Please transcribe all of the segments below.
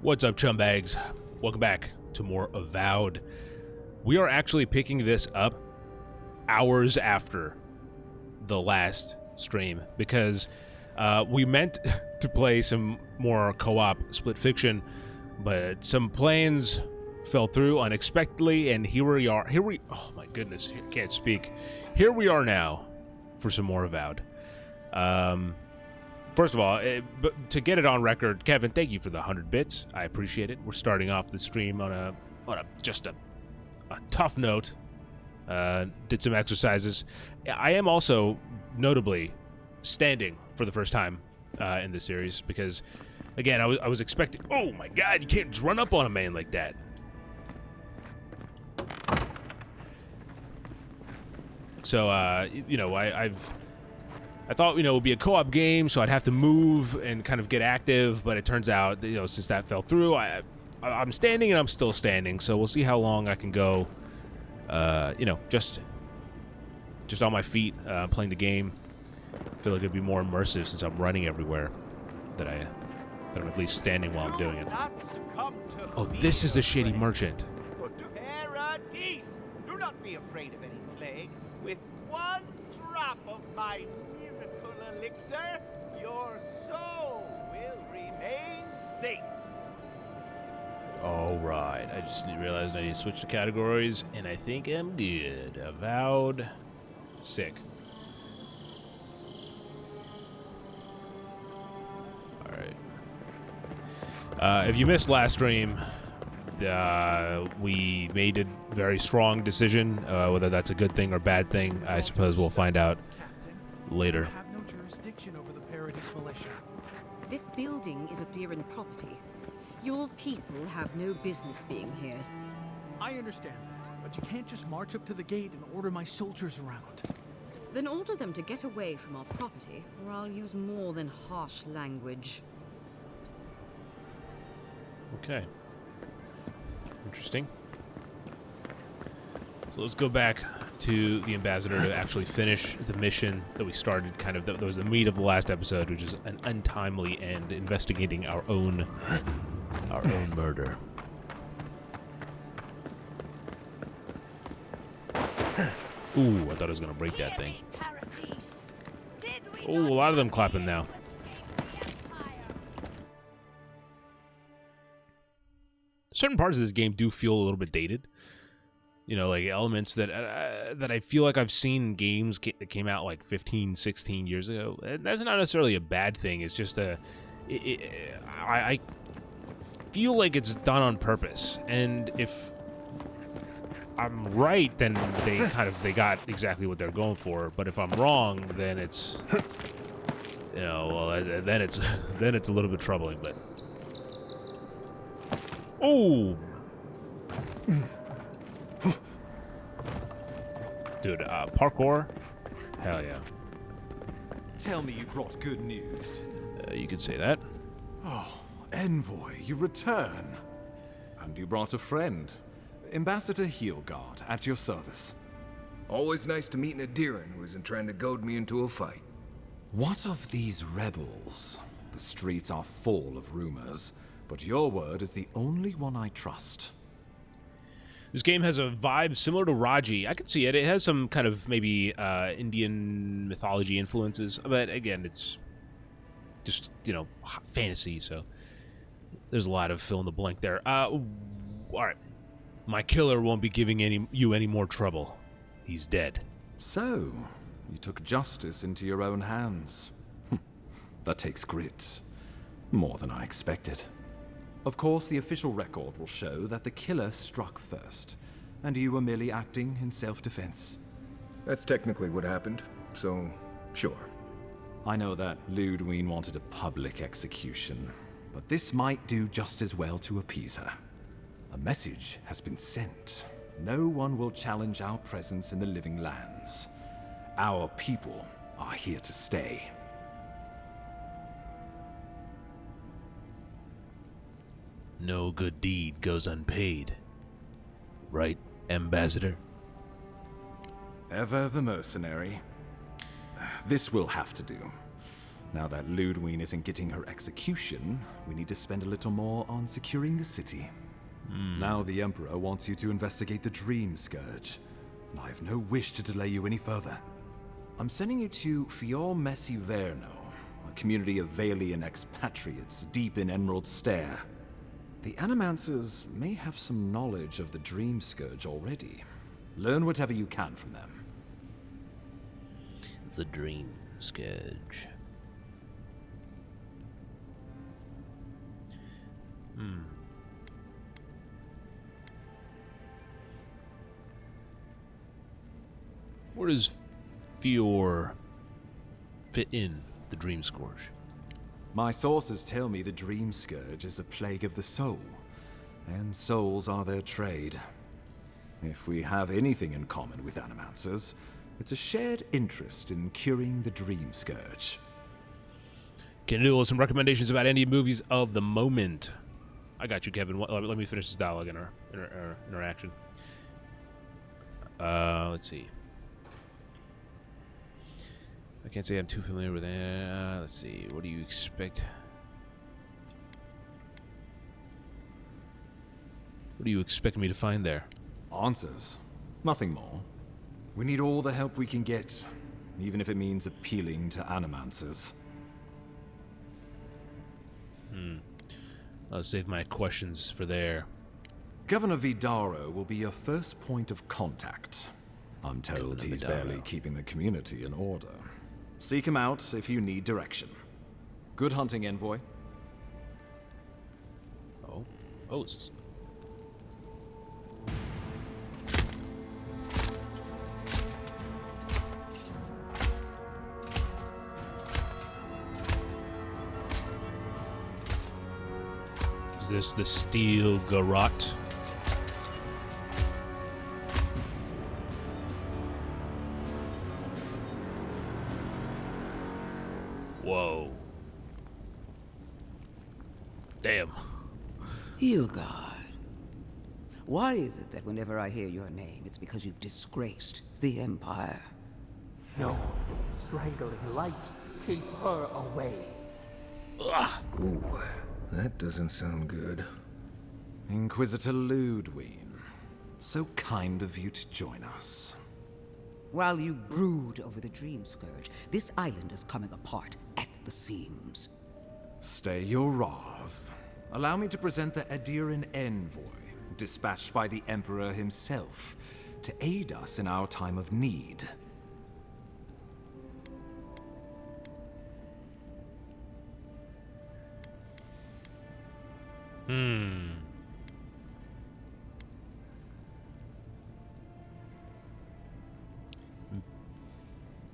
What's up, chumbags? Welcome back to more Avowed. We are actually picking this up hours after the last stream because we meant to play some more co-op split fiction, but some plans fell through unexpectedly, and here we are. Oh my goodness, I can't speak. Here we are now for some more Avowed. First of all, to get it on record, Kevin, thank you for the 100 bits. I appreciate it. We're starting off the stream on a tough note. Did some exercises. I am also notably standing for the first time in this series because, again, I was expecting. Oh my God! You can't just run up on a man like that. So I thought, it would be a co-op game, so I'd have to move and kind of get active, but it turns out, since that fell through, I'm standing and I'm still standing, so we'll see how long I can go, just on my feet, playing the game. I feel like it'd be more immersive since I'm running everywhere that I'm at least standing while I'm doing it. Oh, this is the Shady Merchant. Paradise! Do not be afraid of any plague. With one drop of my miracle elixir, your soul will remain safe. All right, I just realized I need to switch the categories, and I think I'm good. Avowed, sick. All right. If you missed last stream, we made a very strong decision. Whether that's a good thing or bad thing, I suppose we'll find out later. Have no jurisdiction over the Paradise Militia. This building is a Deeren property. Your people have no business being here. I understand that, but you can't just march up to the gate and order my soldiers around. Then order them to get away from our property, or I'll use more than harsh language. Okay. Interesting. So let's go back to the ambassador to actually finish the mission that we started. That was the meat of the last episode, which is an untimely end, investigating our own murder. Ooh, I thought I was gonna break that thing. Oh, a lot of them clapping now. Certain parts of this game do feel a little bit dated. Like elements that I feel like I've seen in games that came out like 15, 16 years ago. And that's not necessarily a bad thing. It's just I feel like it's done on purpose. And if I'm right, then they got exactly what they're going for. But if I'm wrong, then it's then it's a little bit troubling. But oh. Dude, parkour? Hell yeah. Tell me you brought good news. You could say that. Oh, Envoy, you return. And you brought a friend. Ambassador Heelguard, at your service. Always nice to meet an Deeren who isn't trying to goad me into a fight. What of these rebels? The streets are full of rumors, but your word is the only one I trust. This game has a vibe similar to Raji. I can see it. It has some kind of maybe Indian mythology influences, but again, it's just fantasy. So there's a lot of fill in the blank there. All right, my killer won't be giving you any more trouble. He's dead. So you took justice into your own hands. That takes grit, more than I expected. Of course, the official record will show that the killer struck first, and you were merely acting in self-defense. That's technically what happened, so sure. I know that Ludwine wanted a public execution, but this might do just as well to appease her. A message has been sent. No one will challenge our presence in the living lands. Our people are here to stay. No good deed goes unpaid. Right, Ambassador? Ever the mercenary. This will have to do. Now that Ludwig isn't getting her execution, we need to spend a little more on securing the city. Now the Emperor wants you to investigate the Dream Scourge, and I have no wish to delay you any further. I'm sending you to Fior Messi Verno, a community of Valian expatriates deep in Emerald Stair. The Animancers may have some knowledge of the Dream Scourge already. Learn whatever you can from them. The Dream Scourge. Where does Fior fit in the Dream Scourge? My sources tell me the Dream Scourge is a plague of the soul, and souls are their trade. If we have anything in common with Animancers, it's a shared interest in curing the Dream Scourge. Can you do some recommendations about any movies of the moment? I got you, Kevin. Let me finish this dialogue in our interaction. Let's see. I can't say I'm too familiar with that. Let's see. What do you expect? What do you expect me to find there? Answers. Nothing more. We need all the help we can get, even if it means appealing to Animancers. I'll save my questions for there. Governor Vidaro will be your first point of contact. I'm told Governor he's Vidaro. barely keeping the community in order. Seek him out if you need direction. Good hunting, Envoy. Oh. Is this the steel garrote? Whoa. Damn. Hilgard. Why is it that whenever I hear your name, it's because you've disgraced the Empire? No, strangling light. Keep her away. Ugh. Ooh, that doesn't sound good. Inquisitor Ludwig. So kind of you to join us. While you brood over the Dream Scourge, this island is coming apart at the seams. Stay your wrath. Allow me to present the Adiran Envoy, dispatched by the Emperor himself, to aid us in our time of need.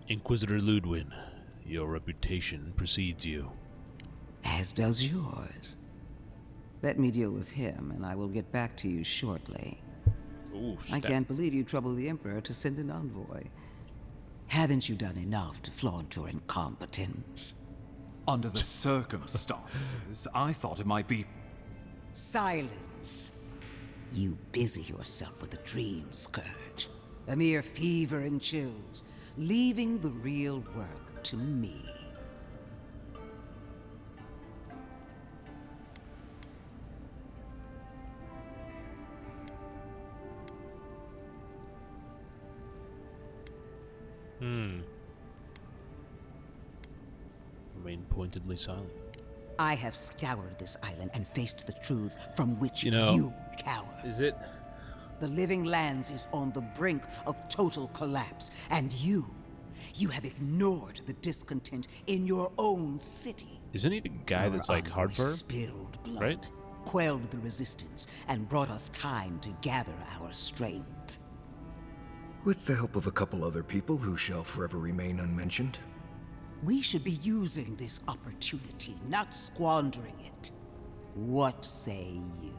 Inquisitor Ludwig, your reputation precedes you. As does yours. Let me deal with him, and I will get back to you shortly. Ooh, I can't believe you troubled the Emperor to send an envoy. Haven't you done enough to flaunt your incompetence? Under the circumstances, I thought it might be... Silence! You busy yourself with the Dream Scourge. A mere fever and chills, leaving the real work to me. Remain pointedly silent. I have scoured this island and faced the truths from which You know, you cower. Is it? The Living Lands is on the brink of total collapse, and you have ignored the discontent in your own city. Isn't he the guy Our that's like hard envoy for him? spilled blood, right? quelled the resistance, and brought us time to gather our strength. With the help of a couple other people who shall forever remain unmentioned. We should be using this opportunity, not squandering it. What say you?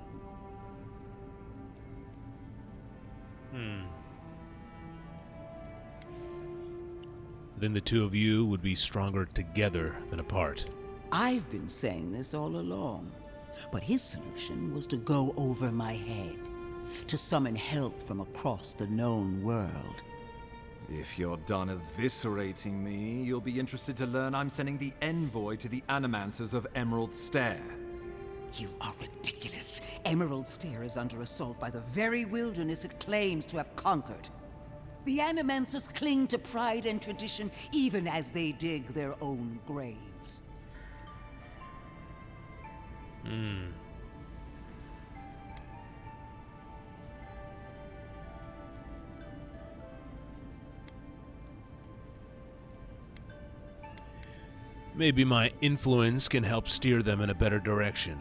Then the two of you would be stronger together than apart. I've been saying this all along, but his solution was to go over my head, to summon help from across the known world. If you're done eviscerating me, you'll be interested to learn I'm sending the envoy to the Animancers of Emerald Stair. You are ridiculous. Emerald Stair is under assault by the very wilderness it claims to have conquered. The Animancers cling to pride and tradition even as they dig their own graves. Maybe my influence can help steer them in a better direction.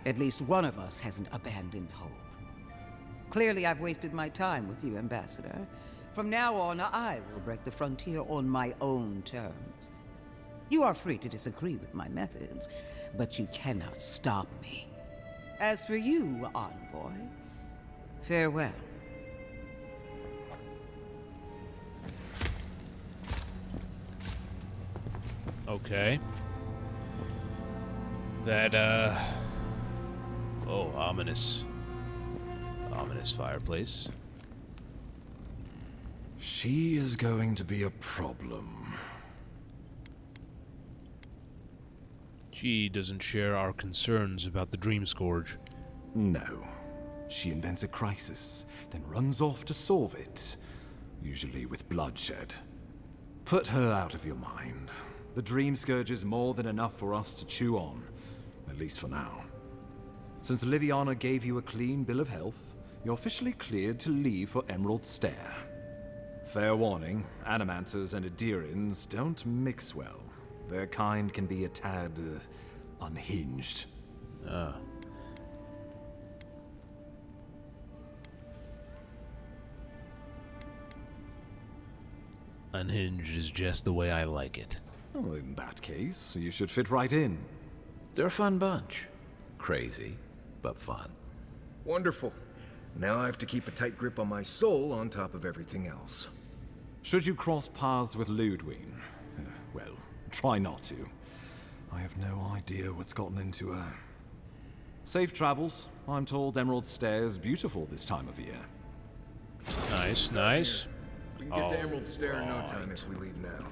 At least one of us hasn't abandoned hope. Clearly, I've wasted my time with you, Ambassador. From now on, I will break the frontier on my own terms. You are free to disagree with my methods, but you cannot stop me. As for you, Envoy, farewell. Okay. That, oh, ominous. Ominous fireplace. She is going to be a problem. She doesn't share our concerns about the Dream Scourge. No. She invents a crisis, then runs off to solve it, usually with bloodshed. Put her out of your mind. The Dream Scourge is more than enough for us to chew on, at least for now. Since Liviana gave you a clean bill of health, you're officially cleared to leave for Emerald Stair. Fair warning, Animancers and Adirians don't mix well. Their kind can be a tad unhinged. Unhinged is just the way I like it. Well, in that case, you should fit right in. They're a fun bunch. Crazy, but fun. Wonderful. Now I have to keep a tight grip on my soul on top of everything else. Should you cross paths with Ludwig, well, try not to. I have no idea what's gotten into her. Safe travels. I'm told Emerald Stair's beautiful this time of year. Nice, nice. We can get to Emerald Stair in no time if we leave now.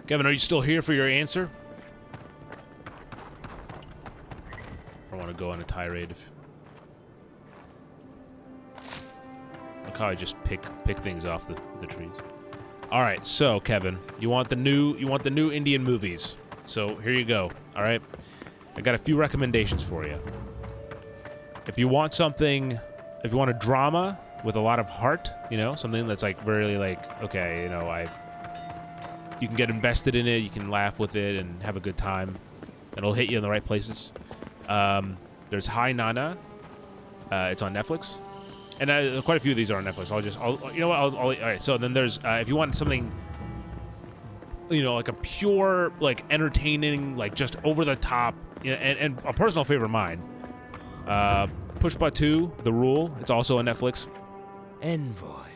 Kevin, are you still here for your answer? I want to go on a tirade. Look how I just pick things off the trees. All right, so Kevin, you want the new Indian movies. So here you go. All right, I got a few recommendations for you. If you want something, if you want a drama with a lot of heart, you know, something that's like very like, okay, you know, you can get invested in it, you can laugh with it and have a good time. It'll hit you in the right places. There's Hi Nana. It's on Netflix. And quite a few of these are on Netflix. You know what? All right. So then there's, if you want something, you know, like a pure, like entertaining, like just over the top, you know, and a personal favorite of mine, Pushpa 2, The Rule. It's also on Netflix. Envoy.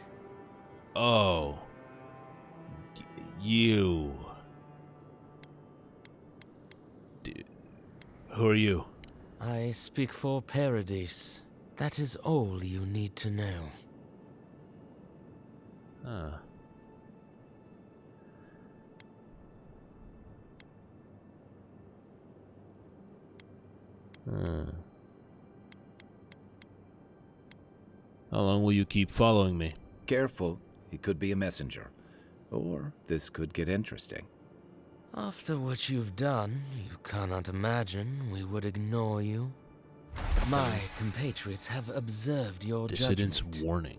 Oh. You. Who are you? I speak for Paradise. That is all you need to know. Huh. How long will you keep following me? Careful, he could be a messenger. Or this could get interesting. After what you've done, you cannot imagine we would ignore you. My compatriots have observed your Dissident's judgment. warning.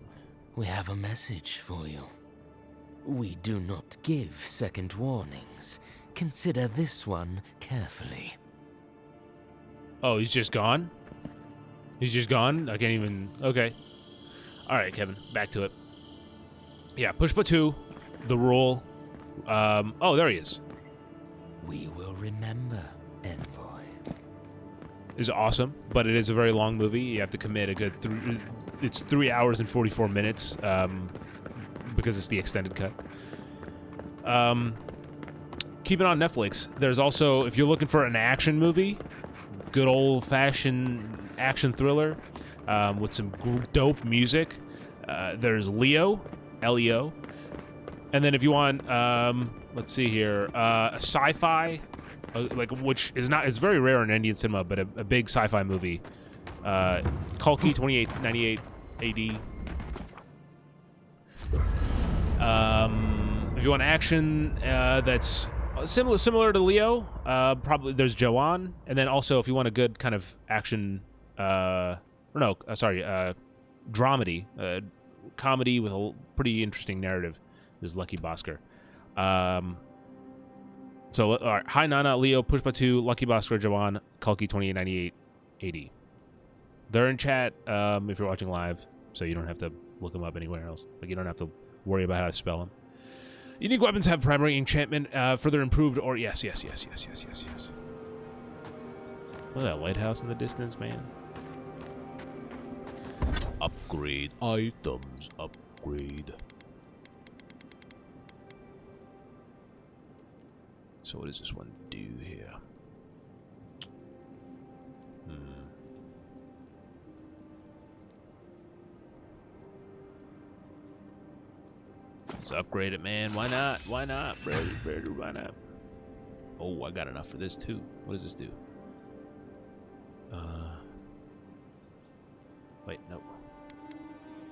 We have a message for you. We do not give second warnings. Consider this one carefully. Oh, he's just gone? He's just gone? I can't even... Okay. Alright, Kevin. Back to it. Yeah, Pushpa 2, The Rule. Oh, there he is. We will remember, Envoy. Is awesome, but it is a very long movie. You have to commit a good it's 3 hours and 44 minutes because it's the extended cut. Keep it on Netflix. There's also, if you're looking for an action movie, good old-fashioned action thriller with some dope music, There's Leo, Leo. And then if you want, let's see here, a sci-fi, like which is very rare in Indian cinema, but a big sci-fi movie. Kalki 2898 AD. If you want action, that's similar to Leo. Probably there's Jawan, and then also if you want a good kind of action, dramedy, comedy with a pretty interesting narrative, is Lucky Bhaskar. So, all right, Hi Nana, Leo, Pushpa 2, Lucky Bhaskar, Jawan, Kalki 2898 AD. They're in chat if you're watching live, so you don't have to look them up anywhere else. Like, you don't have to worry about how to spell them. Unique weapons have primary enchantment, further improved, or yes. Look at that lighthouse in the distance, man. Upgrade items, upgrade. So what does this one do here? Let's upgrade it, man. Why not? Why not, brother? Why not? Oh, I got enough for this too. What does this do? Wait, no.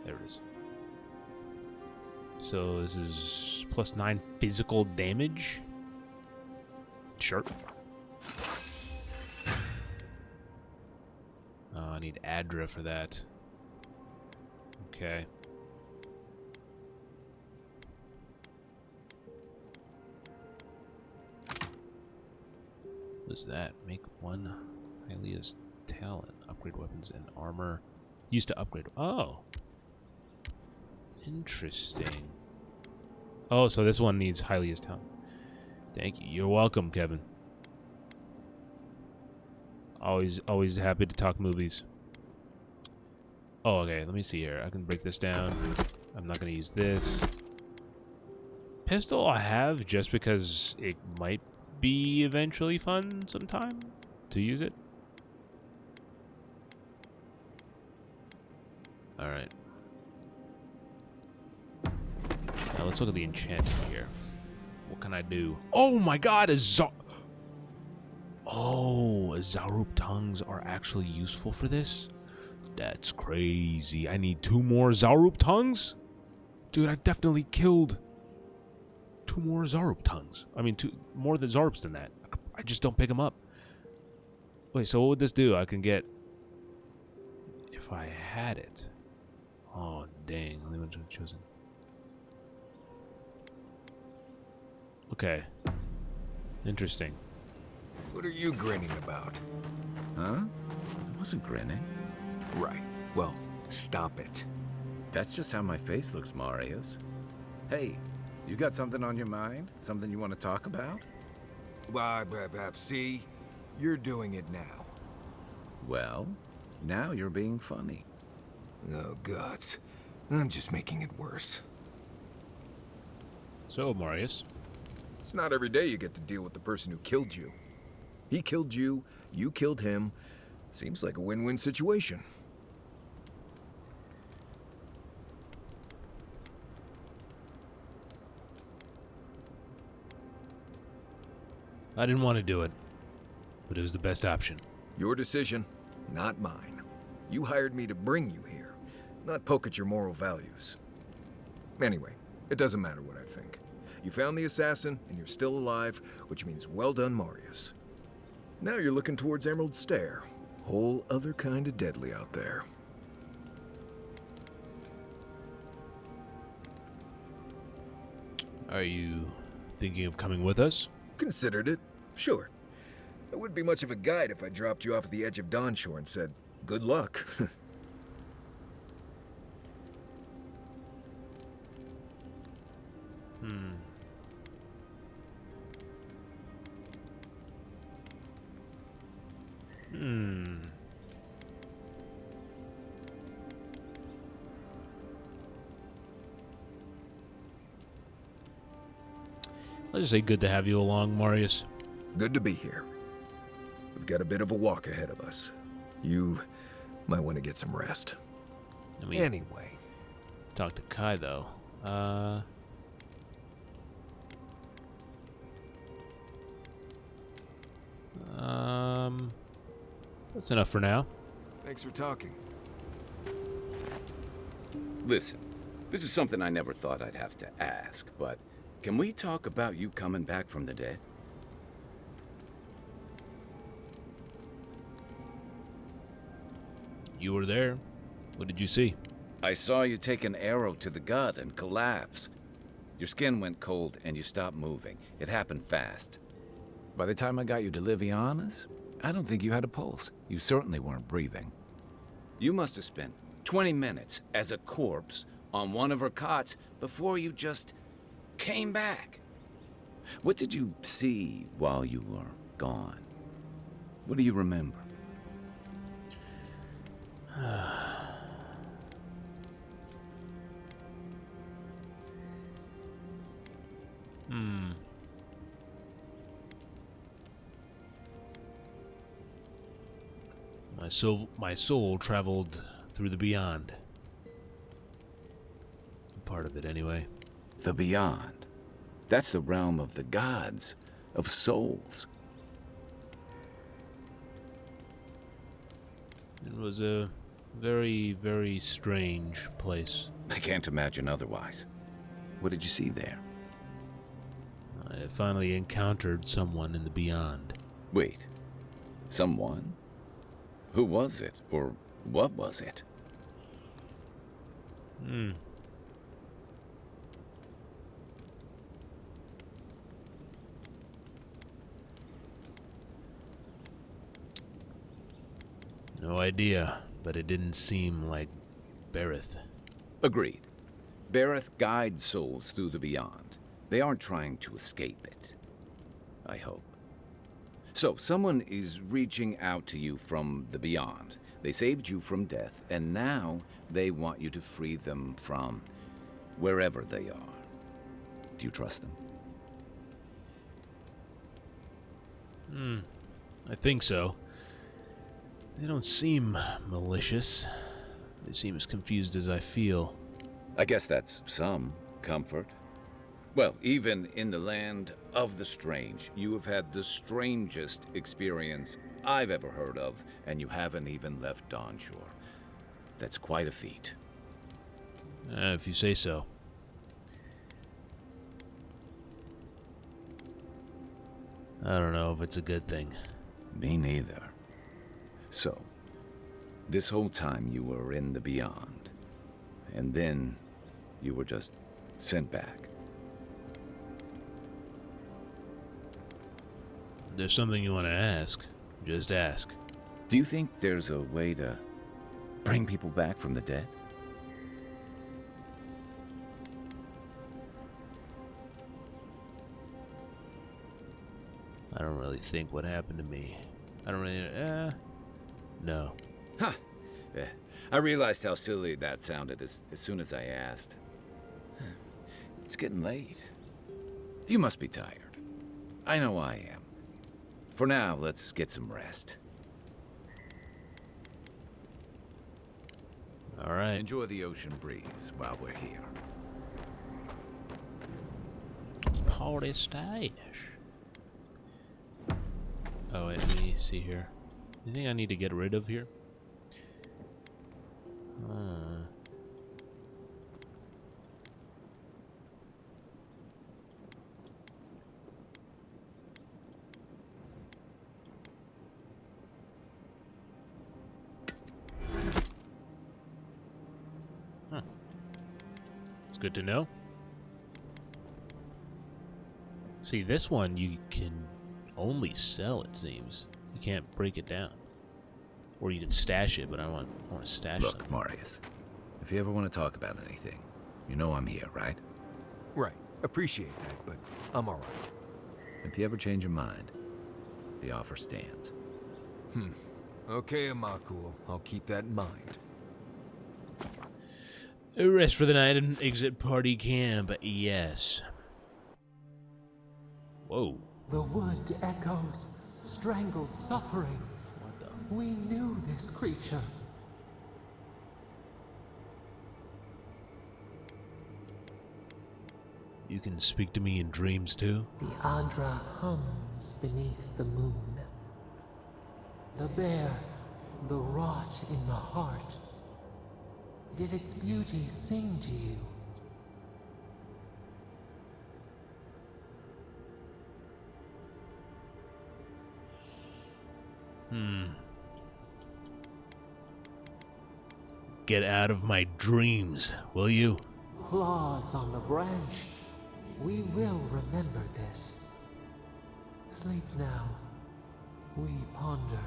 There it is. So this is +9 physical damage. Sure. Oh, I need Adra for that. Okay. What is that? Make one Hylia's talent. Upgrade weapons and armor. Used to upgrade. Oh. Interesting. Oh, so this one needs Hylia's talent. Thank you. You're welcome, Kevin. Always happy to talk movies. Oh, okay. Let me see here. I can break this down. I'm not going to use this. Pistol I have just because it might be eventually fun sometime to use it. Alright. Now let's look at the enchantment here. What can I do? Oh my god, Zarup tongues are actually useful for this? That's crazy. I need 2 more Zarup tongues? Dude, I've definitely killed 2 more Zarup tongues. I mean, 2 more than Zarups than that. I just don't pick them up. Wait, so what would this do? I can get... If I had it... Oh, dang. Only one chosen. Okay. Interesting. What are you grinning about? Huh? I wasn't grinning. Right. Well, stop it. That's just how my face looks, Marius. Hey, you got something on your mind? Something you want to talk about? Why, see? You're doing it now. Well, now you're being funny. Oh, gods. I'm just making it worse. So, Marius. It's not every day you get to deal with the person who killed you. He killed you, you killed him. Seems like a win-win situation. I didn't want to do it, but it was the best option. Your decision, not mine. You hired me to bring you here, not poke at your moral values. Anyway, it doesn't matter what I think. You found the assassin, and you're still alive, which means well done, Marius. Now you're looking towards Emerald Stair. Whole other kind of deadly out there. Are you thinking of coming with us? Considered it, sure. It wouldn't be much of a guide if I dropped you off at the edge of Dawnshore and said, good luck. I'll just say good to have you along, Marius. Good to be here. We've got a bit of a walk ahead of us. You might want to get some rest. I mean, anyway, talk to Kai, though. That's enough for now. Thanks for talking. Listen, this is something I never thought I'd have to ask, but can we talk about you coming back from the dead? You were there. What did you see? I saw you take an arrow to the gut and collapse. Your skin went cold and you stopped moving. It happened fast. By the time I got you to Liviana's, I don't think you had a pulse. You certainly weren't breathing. You must have spent 20 minutes as a corpse on one of her cots before you just came back. What did you see while you were gone? What do you remember? My soul traveled through the beyond. Part of it, anyway. The beyond. That's the realm of the gods, of souls. It was a very, very strange place. I can't imagine otherwise. What did you see there? I finally encountered someone in the beyond. Wait. Someone? Who was it? Or what was it? No idea, but it didn't seem like Berith. Agreed. Berith guides souls through the beyond. They aren't trying to escape it. I hope. So, someone is reaching out to you from the beyond. They saved you from death, and now they want you to free them from wherever they are. Do you trust them? I think so. They don't seem malicious. They seem as confused as I feel. I guess that's some comfort. Well, even in the land of the strange, you have had the strangest experience I've ever heard of, and you haven't even left Dawnshore. That's quite a feat. If you say so. I don't know if it's a good thing. Me neither. So, this whole time you were in the beyond, and then you were just sent back. If there's something you want to ask, just ask. Do you think there's a way to bring people back from the dead? I don't really think what happened to me. I don't really... no. Huh. Yeah. I realized how silly that sounded as soon as I asked. It's getting late. You must be tired. I know I am. For now, let's get some rest. All right. Enjoy the ocean breeze while we're here. Party stash. Oh, wait, let me see here. Anything I need to get rid of here? It's good to know. See, this one you can only sell, it seems. You can't break it down. Or you can stash it, but I want to stash Look, something. Marius, if you ever want to talk about anything, you know I'm here, right? Right. Appreciate that, but I'm all right. If you ever change your mind, the offer stands. Okay, Amakul. I'll keep that in mind. A rest for the night and exit party camp, yes. Whoa. The wood echoes, strangled suffering. What the? We knew this creature. You can speak to me in dreams too? The Adra hums beneath the moon. The bear, the rot in the heart. Did its beauty sing to you? Get out of my dreams, will you? Claws on the branch. We will remember this. Sleep now. We ponder.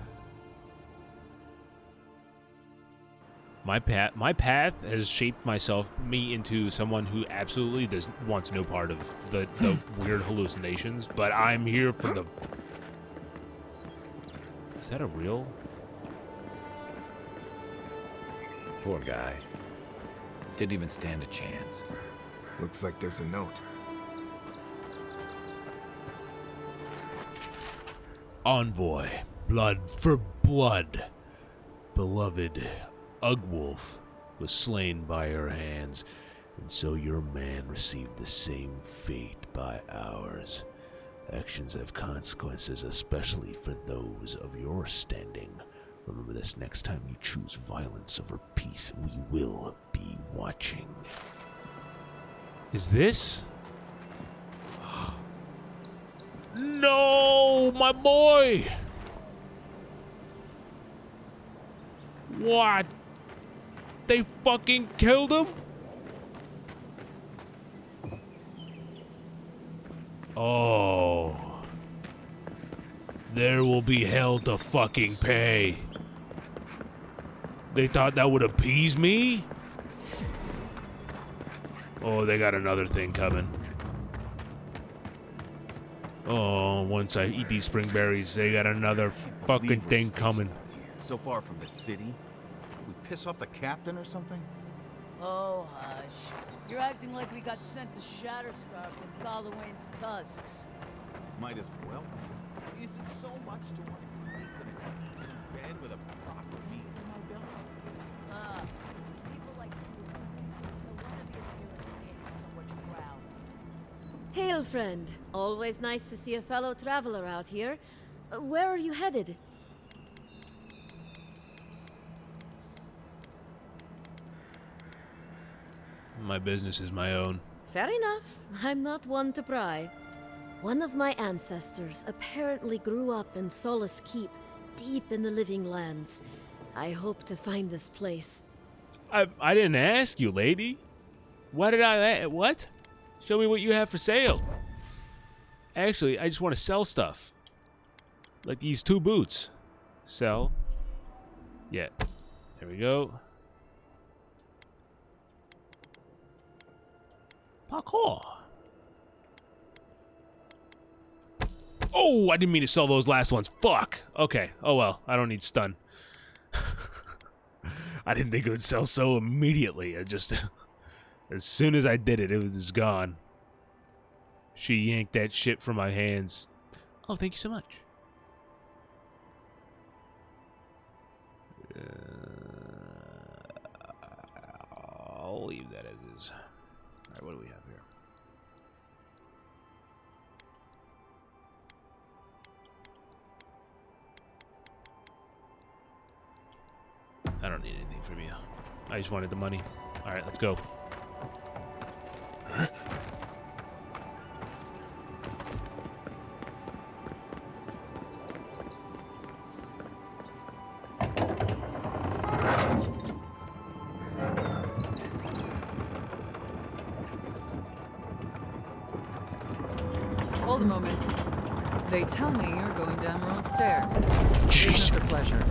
My path has shaped me into someone who absolutely wants no part of the weird hallucinations, but I'm here for the... Is that a real... Poor guy. Didn't even stand a chance. Looks like there's a note. Envoy, blood for blood. Beloved Ugwolf was slain by her hands, and so your man received the same fate by ours. Actions have consequences, especially for those of your standing. Remember this next time you choose violence over peace. We will be watching. Is this? No, my boy! What? They fucking killed him? Oh. There will be hell to fucking pay. They thought that would appease me? Oh, they got another thing coming. Oh, once I eat these spring berries, they got another fucking thing coming. So far from the city? We piss off the captain or something? Oh, hush. You're acting like we got sent to Shatterscarf from Gallowayne's tusks. Might as well. Is it so much to want to sleep in a decent bed with a proper meal in my belly? People like you, it's no wonder the appearance made so much ground. Hail, friend. Always nice to see a fellow traveler out here. Where are you headed? My business is my own. Fair enough. I'm not one to pry. One of my ancestors apparently grew up in Solace Keep, deep in the Living Lands. I hope to find this place. I didn't ask you, lady. What did I... What? Show me what you have for sale. Actually, I just want to sell stuff. Like these 2 boots. Sell. Yeah. There we go. Parkour. Oh, I didn't mean to sell those last ones. Fuck. Okay. Oh well. I don't need stun. I didn't think it would sell so immediately. I just... as soon as I did it, it was just gone. She yanked that shit from my hands. Oh, thank you so much. I'll leave that as is. Alright, what do we have here? I don't need anything from you. I just wanted the money. Alright, let's go. Hold a moment. They tell me you're going down Road Stair. Jeez. Business or pleasure?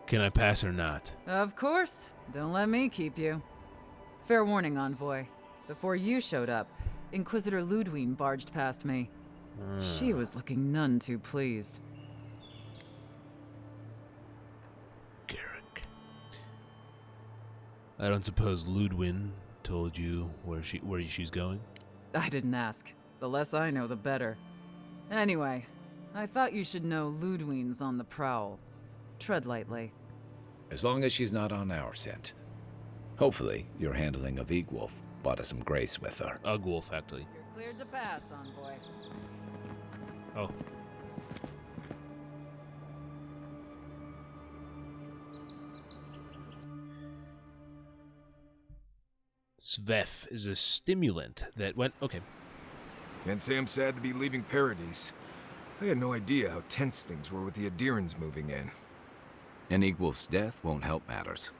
Can I pass or not? Of course. Don't let me keep you. Fair warning, Envoy. Before you showed up, Inquisitor Ludwine barged past me. She was looking none too pleased. I don't suppose Ludwine told you where she's going? I didn't ask. The less I know, the better. Anyway, I thought you should know Ludwine's on the prowl. Tread lightly. as long as she's not on our scent. Hopefully, your handling of Egwolf brought us some grace with her. Ugwolf, actually. You're cleared to pass, envoy. Oh. Svef is a stimulant that went... Okay. Can't say I'm sad to be leaving Paradise. I had no idea how tense things were with the Adirans moving in. And Egwolf's death won't help matters.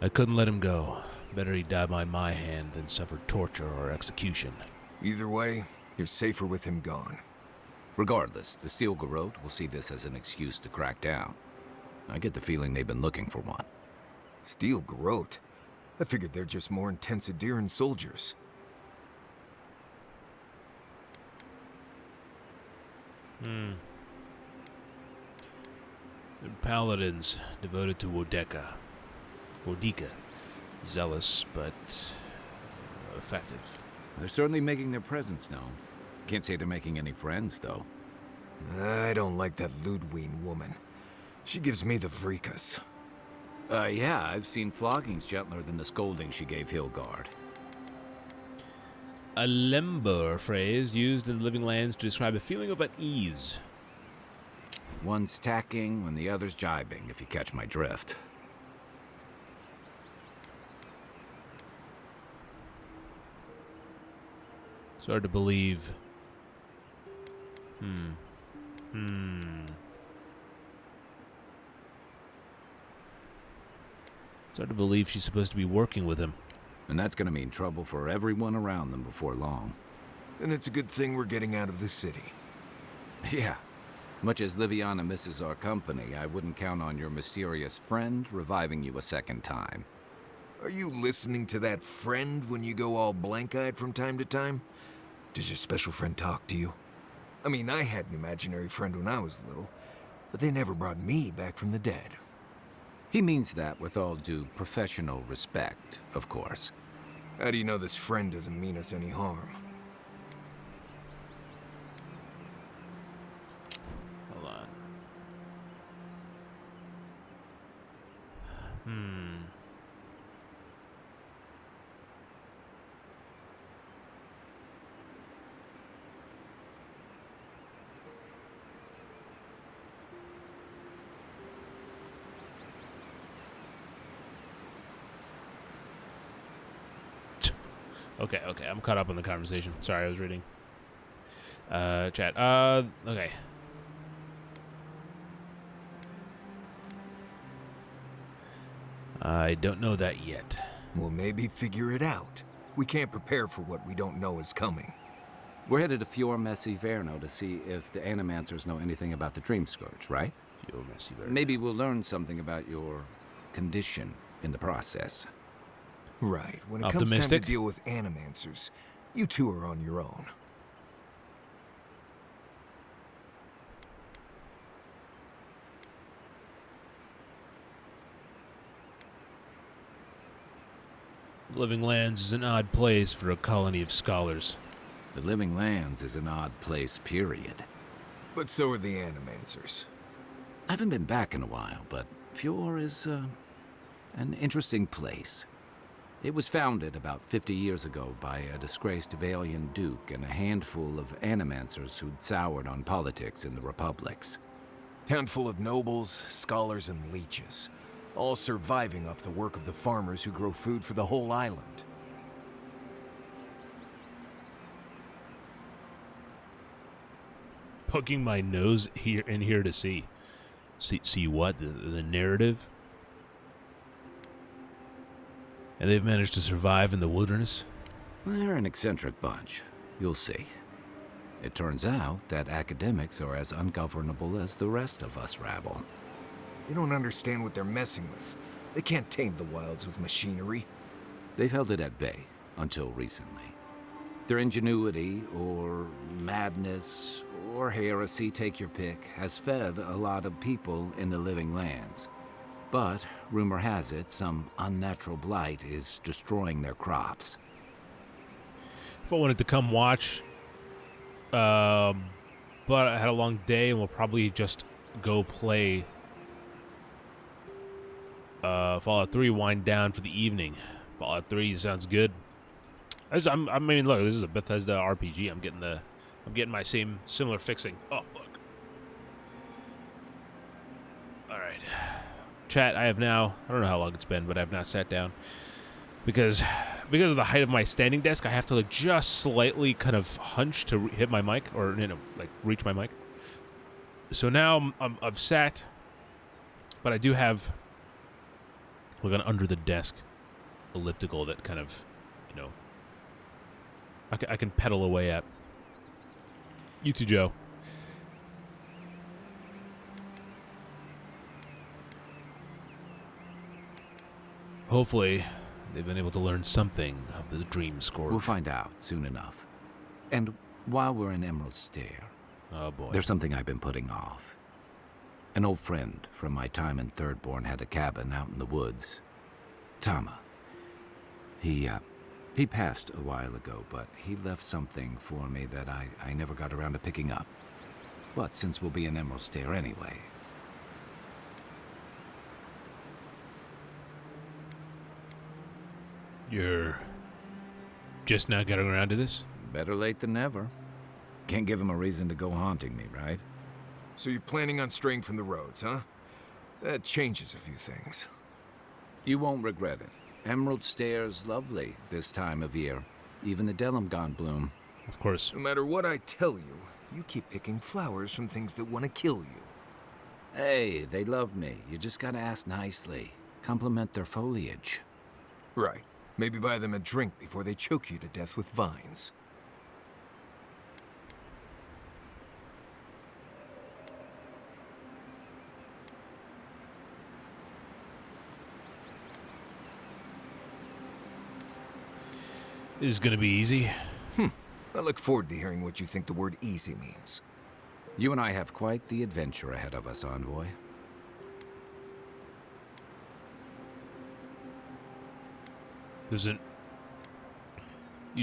I couldn't let him go. Better he die by my hand than suffer torture or execution. Either way, you're safer with him gone. Regardless, the Steel Garrote will see this as an excuse to crack down. I get the feeling they've been looking for one. Steel Garrote? I figured they're just more intense Adiran soldiers. They're paladins devoted to Wodeka. Zealous, but effective. They're certainly making their presence known. Can't say they're making any friends, though. I don't like that Ludwig woman. She gives me the vreekas. Yeah, I've seen floggings gentler than the scolding she gave Hilgard. A lembo phrase used in the Living Lands to describe a feeling of unease. One's tacking when the other's jibing, if you catch my drift. It's hard to believe. It's hard to believe she's supposed to be working with him. And that's gonna mean trouble for everyone around them before long. And it's a good thing we're getting out of the city. Yeah. Much as Liviana misses our company, I wouldn't count on your mysterious friend reviving you a second time. Are you listening to that friend when you go all blank-eyed from time to time? Does your special friend talk to you? I mean, I had an imaginary friend when I was little, but they never brought me back from the dead. He means that with all due professional respect, of course. How do you know this friend doesn't mean us any harm? Hold on. Okay, I'm caught up on the conversation. Sorry, I was reading. Chat. Okay. I don't know that yet. Well, maybe figure it out. We can't prepare for what we don't know is coming. We're headed to Fior Messi Verno to see if the Animancers know anything about the Dream Scourge, right? Fior Messi Verno. Maybe we'll learn something about your condition in the process. Right. When it comes time to deal with Animancers, you two are on your own. Living Lands is an odd place for a colony of scholars. The Living Lands is an odd place, period. But so are the Animancers. I haven't been back in a while, but Fior is, an interesting place. It was founded about 50 years ago by a disgraced Valian duke and a handful of Animancers who'd soured on politics in the Republics. Town full of nobles, scholars, and leeches, all surviving off the work of the farmers who grow food for the whole island. Poking my nose here to see what? The narrative? And they've managed to survive in the wilderness? They're an eccentric bunch. You'll see. It turns out that academics are as ungovernable as the rest of us rabble. They don't understand what they're messing with. They can't tame the wilds with machinery. They've held it at bay, until recently. Their ingenuity, or madness, or heresy, take your pick, has fed a lot of people in the Living Lands. But, rumor has it, some unnatural blight is destroying their crops. I wanted to come watch. But I had a long day, and we'll probably just go play Fallout 3, wind down for the evening. Fallout 3 sounds good. I mean, look, this is a Bethesda RPG. I'm getting my similar fixing. Oh fuck! All right, chat. I don't know how long it's been, but I've not sat down because of the height of my standing desk. I have to like just slightly kind of hunch to hit my mic, or like reach my mic. So now I've sat, but I do have like an under the desk elliptical that kind of, I can pedal away at. You too, Joe. Hopefully, they've been able to learn something of the Dream Scourge. We'll find out soon enough. And while we're in Emerald Stair, oh boy, there's something I've been putting off. An old friend from my time in Thirdborn had a cabin out in the woods. Tama. He passed a while ago, but he left something for me that I never got around to picking up. But since we'll be in Emerald Stair anyway... You're just now getting around to this? Better late than never. Can't give him a reason to go haunting me, right? So you're planning on straying from the roads, huh? That changes a few things. You won't regret it. Emerald Stair's lovely this time of year. Even the Delimgon bloom. Of course. No matter what I tell you, you keep picking flowers from things that want to kill you. Hey, they love me. You just gotta ask nicely. Compliment their foliage. Right. Maybe buy them a drink before they choke you to death with vines. This is gonna be easy. I look forward to hearing what you think the word easy means. You and I have quite the adventure ahead of us, Envoy. You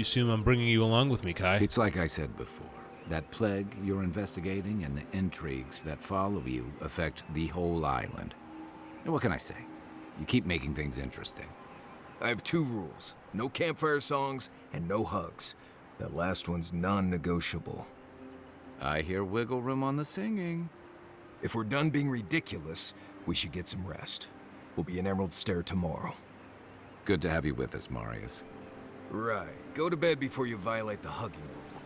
assume I'm bringing you along with me, Kai? It's like I said before. That plague you're investigating and the intrigues that follow you affect the whole island. And what can I say? You keep making things interesting. I have 2 rules. No campfire songs and no hugs. That last one's non-negotiable. I hear wiggle room on the singing. If we're done being ridiculous, we should get some rest. We'll be in Emerald Stair tomorrow. Good to have you with us, Marius. Right. Go to bed before you violate the hugging rule.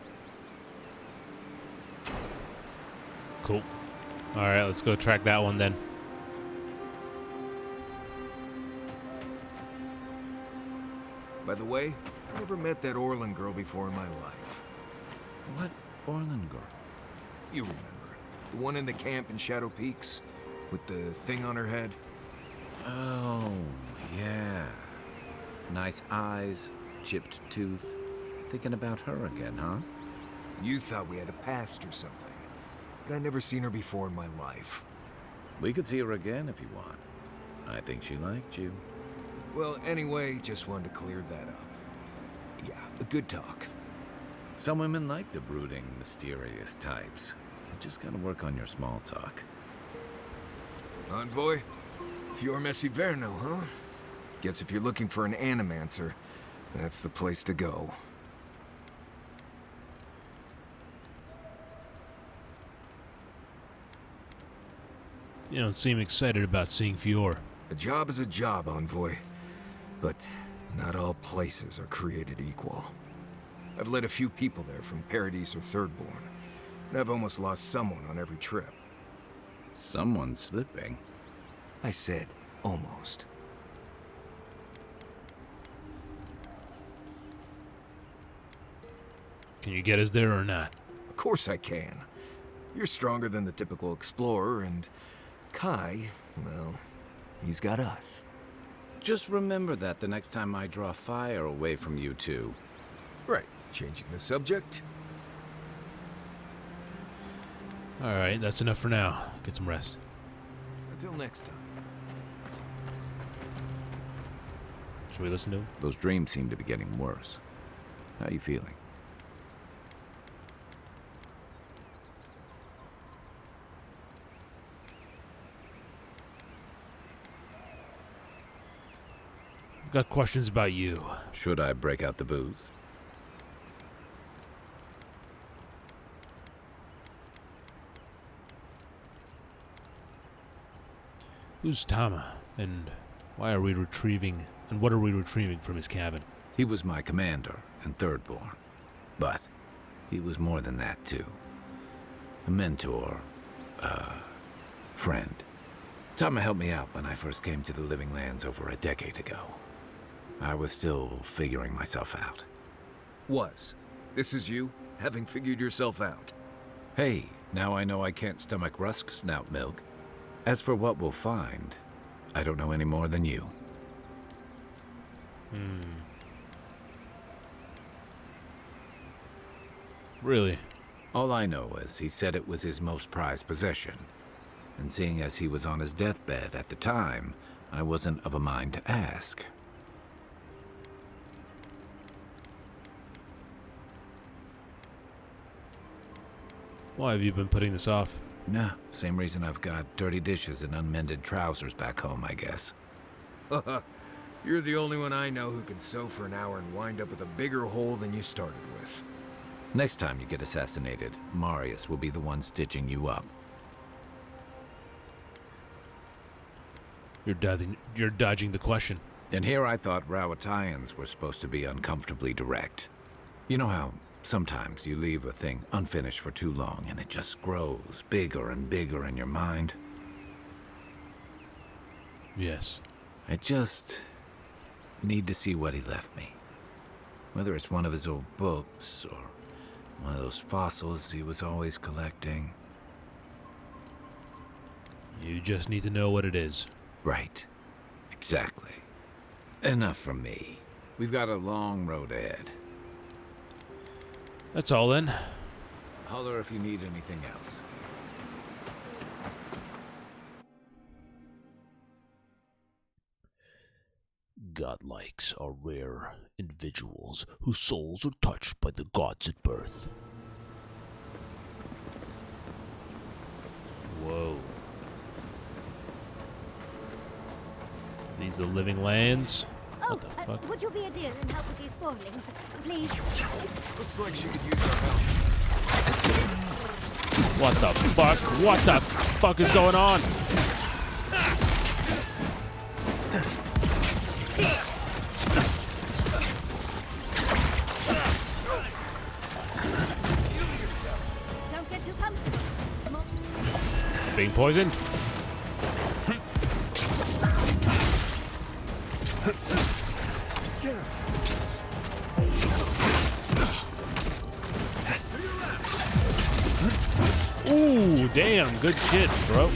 Cool. Alright, let's go track that one then. By the way, I never met that Orlin girl before in my life. What Orlin girl? You remember. The one in the camp in Shadow Peaks? With the thing on her head? Oh, yeah. Nice eyes, chipped tooth. Thinking about her again, huh? You thought we had a past or something. But I never seen her before in my life. We could see her again if you want. I think she liked you. Well, anyway, just wanted to clear that up. Yeah, a good talk. Some women like the brooding, mysterious types. You just gotta work on your small talk. Envoy? Fior Messiverno, huh? Guess if you're looking for an animancer, that's the place to go. You don't seem excited about seeing Fior. A job is a job, Envoy. But not all places are created equal. I've led a few people there from Paradise or Thirdborn, and I've almost lost someone on every trip. Someone's slipping. I said almost. Can you get us there or not? Of course I can. You're stronger than the typical explorer, and Kai, well, he's got us. Just remember that the next time I draw fire away from you two. Right. Changing the subject. Alright, that's enough for now. Get some rest. Until next time. Should we listen to him? Those dreams seem to be getting worse. How are you feeling? I've got questions about you. Should I break out the booze? Who's Tama, and why are we retrieving, and what are we retrieving from his cabin? He was my commander and thirdborn, but he was more than that too. A mentor, friend. Tama helped me out when I first came to the Living Lands over a decade ago. I was still figuring myself out. Was. This is you, having figured yourself out. Hey, now I know I can't stomach rusk snout milk. As for what we'll find, I don't know any more than you. Really? All I know is he said it was his most prized possession. And seeing as he was on his deathbed at the time, I wasn't of a mind to ask. Why have you been putting this off? Nah, same reason I've got dirty dishes and unmended trousers back home, I guess. You're the only one I know who can sew for an hour and wind up with a bigger hole than you started with. Next time you get assassinated, Marius will be the one stitching you up. You're dodging the question. And here I thought Rawatayans were supposed to be uncomfortably direct. You know how sometimes you leave a thing unfinished for too long and it just grows bigger and bigger in your mind? Yes. I just need to see what he left me. Whether it's one of his old books or one of those fossils he was always collecting. You just need to know what it is. Right. Exactly. Enough from me. We've got a long road ahead. That's all then. Holler if you need anything else. Godlikes are rare individuals whose souls are touched by the gods at birth. Whoa. These are the Living Lands? What the fuck? Would you be a dear and help with these spoilings, please? Looks like she could use our help. What the fuck? What the fuck is going on? Don't get too comfortable. Being poisoned? Ooh, damn, good shit, bro.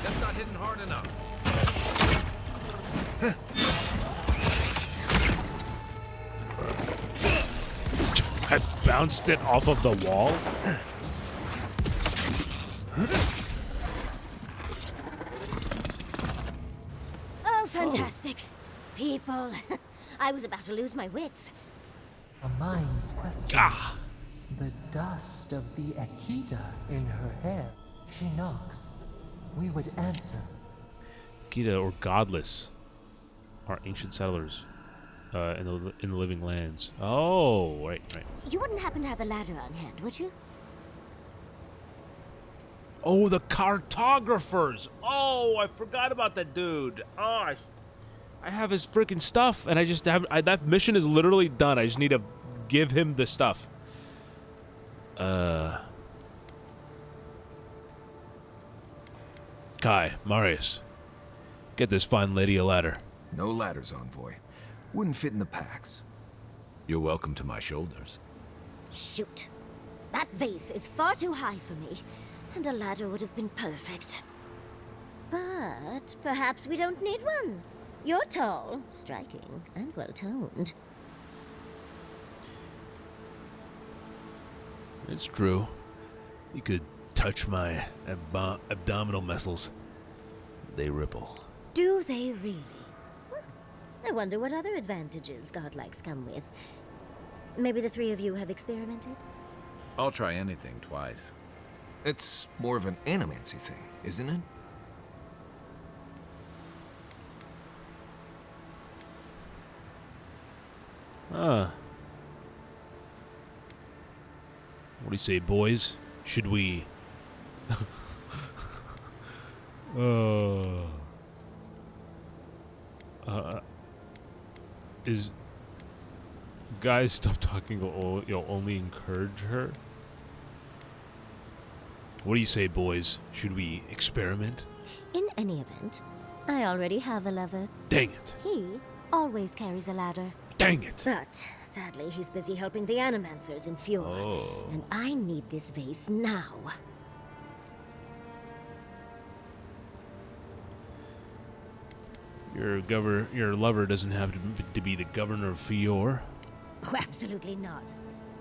That's not hitting hard enough. I bounced it off of the wall. Oh, fantastic. People. I was about to lose my wits. A mind's question. Ah. The dust of the Akita in her hair. She knocks. We would answer. Gita or godless are ancient settlers in the Living Lands. Oh, right. You wouldn't happen to have a ladder on hand, would you? Oh, the cartographers. Oh, I forgot about that dude. Oh, I have his freaking stuff, and I just have that mission is literally done. I just need to give him the stuff. Kai, Marius, get this fine lady a ladder. No ladders, envoy. Wouldn't fit in the packs. You're welcome to my shoulders. Shoot. That vase is far too high for me, and a ladder would have been perfect. But perhaps we don't need one. You're tall, striking, and well-toned. It's true. You could touch my abdominal muscles. They ripple. Do they really? Well, I wonder what other advantages godlikes come with. Maybe the three of you have experimented? I'll try anything twice. It's more of an animancy thing, isn't it? What do you say, boys? Should we... Is... Guys, stop talking, you'll only encourage her? What do you say, boys? Should we experiment? In any event, I already have a lover. Dang it. He always carries a ladder. Dang it. But, sadly, he's busy helping the Animancers in Fjord. Oh. And I need this vase now. Your lover doesn't have to be the governor of Fjord. Oh, absolutely not.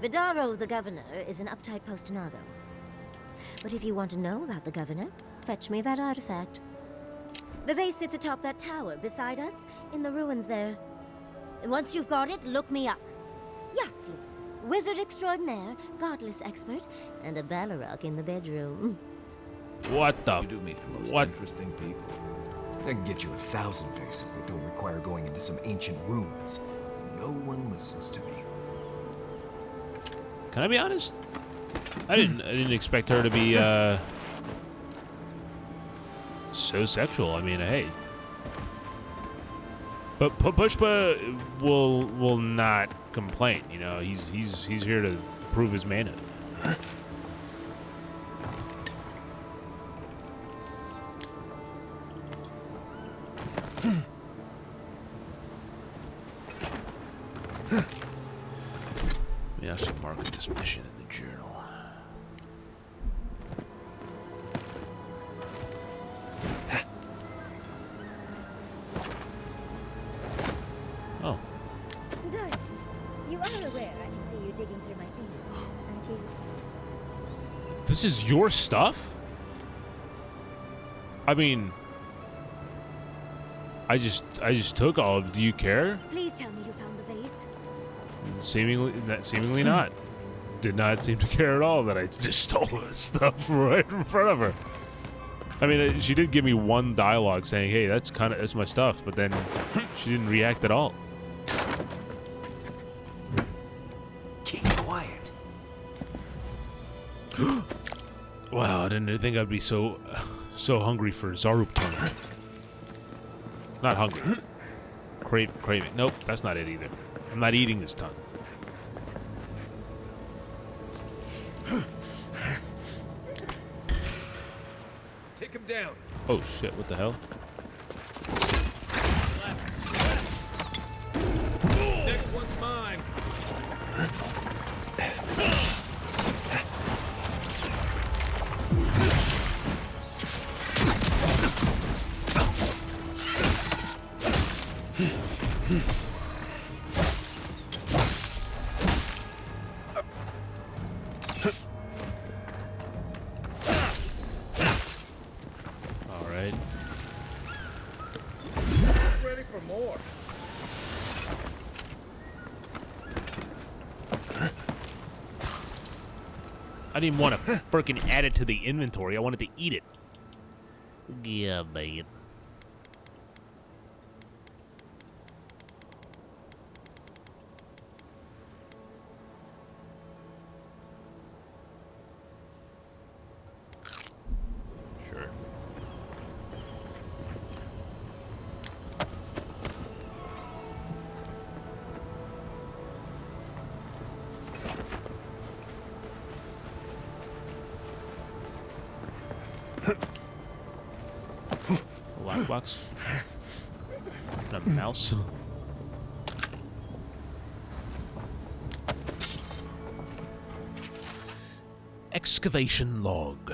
Vidaro, the governor, is an uptight postinago. But if you want to know about the governor, fetch me that artifact. The vase sits atop that tower beside us, in the ruins there. And once you've got it, look me up. Yatsley, wizard extraordinaire, godless expert, and a Balrog in the bedroom. What the? You do meet the most What? interesting people. I can get you 1,000 vases that don't require going into some ancient ruins. And no one listens to me. Can I be honest? I didn't expect her to be so sexual. I mean, hey. But Pushpa will not complain. You know, he's here to prove his manhood. Let me actually mark this mission in the journal. Oh. Darling, you are aware I can see you digging through my fingers, aren't you? This is your stuff? I mean, I just took all of it. Do you care? Please tell me you found the vase. Seemingly not. Did not seem to care at all that I just stole this stuff right in front of her. I mean, she did give me one dialogue saying, "Hey, that's my stuff," but then she didn't react at all. Keep quiet. Wow, I didn't think I'd be so hungry for Zarup tongue. Not hungry. Crave it. Nope, that's not it either. I'm not eating this tongue. Take him down. Oh shit, what the hell? Next one's mine. Alright. Ready for more. I didn't want to freaking add it to the inventory. I wanted to eat it. Yeah, man. Sure. A lockbox. And a mouse. Excavation log.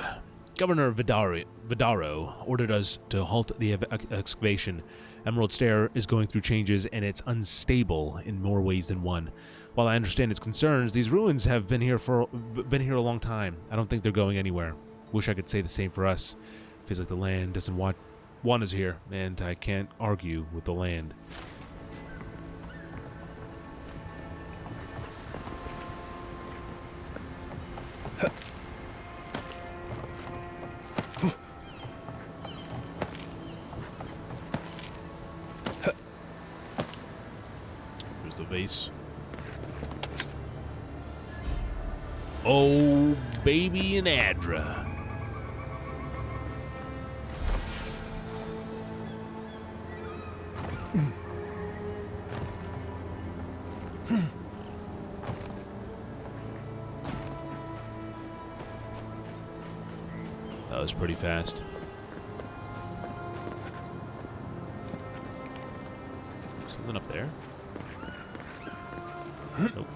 Governor Vidaro ordered us to halt the excavation. Emerald Stair is going through changes, and it's unstable in more ways than one. While I understand its concerns, these ruins have been here a long time. I don't think they're going anywhere. Wish I could say the same for us. Feels like the land doesn't want us here, and I can't argue with the land. vase. Oh, baby and Adra. That was pretty fast. Something up there? Nope.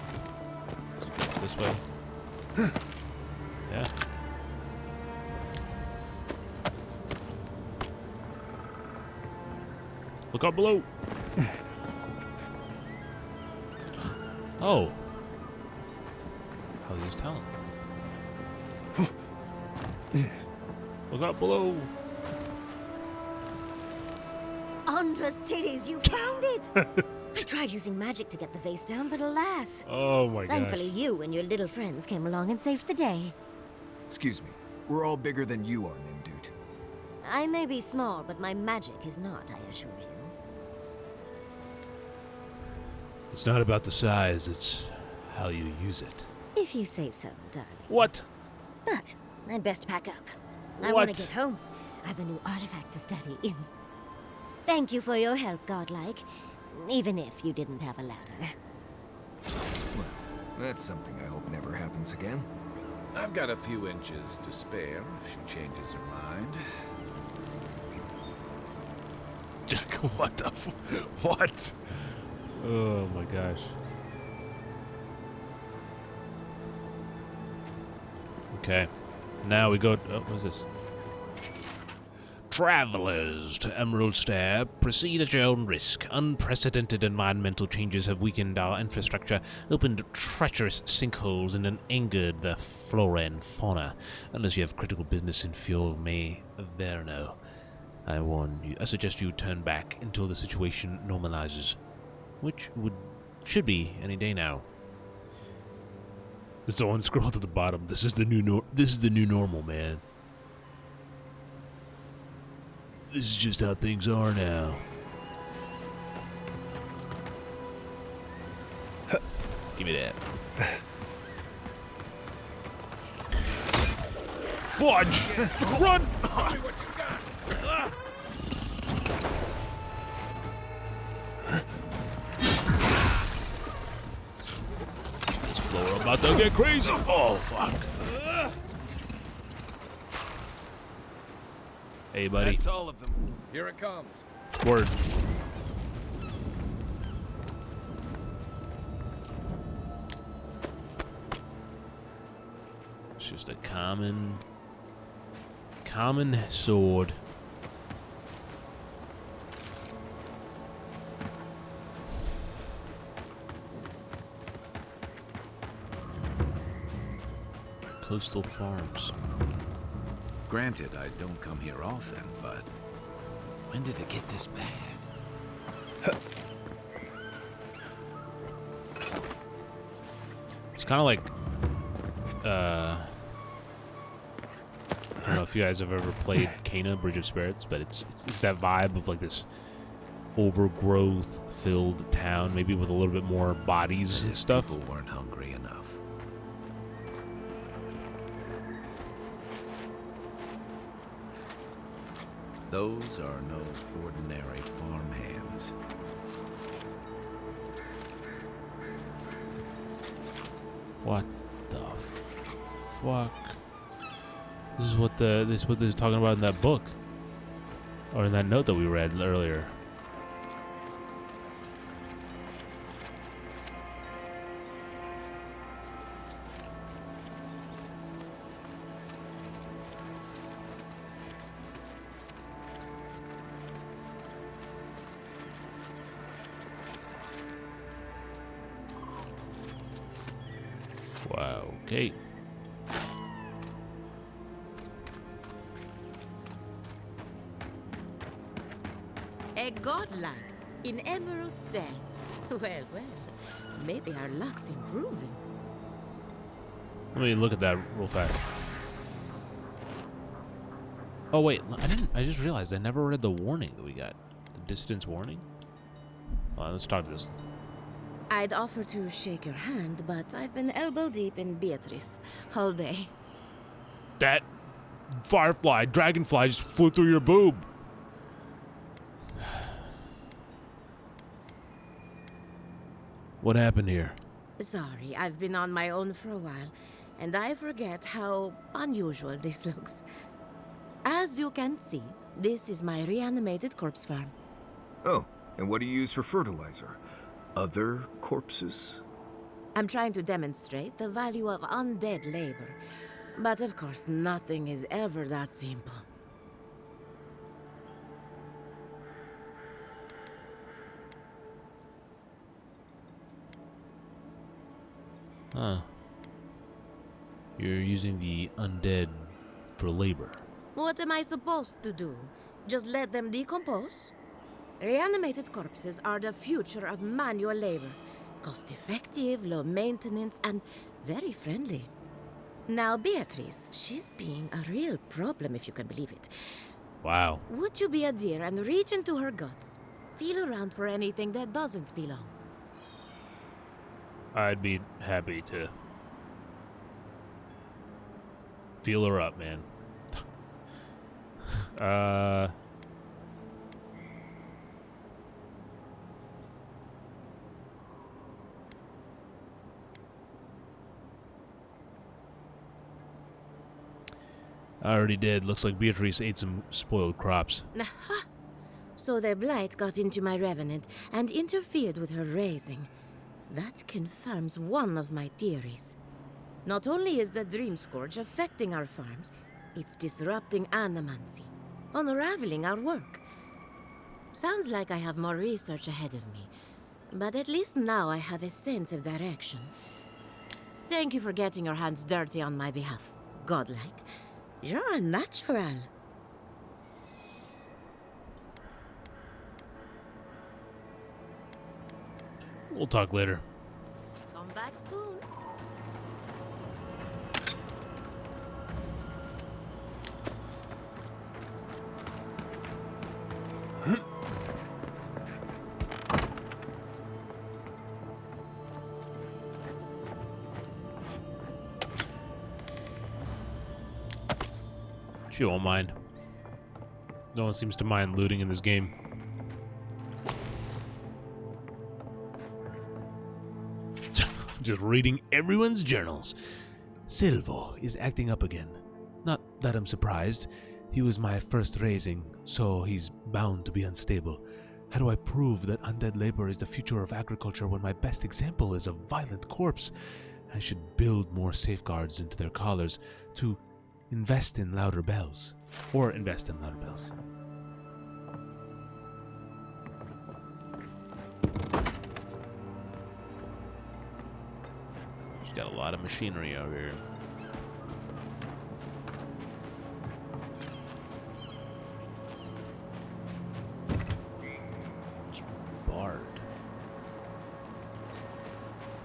This way. Yeah. Look out below. Oh. How did he just tell him? Look out below. Andra's titties, you found it! I tried using magic to get the vase down, but alas. Oh my gosh. Thankfully, you and your little friends came along and saved the day. Excuse me. We're all bigger than you are, Nimdude. I may be small, but my magic is not, I assure you. It's not about the size, it's how you use it. If you say so, darling. What? But I'd best pack up. I What? want to get home. I have a new artifact to study. Thank you for your help, Godlike. Even if you didn't have a ladder. Well, that's something I hope never happens again. I've got a few inches to spare if she changes her mind. Jack, what the what? Oh my gosh. Okay. Now we go. Oh, what is this? Travelers to Emerald Stair, proceed at your own risk. Unprecedented environmental changes have weakened our infrastructure, opened treacherous sinkholes, and angered the flora and fauna. Unless you have critical business in Fior Me Verno, I warn you. I suggest you turn back until the situation normalizes, which should be any day now. Someone scroll to the bottom. This is the new normal, man. This is just how things are now. Give me that. Fudge! Run! This floor about to get crazy. Oh, fuck. Hey, buddy. That's all of them. Here it comes. Word. It's just a common sword. Coastal Farms. Granted, I don't come here often, but when did it get this bad? It's kind of like, I don't know if you guys have ever played Cana, Bridge of Spirits, but it's that vibe of like this overgrowth-filled town, maybe with a little bit more bodies and stuff. People weren't hungry enough. Those are no ordinary farmhands. What the fuck? This is what they're talking about in that book, or in that note that we read earlier. Wow, okay. A godlike in Emerald's Den. Well, well, maybe our luck's improving. Let me look at that real fast. Oh wait, I just realized I never read the warning that we got. The distance warning? Hold on, let's talk to this. I'd offer to shake your hand, but I've been elbow deep in Beatrice all day. That dragonfly just flew through your boob. What happened here? Sorry, I've been on my own for a while, and I forget how unusual this looks. As you can see, this is my reanimated corpse farm. Oh, and what do you use for fertilizer? Other corpses? I'm trying to demonstrate the value of undead labor, but of course nothing is ever that simple. Huh. You're using the undead for labor. What am I supposed to do? Just let them decompose? Reanimated corpses are the future of manual labor. Cost-effective, low maintenance, and very friendly. Now, Beatrice, she's being a real problem, if you can believe it. Wow. Would you be a dear and reach into her guts? Feel around for anything that doesn't belong. I'd be happy to feel her up, man. I already did. Looks like Beatrice ate some spoiled crops. So the blight got into my revenant and interfered with her raising. That confirms one of my theories. Not only is the Dream Scourge affecting our farms, it's disrupting ANIMANCY, unraveling our work. Sounds like I have more research ahead of me, but at least now I have a sense of direction. Thank you for getting your hands dirty on my behalf, godlike. You're a natural. We'll talk later. Come back soon. She won't mind. No one seems to mind looting in this game. Just reading everyone's journals. Silvo is acting up again. Not that I'm surprised. He was my first raising, so he's bound to be unstable. How do I prove that undead labor is the future of agriculture when my best example is a violent corpse? I should build more safeguards into their collars to invest in louder bells. Or invest in louder bells. She's got a lot of machinery over here. It's bard.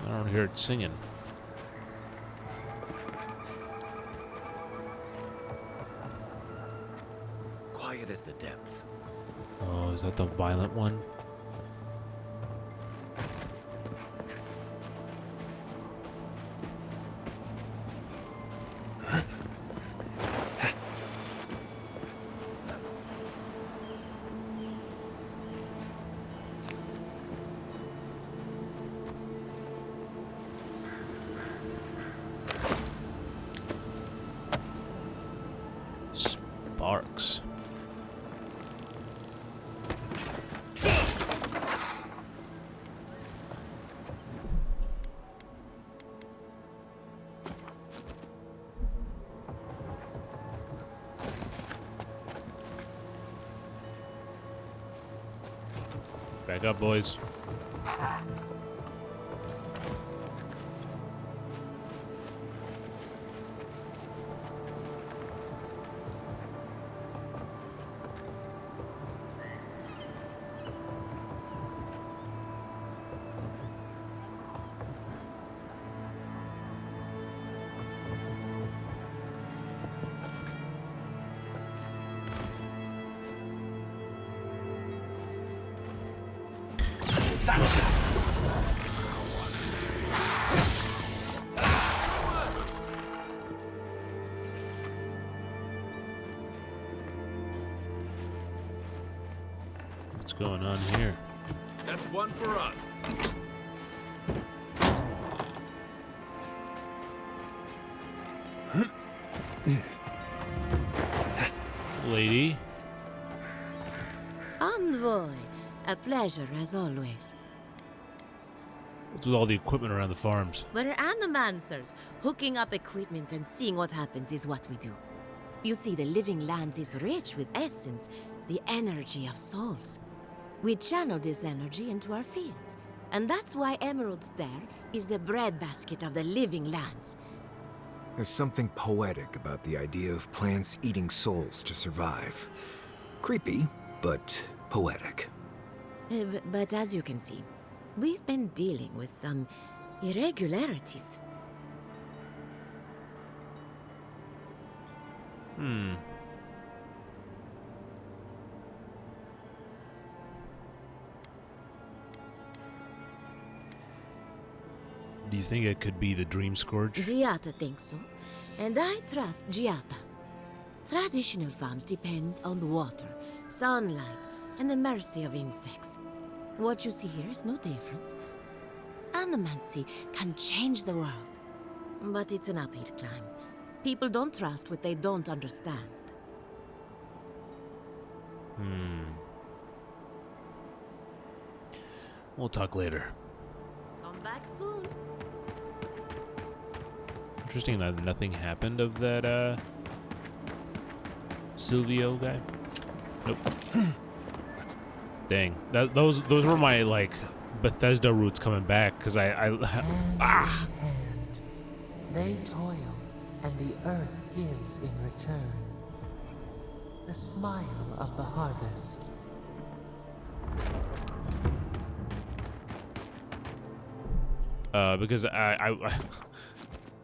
I don't hear it singing. Quiet as the depths. Oh, is that the violent one? Sparks. Back up, boys. going on here? That's one for us. Lady. Envoy. A pleasure as always. What's with all the equipment around the farms? We're animancers. Hooking up equipment and seeing what happens is what we do. You see, the living lands is rich with essence, the energy of souls. We channel this energy into our fields. And that's why Emerald's there is the breadbasket of the living lands. There's something poetic about the idea of plants eating souls to survive. Creepy, but poetic. But as you can see, we've been dealing with some irregularities. Do you think it could be the Dream Scourge? Giata thinks so, and I trust Giata. Traditional farms depend on water, sunlight, and the mercy of insects. What you see here is no different. Animancy can change the world, but it's an uphill climb. People don't trust what they don't understand. We'll talk later. Come back soon. Interesting that nothing happened of that, Silvio guy. Nope. Dang. Those were my, like, Bethesda roots coming back, because ah! They toil, and the earth gives in return. The smile of the harvest. Because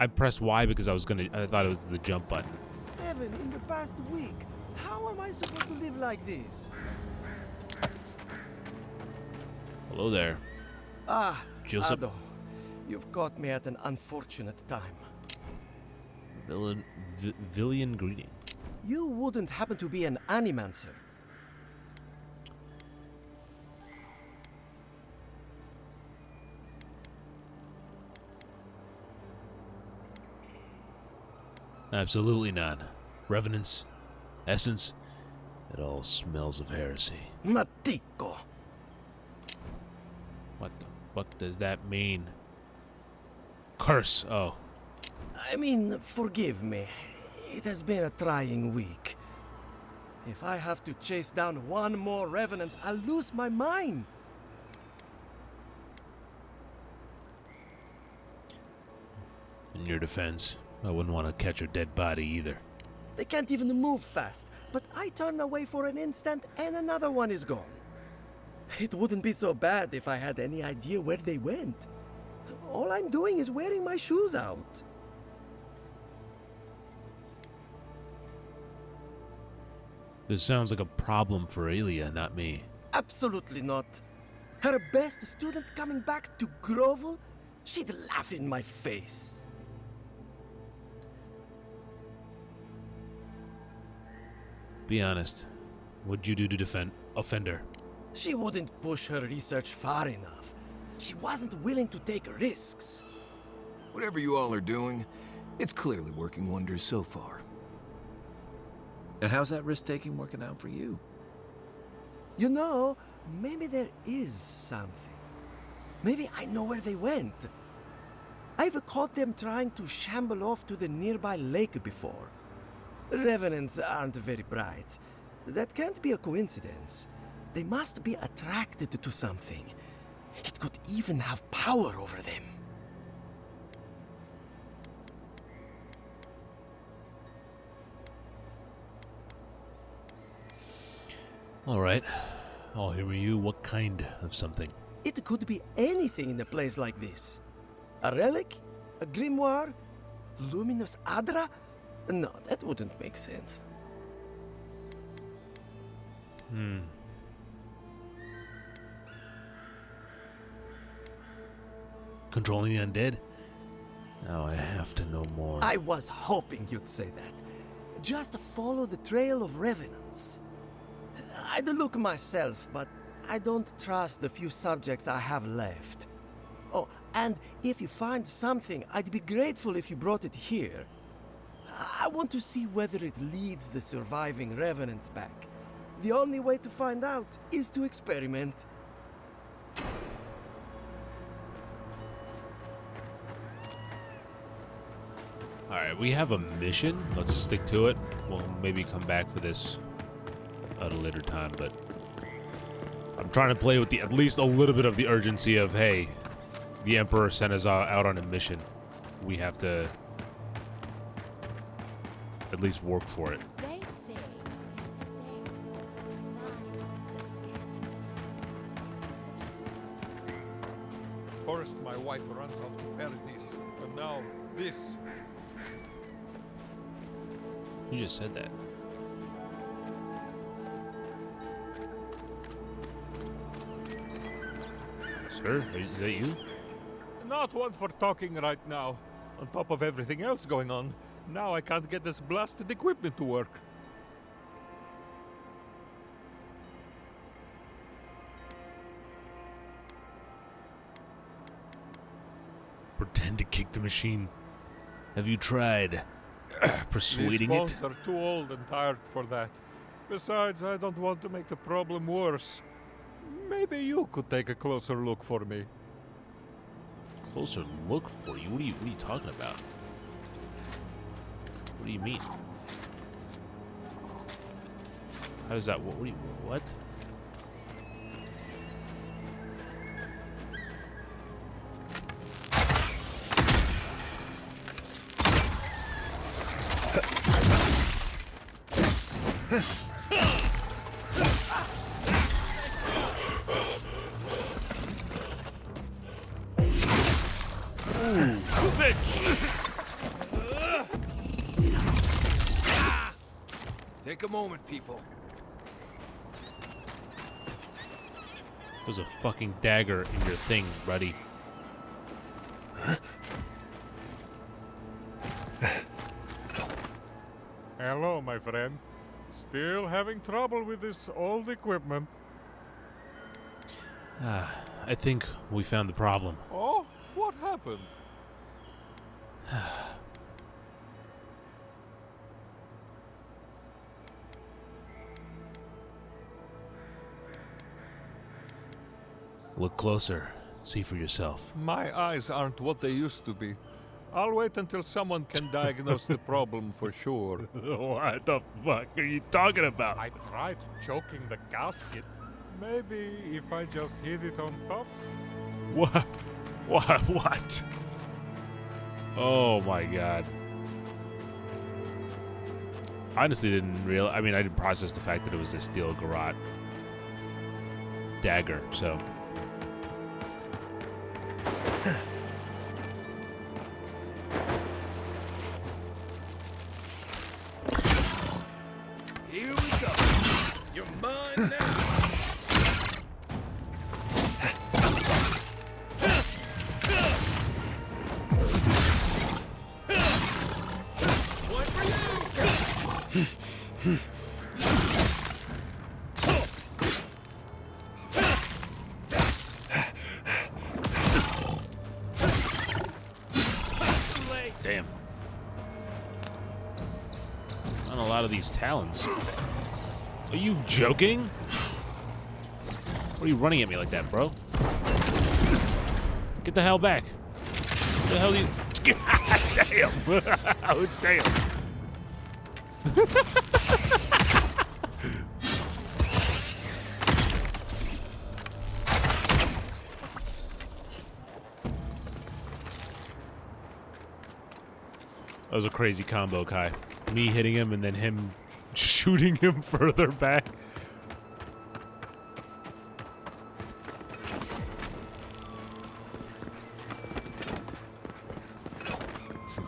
I pressed Y because I thought it was the jump button. 7 in the past week. How am I supposed to live like this? Hello there. Ah, Joseph. Ado. You've caught me at an unfortunate time. Villian greeting. You wouldn't happen to be an animancer. Absolutely not. Revenants, essence, it all smells of heresy. Natico. What the fuck does that mean? Curse. Oh. I mean, forgive me. It has been a trying week. If I have to chase down one more revenant, I'll lose my mind. In your defense, I wouldn't want to catch a dead body either. They can't even move fast, but I turn away for an instant and another one is gone. It wouldn't be so bad if I had any idea where they went. All I'm doing is wearing my shoes out. This sounds like a problem for Aelia, not me. Absolutely not. Her best student coming back to grovel? She'd laugh in my face. Be honest. What'd you do to defend Offender? She wouldn't push her research far enough. She wasn't willing to take risks. Whatever you all are doing, it's clearly working wonders so far. And how's that risk-taking working out for you? You know, maybe there is something. Maybe I know where they went. I've caught them trying to shamble off to the nearby lake before. Revenants aren't very bright. That can't be a coincidence. They must be attracted to something. It could even have power over them. All right. I'll hear you. What kind of something? It could be anything in a place like this. A relic? A grimoire? Luminous Adra? No, that wouldn't make sense. Controlling the undead? Now I have to know more. I was hoping you'd say that. Just follow the trail of revenants. I'd look myself, but I don't trust the few subjects I have left. Oh, and if you find something, I'd be grateful if you brought it here. I want to see whether it leads the surviving revenants back. The only way to find out is to experiment. Alright, we have a mission. Let's stick to it. We'll maybe come back for this at a later time, but I'm trying to play with at least a little bit of the urgency of, hey, the Emperor sent us out on a mission. We have to at least work for it. They say it's the thing. Mind the scan. First, my wife runs off to paradise, and now this. Who just said that? Sir, is that you? Not one for talking right now. On top of everything else going on, now I can't get this blasted equipment to work. Pretend to kick the machine. Have you tried persuading These it? phones are too old and tired for that. Besides, I don't want to make the problem worse. Maybe you could take a closer look for me. Closer look for you? What are you talking about? What do you mean? How does that? What? Take a moment, people. There's a fucking dagger in your thing, buddy. Hello, my friend. Still having trouble with this old equipment? I think we found the problem. Oh, what happened? Look closer. See for yourself. My eyes aren't what they used to be. I'll wait until someone can diagnose the problem for sure. What the fuck are you talking about? I tried choking the gasket. Maybe if I just hit it on top? What? What? Oh my god. I honestly didn't realize. I mean, I didn't process the fact that it was a steel garrote dagger, so. Here we go. You're mine now. One for you. Damn. On a lot of these talons. Are you joking? What are you running at me like that, bro? Get the hell back. What the hell are you... God damn. Oh, damn. That was a crazy combo, Kai. Me hitting him and then him shooting him further back.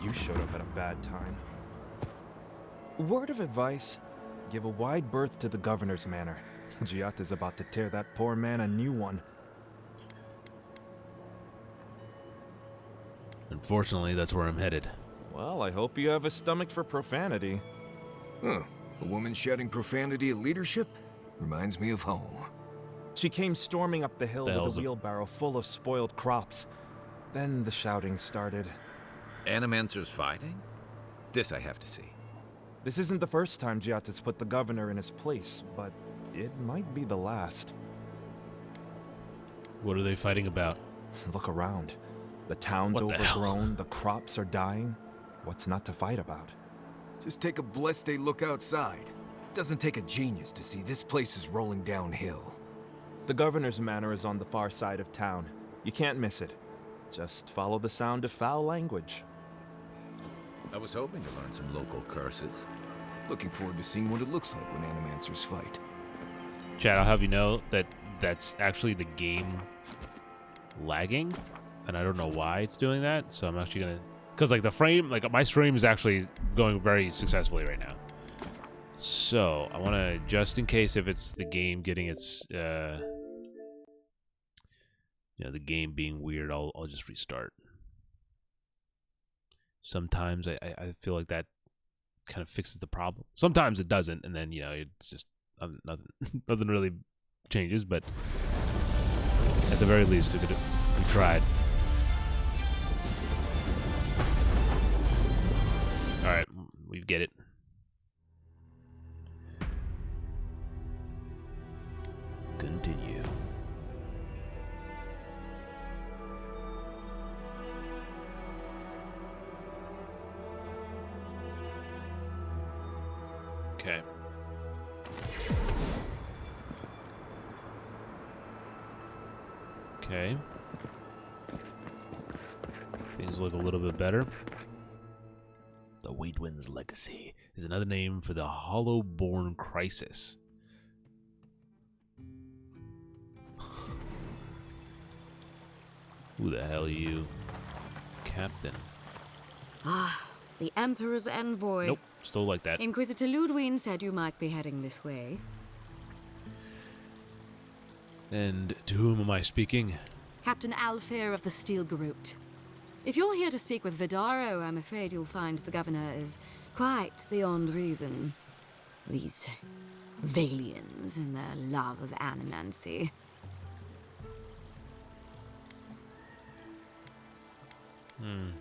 You showed up at a bad time. Word of advice, give a wide berth to the governor's manor. Giata's about to tear that poor man a new one. Unfortunately, that's where I'm headed. Well, I hope you have a stomach for profanity. Huh. A woman shouting profanity at leadership? Reminds me of home. She came storming up the hill with hell's a wheelbarrow full of spoiled crops. Then the shouting started. Animancers fighting? This I have to see. This isn't the first time Giata's put the governor in his place, but it might be the last. What are they fighting about? Look around. The town's overgrown, the crops are dying. What's not to fight about? Just take a blessed day look outside. It doesn't take a genius to see this place is rolling downhill. The governor's manor is on the far side of town. You can't miss it. Just follow the sound of foul language. I was hoping to learn some local curses. Looking forward to seeing what it looks like when Animancers fight. Chad, I'll have you know that that's actually the game lagging, and I don't know why it's doing that. So I'm actually gonna, because like the frame, like my stream is actually going very successfully right now. So I want to, just in case if it's the game getting its, you know, the game being weird, I'll just restart. Sometimes I feel like that kind of fixes the problem. Sometimes it doesn't, and then, you know, it's just nothing really changes. But at the very least, we tried. All right, we get it. Continue. Okay. Okay. Things look a little bit better. The Waidwind's Legacy is another name for the Hollowborn Crisis. Who the hell are you? Captain. Ah, the Emperor's envoy. Nope, still like that. Inquisitor Ludwig said you might be heading this way. And to whom am I speaking? Captain Alfair of the Steel Garrote. If you're here to speak with Vidaro, I'm afraid you'll find the governor is quite beyond reason. These Valians and their love of animancy. I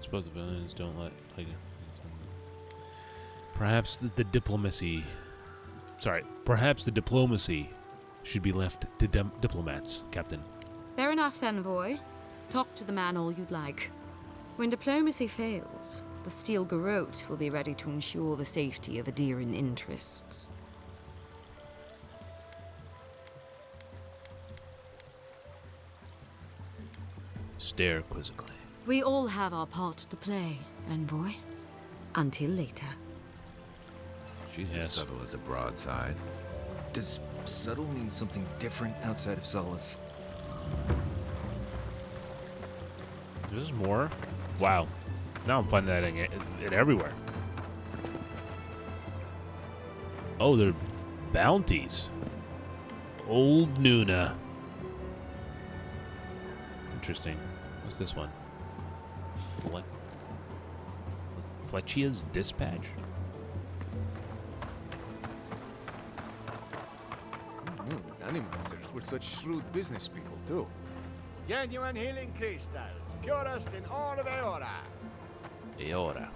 suppose the villains don't like it. Perhaps the diplomacy... Sorry, perhaps the diplomacy should be left to diplomats, Captain. Fair enough, envoy. Talk to the man all you'd like. When diplomacy fails, the Steel Garrote will be ready to ensure the safety of Adiran interests. Stare quizzically. We all have our part to play, envoy. Until later. She's as subtle as a broadside. Does subtle mean something different outside of Solace? There's more? Wow. Now I'm finding it everywhere. Oh, they're bounties. Old Nuna. Interesting. What's this one? Fletchia's Dispatch? Animancers were such shrewd business people, too. Genuine healing crystals, purest in all of Eora. Eora.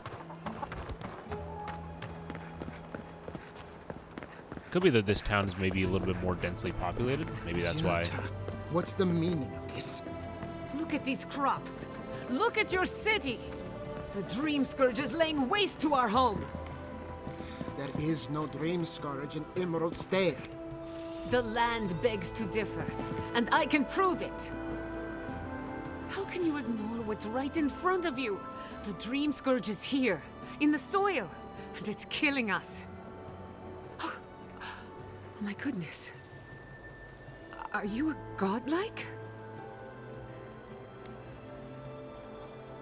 Could be that this town is maybe a little bit more densely populated. Maybe that's why. What's the meaning of this? Look at these crops. Look at your city. The Dream Scourge is laying waste to our home. There is no Dream Scourge in Emerald Stair. The land begs to differ, and I can prove it. How can you ignore what's right in front of you? The Dream Scourge is here, in the soil, and it's killing us. Oh my goodness. Are you a godlike?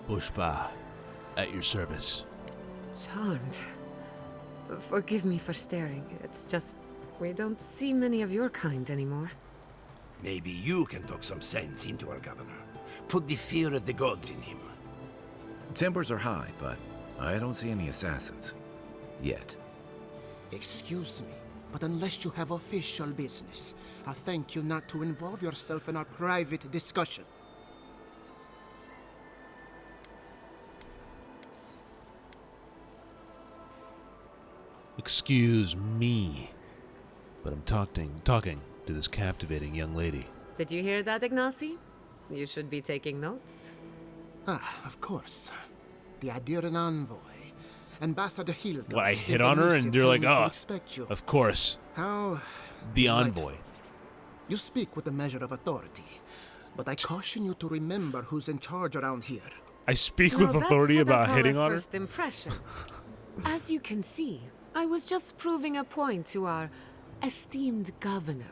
Bushba, at your service. Charmed. Forgive me for staring. It's just we don't see many of your kind anymore. Maybe you can talk some sense into our governor. Put the fear of the gods in him. Tempers are high, but I don't see any assassins. Yet. Excuse me, but unless you have official business, I'll thank you not to involve yourself in our private discussion. Excuse me, but I'm talking to this captivating young lady. Did you hear that, Ignacy? You should be taking notes. Ah, of course. The Adiran envoy, Ambassador Hilda. What, I hit on her and you're like, oh, of course. How the envoy. You speak with a measure of authority, but I caution you to remember who's in charge around here. I speak with authority about hitting on her? First impression. As you can see, I was just proving a point to our esteemed governor.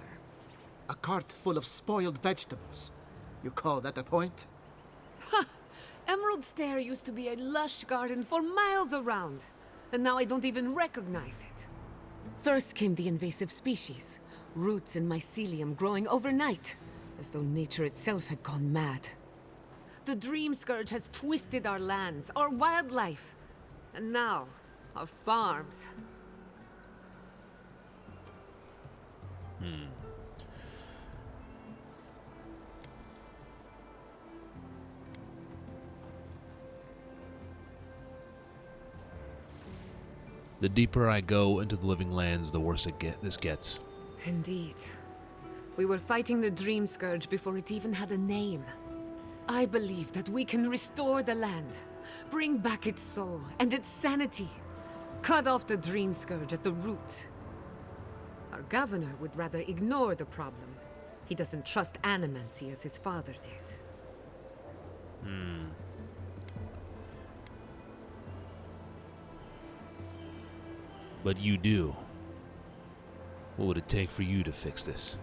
A cart full of spoiled vegetables. You call that a point? Ha! Emerald Stair used to be a lush garden for miles around, and now I don't even recognize it. First came the invasive species, roots and mycelium growing overnight, as though nature itself had gone mad. The Dream Scourge has twisted our lands, our wildlife, and now our farms. The deeper I go into the living lands, the worse this gets. Indeed. We were fighting the Dream Scourge before it even had a name. I believe that we can restore the land, bring back its soul and its sanity, cut off the Dream Scourge at the root. Our governor would rather ignore the problem. He doesn't trust Animancy as his father did. But you do. What would it take for you to fix this?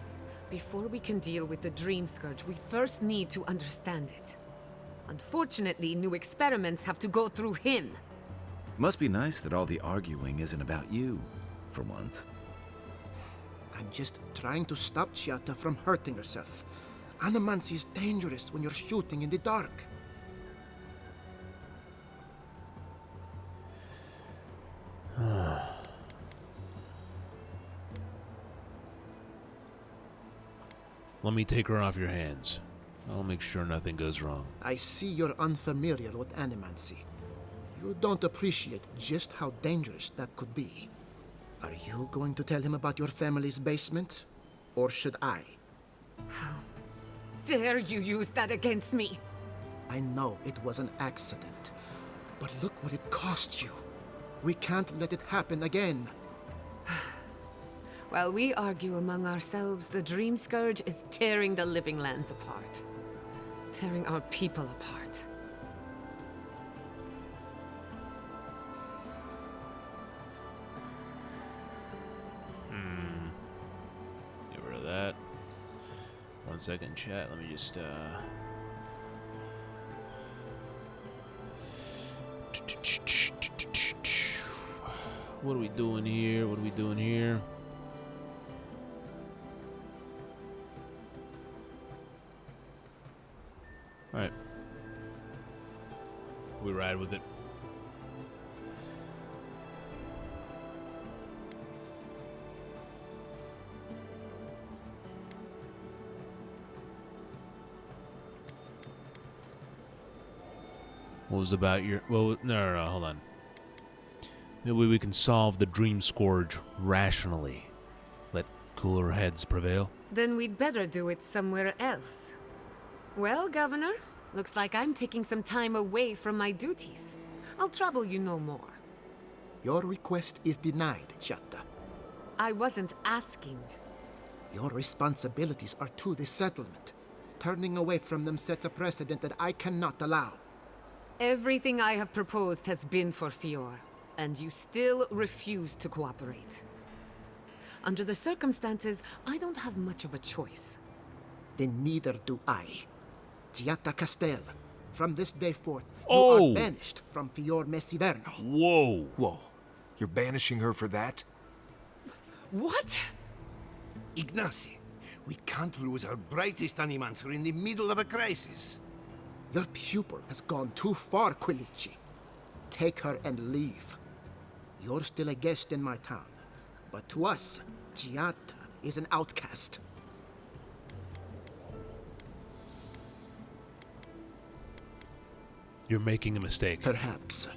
Before we can deal with the Dream Scourge, we first need to understand it. Unfortunately, new experiments have to go through him. Must be nice that all the arguing isn't about you, for once. I'm just trying to stop Chiata from hurting herself. Animancy is dangerous when you're shooting in the dark. Let me take her off your hands. I'll make sure nothing goes wrong. I see you're unfamiliar with Animancy. You don't appreciate just how dangerous that could be. Are you going to tell him about your family's basement? Or should I? How dare you use that against me? I know it was an accident, but look what it cost you. We can't let it happen again. While we argue among ourselves, the Dream Scourge is tearing the living lands apart. Tearing our people apart. Get rid of that. 1 second, chat. Let me just, What are we doing here? What are we doing here? Alright. We ride with it. What was about your... Well, no, hold on. Maybe we can solve the Dream Scourge rationally. Let cooler heads prevail. Then we'd better do it somewhere else. Well, Governor, looks like I'm taking some time away from my duties. I'll trouble you no more. Your request is denied, Chiata. I wasn't asking. Your responsibilities are to the settlement. Turning away from them sets a precedent that I cannot allow. Everything I have proposed has been for Fior, and you still refuse to cooperate. Under the circumstances, I don't have much of a choice. Then neither do I. Chiata Castel, from this day forth, you are banished from Fior Messiverno. Whoa. Whoa. You're banishing her for that? What? Ignacy, we can't lose our brightest animancer in the middle of a crisis. Your pupil has gone too far, Quilici. Take her and leave. You're still a guest in my town, But to us, Giata is an outcast. You're making a mistake. Perhaps.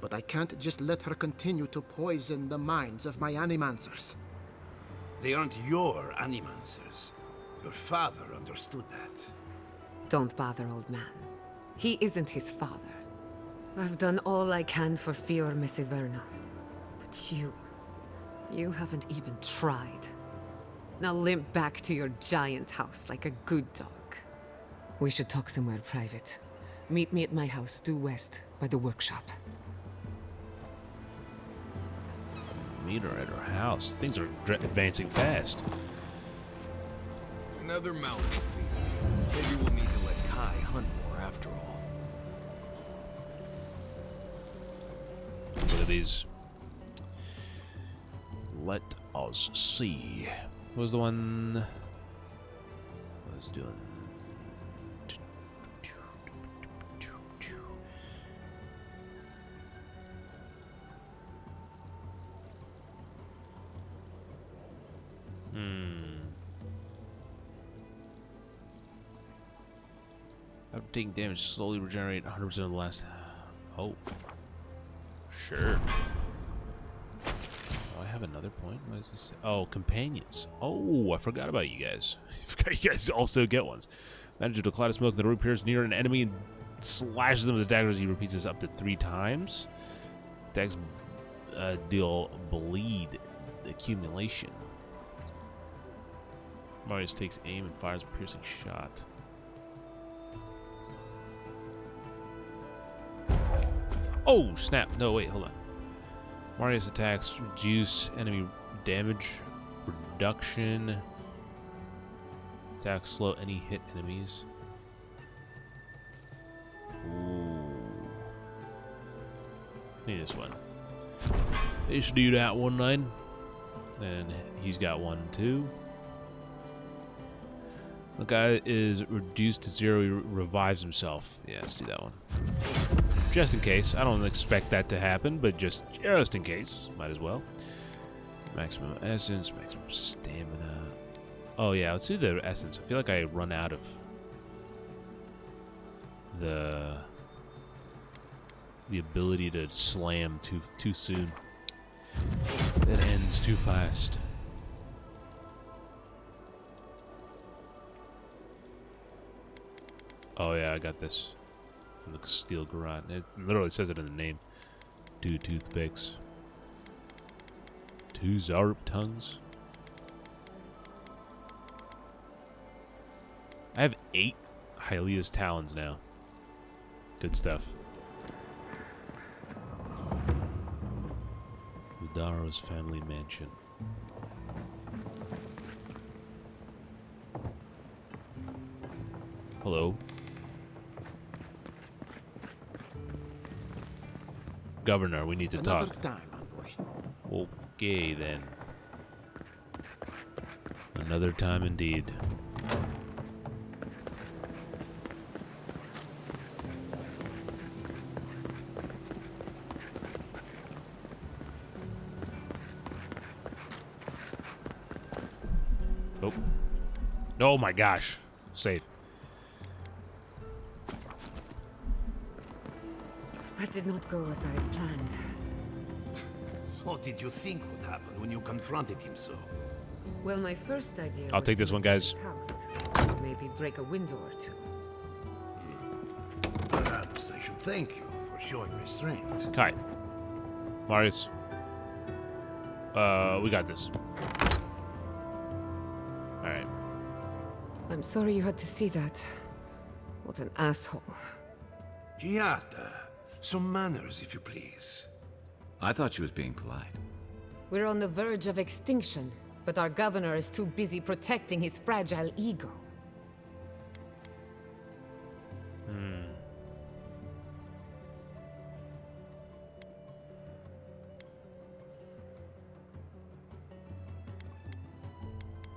But I can't just let her continue to poison the minds of my animancers. They aren't your animancers. Your father understood that. Don't bother, old man. He isn't his father. I've done all I can for Fior Mesiverno. But you haven't even tried. Now limp back to your giant house like a good dog. We should talk somewhere private. Meet me at my house due west by the workshop. Meet her at her house. Things are advancing fast. Another mountain feast. Maybe we'll need to let Kai hunt more after all. Look at these. Let us see. What was the one I was doing? After taking damage, slowly regenerate 100% of the last. Oh. Sure. Oh, I have another point. What is this? Oh, companions. Oh, I forgot about you guys. I forgot you guys also get ones. Manages to cloud of smoke that appears near an enemy and slashes them with the daggers. He repeats this up to 3 times. Attacks deal bleed accumulation. Marius takes aim and fires a piercing shot. Oh, snap. No, wait, hold on. Marius attacks reduce enemy damage reduction. Attacks slow any hit enemies. Ooh. Need this one. They should do that one line. And he's got one too. The guy is reduced to 0. He revives himself. Yeah, let's do that one. Just in case. I don't expect that to happen, but just in case. Might as well. Maximum essence, maximum stamina. Oh yeah, let's do the essence. I feel like I run out of the ability to slam too soon. That ends too fast. Oh yeah, I got this from the steel garage. It literally says it in the name. 2 toothpicks. 2 Zarup tongues. I have 8 Hylia's talons now. Good stuff. Vidaro's family mansion. Hello. Governor, we need to Another talk. time, envoy. Okay, then. Another time indeed. Oh. Oh my gosh. Save. That did not go as I had planned. What did you think would happen when you confronted him so? Well, my first idea I'll was take to this one, inside guys. his house. Maybe break a window or two. Perhaps I should thank you for showing restraint. Kai. Marius. We got this. Alright. I'm sorry you had to see that. What an asshole. Giata, some manners, if you please. I thought she was being polite. We're on the verge of extinction, but our governor is too busy protecting his fragile ego.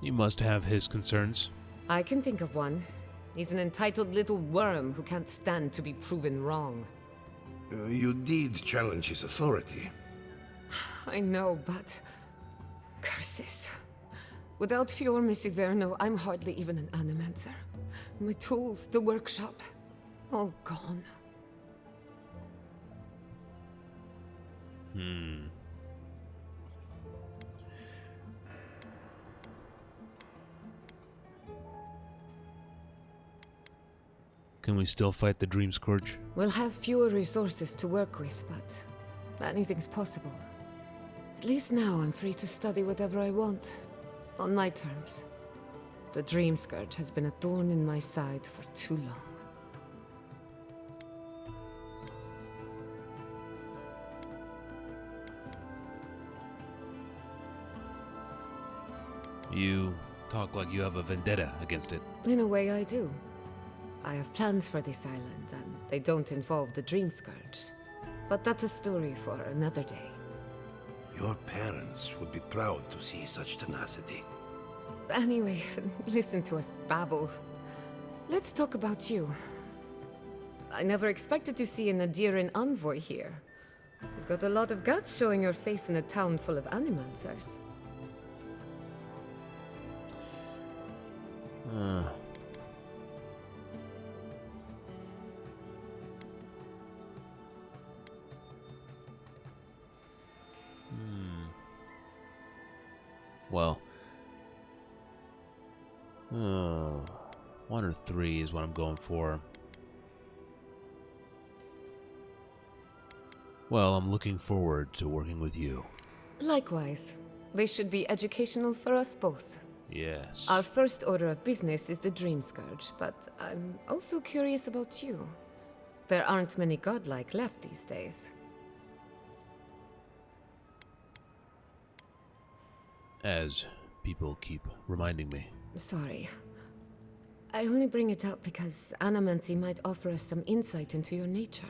You must have his concerns. I can think of one. He's an entitled little worm who can't stand to be proven wrong. You did challenge his authority. I know, but Curses. Without Fior Messiverno, I'm hardly even an animancer. My tools, the workshop, all gone. Can we still fight the Dream Scourge? We'll have fewer resources to work with, but anything's possible. At least now I'm free to study whatever I want, on my terms. The Dream Scourge has been a thorn in my side for too long. You talk like you have a vendetta against it. In a way, I do. I have plans for this island, and they don't involve the Dream Scourge. But that's a story for another day. Your parents would be proud to see such tenacity. Anyway, listen to us babble. Let's talk about you. I never expected to see an Adiran envoy here. You've got a lot of guts showing your face in a town full of animancers. Well, 1 or 3 is what I'm going for. Well, I'm looking forward to working with you. Likewise. This should be educational for us both. Yes. Our first order of business is the Dream Scourge, but I'm also curious about you. There aren't many godlike left these days. As people keep reminding me. Sorry. I only bring it up because Animancy might offer us some insight into your nature.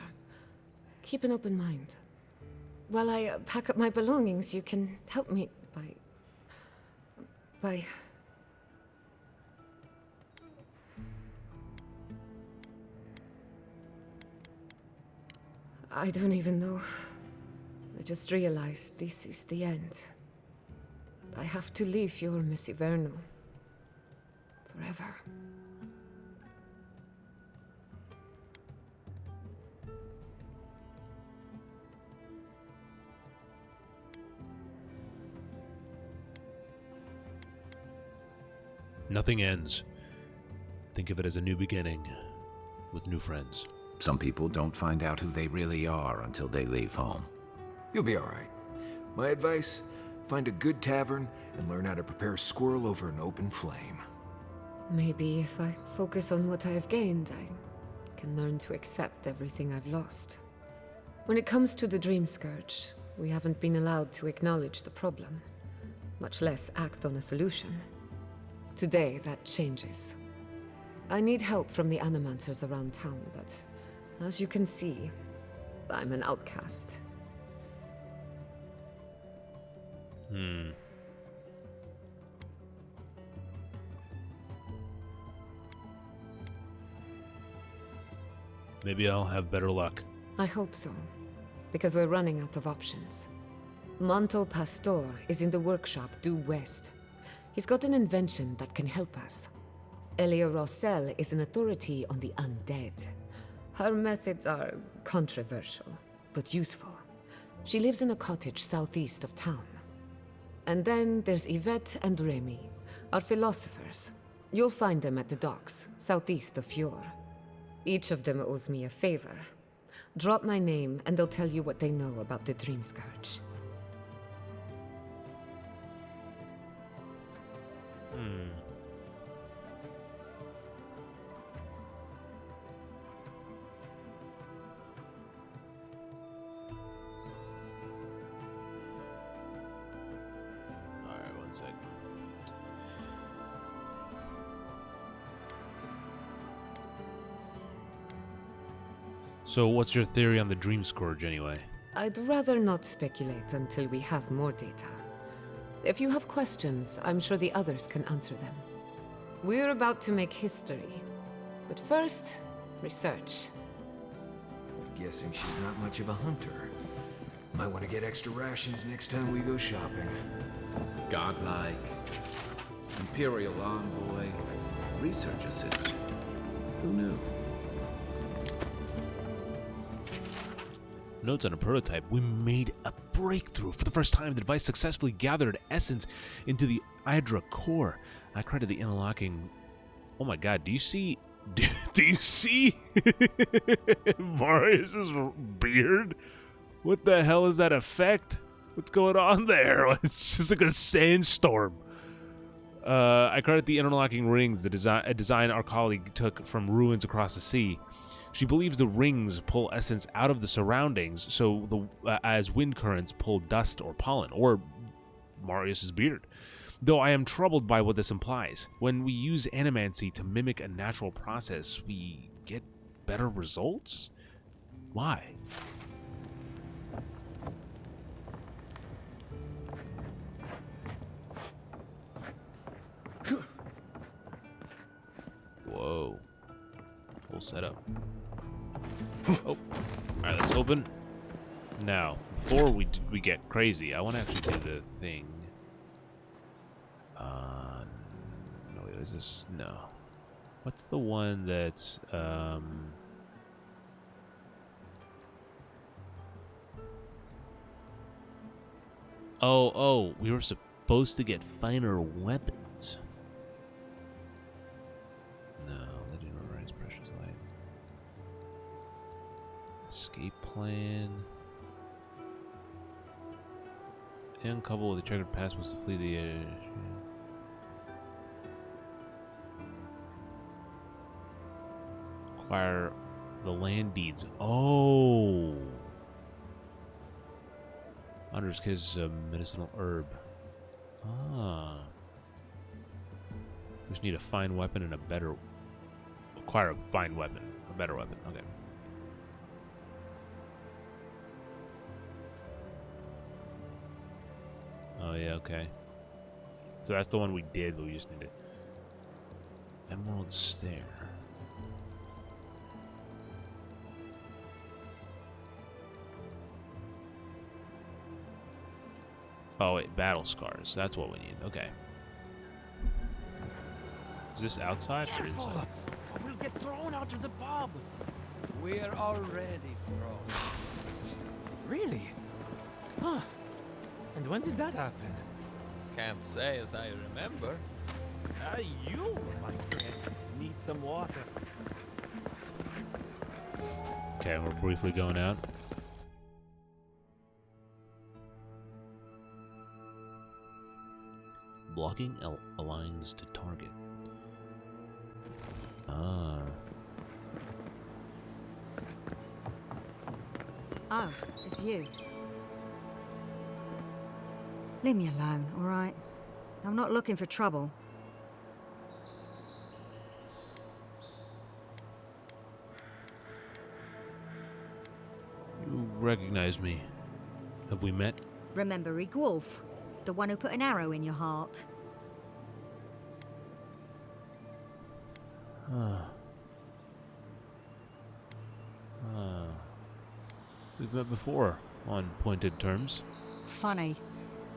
Keep an open mind. While I pack up my belongings, you can help me by... I don't even know. I just realized this is the end. I have to leave Fior Messiverno. Forever. Nothing ends. Think of it as a new beginning, with new friends. Some people don't find out who they really are until they leave home. You'll be all right. My advice, find a good tavern and learn how to prepare squirrel over an open flame. Maybe if I focus on what I have gained, I can learn to accept everything I've lost. When it comes to the Dream Scourge, we haven't been allowed to acknowledge the problem, much less act on a solution. Today, that changes. I need help from the animancers around town, but as you can see, I'm an outcast. Maybe I'll have better luck. I hope so, because we're running out of options. Manto Pastor is in the workshop due west. He's got an invention that can help us. Elia Rossell is an authority on the undead. Her methods are controversial, but useful. She lives in a cottage southeast of town. And then there's Yvette and Remy, our philosophers. You'll find them at the docks, southeast of Fior. Each of them owes me a favor. Drop my name and they'll tell you what they know about the Dream Scourge. Alright, 1 sec. So what's your theory on the Dream Scourge anyway? I'd rather not speculate until we have more data. If you have questions, I'm sure the others can answer them. We're about to make history. But first, research. Guessing she's not much of a hunter. Might want to get extra rations next time we go shopping. Godlike, Imperial envoy, research assistant. Who knew? Notes on a prototype. We made a breakthrough. For the first time, the device successfully gathered essence into the Hydra core. I credit the interlocking... Oh my god, do you see... Do you see Marius's beard? What the hell is that effect? What's going on there? It's just like a sandstorm. I credit the interlocking rings, a design our colleague took from ruins across the sea. She believes the rings pull essence out of the surroundings, so as wind currents pull dust or pollen, or Marius's beard. Though I am troubled by what this implies. When we use animancy to mimic a natural process, we get better results? Why? Whoa. Full setup. Oh. Alright, let's open. Now, before we get crazy, I want to actually do the thing. No, wait, is this? No. What's the one that's, Oh, we were supposed to get finer weapons. No, they didn't memorize precious light. Escape plan. And coupled with the checkered pass was to flee the acquire the land deeds. Oh, Hunter's Kiss is a medicinal herb. Ah, we just need a fine weapon and a better. Acquire a fine weapon, a better weapon. Okay. Oh yeah, okay. So that's the one we did, but we just need it. Emerald Stair. Oh wait, Battle Scars. That's what we need. Okay. Is this outside or inside? Or we'll get thrown out of the pub. We're already thrown. Really? Huh. And when did that happen? Can't say as I remember. You, my friend, need some water. Okay, we're briefly going out. Blocking aligns to target. Ah. Oh, it's you. Leave me alone, all right? I'm not looking for trouble. You recognize me. Have we met? Remember Wolf, the one who put an arrow in your heart? We've met before, on pointed terms. Funny.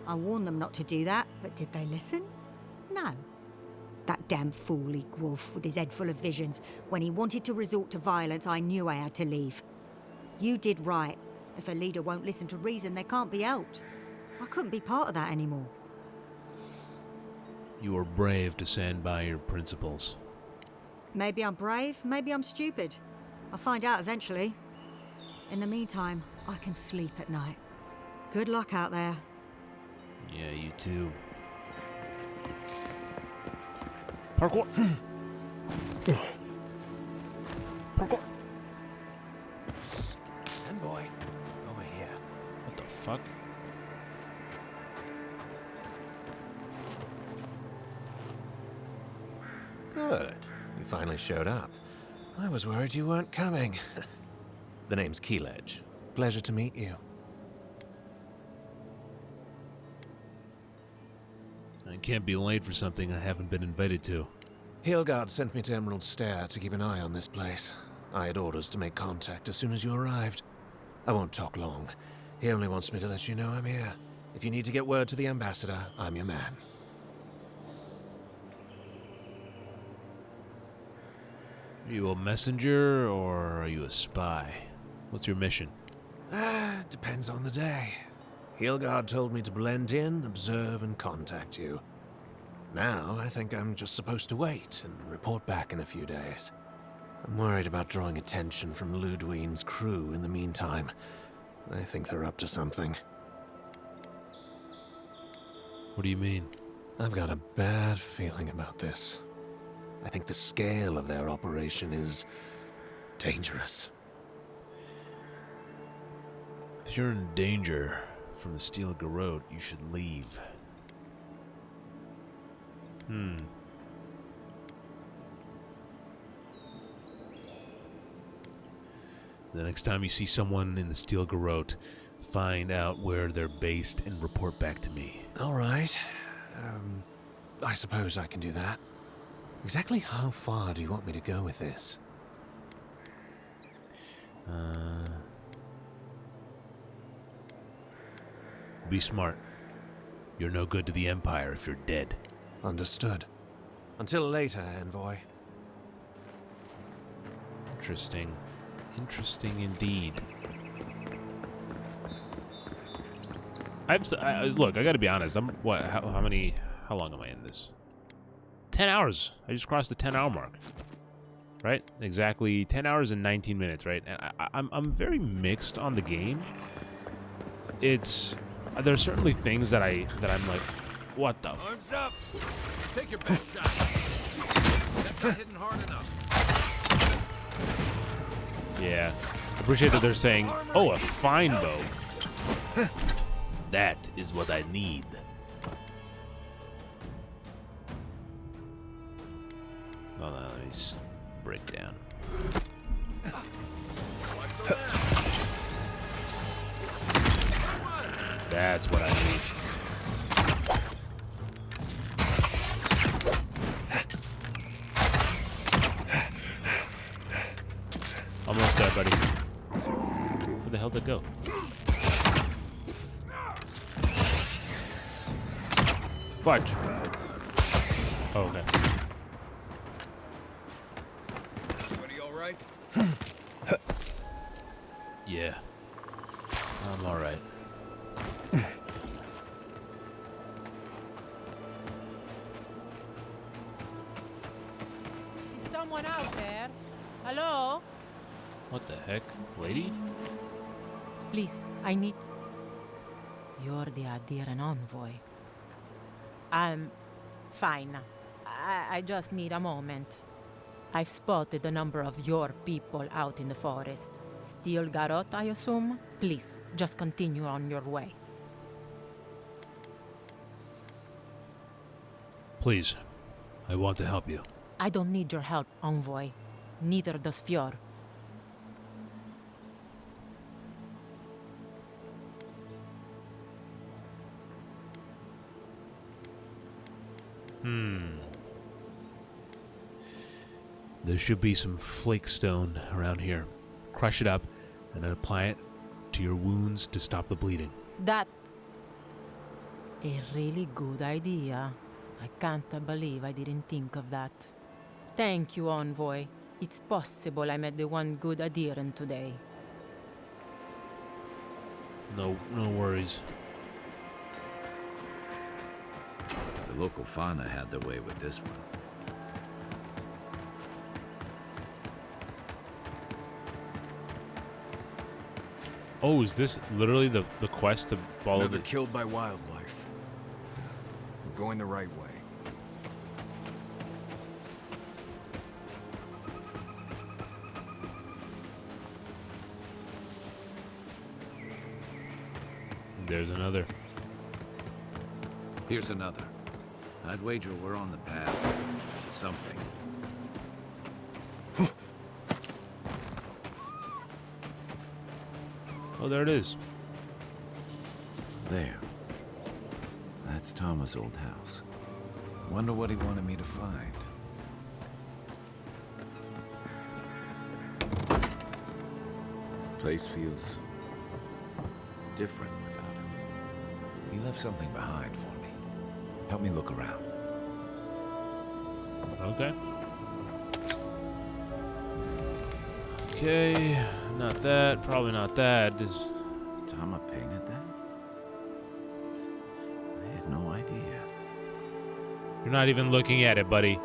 I warned them not to do that, but did they listen? No. That damn fool Wolf with his head full of visions. When he wanted to resort to violence, I knew I had to leave. You did right. If a leader won't listen to reason, they can't be helped. I couldn't be part of that anymore. You were brave to stand by your principles. Maybe I'm brave, maybe I'm stupid. I'll find out eventually. In the meantime, I can sleep at night. Good luck out there. Yeah, you too. Parkour! Parkour! Envoy, over here. What the fuck? Good. You finally showed up. I was worried you weren't coming. The name's Keeledge. Pleasure to meet you. I can't be late for something I haven't been invited to. Hilgard sent me to Emerald Stair to keep an eye on this place. I had orders to make contact as soon as you arrived. I won't talk long. He only wants me to let you know I'm here. If you need to get word to the ambassador, I'm your man. Are you a messenger or are you a spy? What's your mission? Depends on the day. Hilgard told me to blend in, observe, and contact you. Now, I think I'm just supposed to wait and report back in a few days. I'm worried about drawing attention from Ludwine's crew in the meantime. I think they're up to something. What do you mean? I've got a bad feeling about this. I think the scale of their operation is dangerous. If you're in danger from the Steel Garrote, you should leave. The next time you see someone in the Steel Garrote, find out where they're based and report back to me. All right. I suppose I can do that. Exactly how far do you want me to go with this? Be smart. You're no good to the Empire if you're dead. Understood. Until later, Envoy. Interesting. Interesting indeed. Look, I gotta be honest. How long am I in this? 10 hours. I just crossed the 10-hour mark. Right? Exactly 10 hours and 19 minutes, right? And I'm very mixed on the game. There's certainly things that I'm like, what the? Arms up! Take your best shot. That's not hitting hard enough. Yeah. I appreciate that they're saying, oh, a fine bow. That is what I need. Oh, no, let me break down. That's what I need. Almost there, buddy. Where the hell did it go? Fudge. Oh, okay. Everybody all right? Yeah. I'm all right. Is someone out there? Hello? What the heck, lady? Please, I need... You're the Adiran envoy. I'm fine. I just need a moment. I've spotted a number of your people out in the forest. Steel Garrote, I assume? Please, just continue on your way. Please, I want to help you. I don't need your help, envoy. Neither does Fjord. There should be some flake stone around here. Crush it up and then apply it to your wounds to stop the bleeding. That's a really good idea. I can't believe I didn't think of that. Thank you, envoy. It's possible I met the one good adherent today. No worries. The local fauna had their way with this one. Oh, is this literally the quest to follow Never killed by wildlife. We're going the right way. There's another. Here's another. I'd wager we're on the path to something. Oh, there it is. There. That's Tama's old house. Wonder what he wanted me to find. Place feels different without him. He left something behind for me. Help me look around. Okay. Okay, not that. Probably not that. Just... Tama painted that? I had no idea. You're not even looking at it, buddy.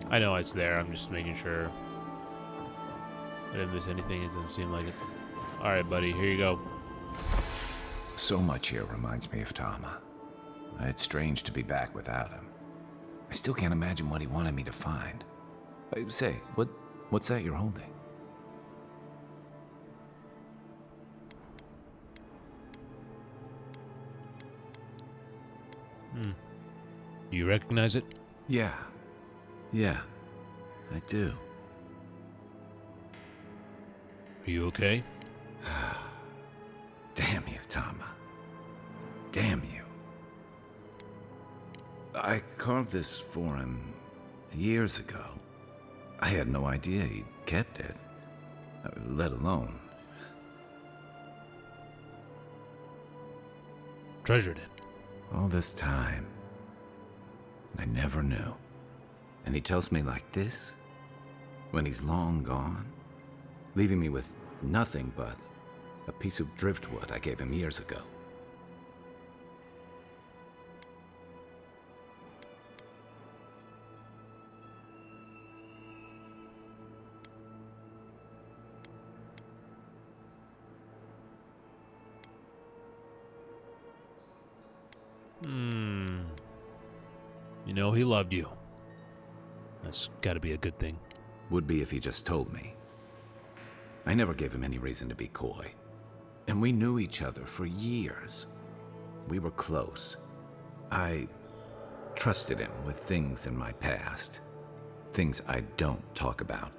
I know it's there. I'm just making sure I didn't miss anything. It doesn't seem like it. All right, buddy. Here you go. So much here reminds me of Tama. It's strange to be back without him. I still can't imagine what he wanted me to find. Say, what's that you're holding? You recognize it? Yeah, I do. Are you okay? Damn you, Tama. Damn you. I carved this for him years ago. I had no idea he'd kept it, let alone... Treasured it. All this time, I never knew. And he tells me like this, when he's long gone, leaving me with nothing but a piece of driftwood I gave him years ago. You know, he loved you. That's gotta be a good thing. Would be if he just told me. I never gave him any reason to be coy. And we knew each other for years. We were close. I trusted him with things in my past. Things I don't talk about.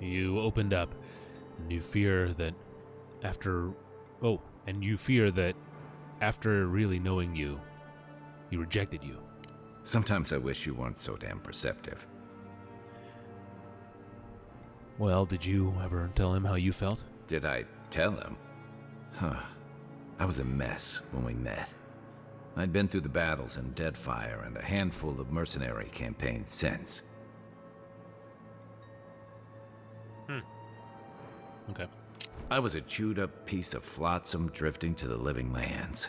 You opened up, and you fear that after... Oh, and you fear that after really knowing you, he rejected you. Sometimes I wish you weren't so damn perceptive. Well, did you ever tell him how you felt? Did I tell him? I was a mess when we met. I'd been through the battles in Deadfire and a handful of mercenary campaigns since. Okay. I was a chewed-up piece of flotsam drifting to the living lands.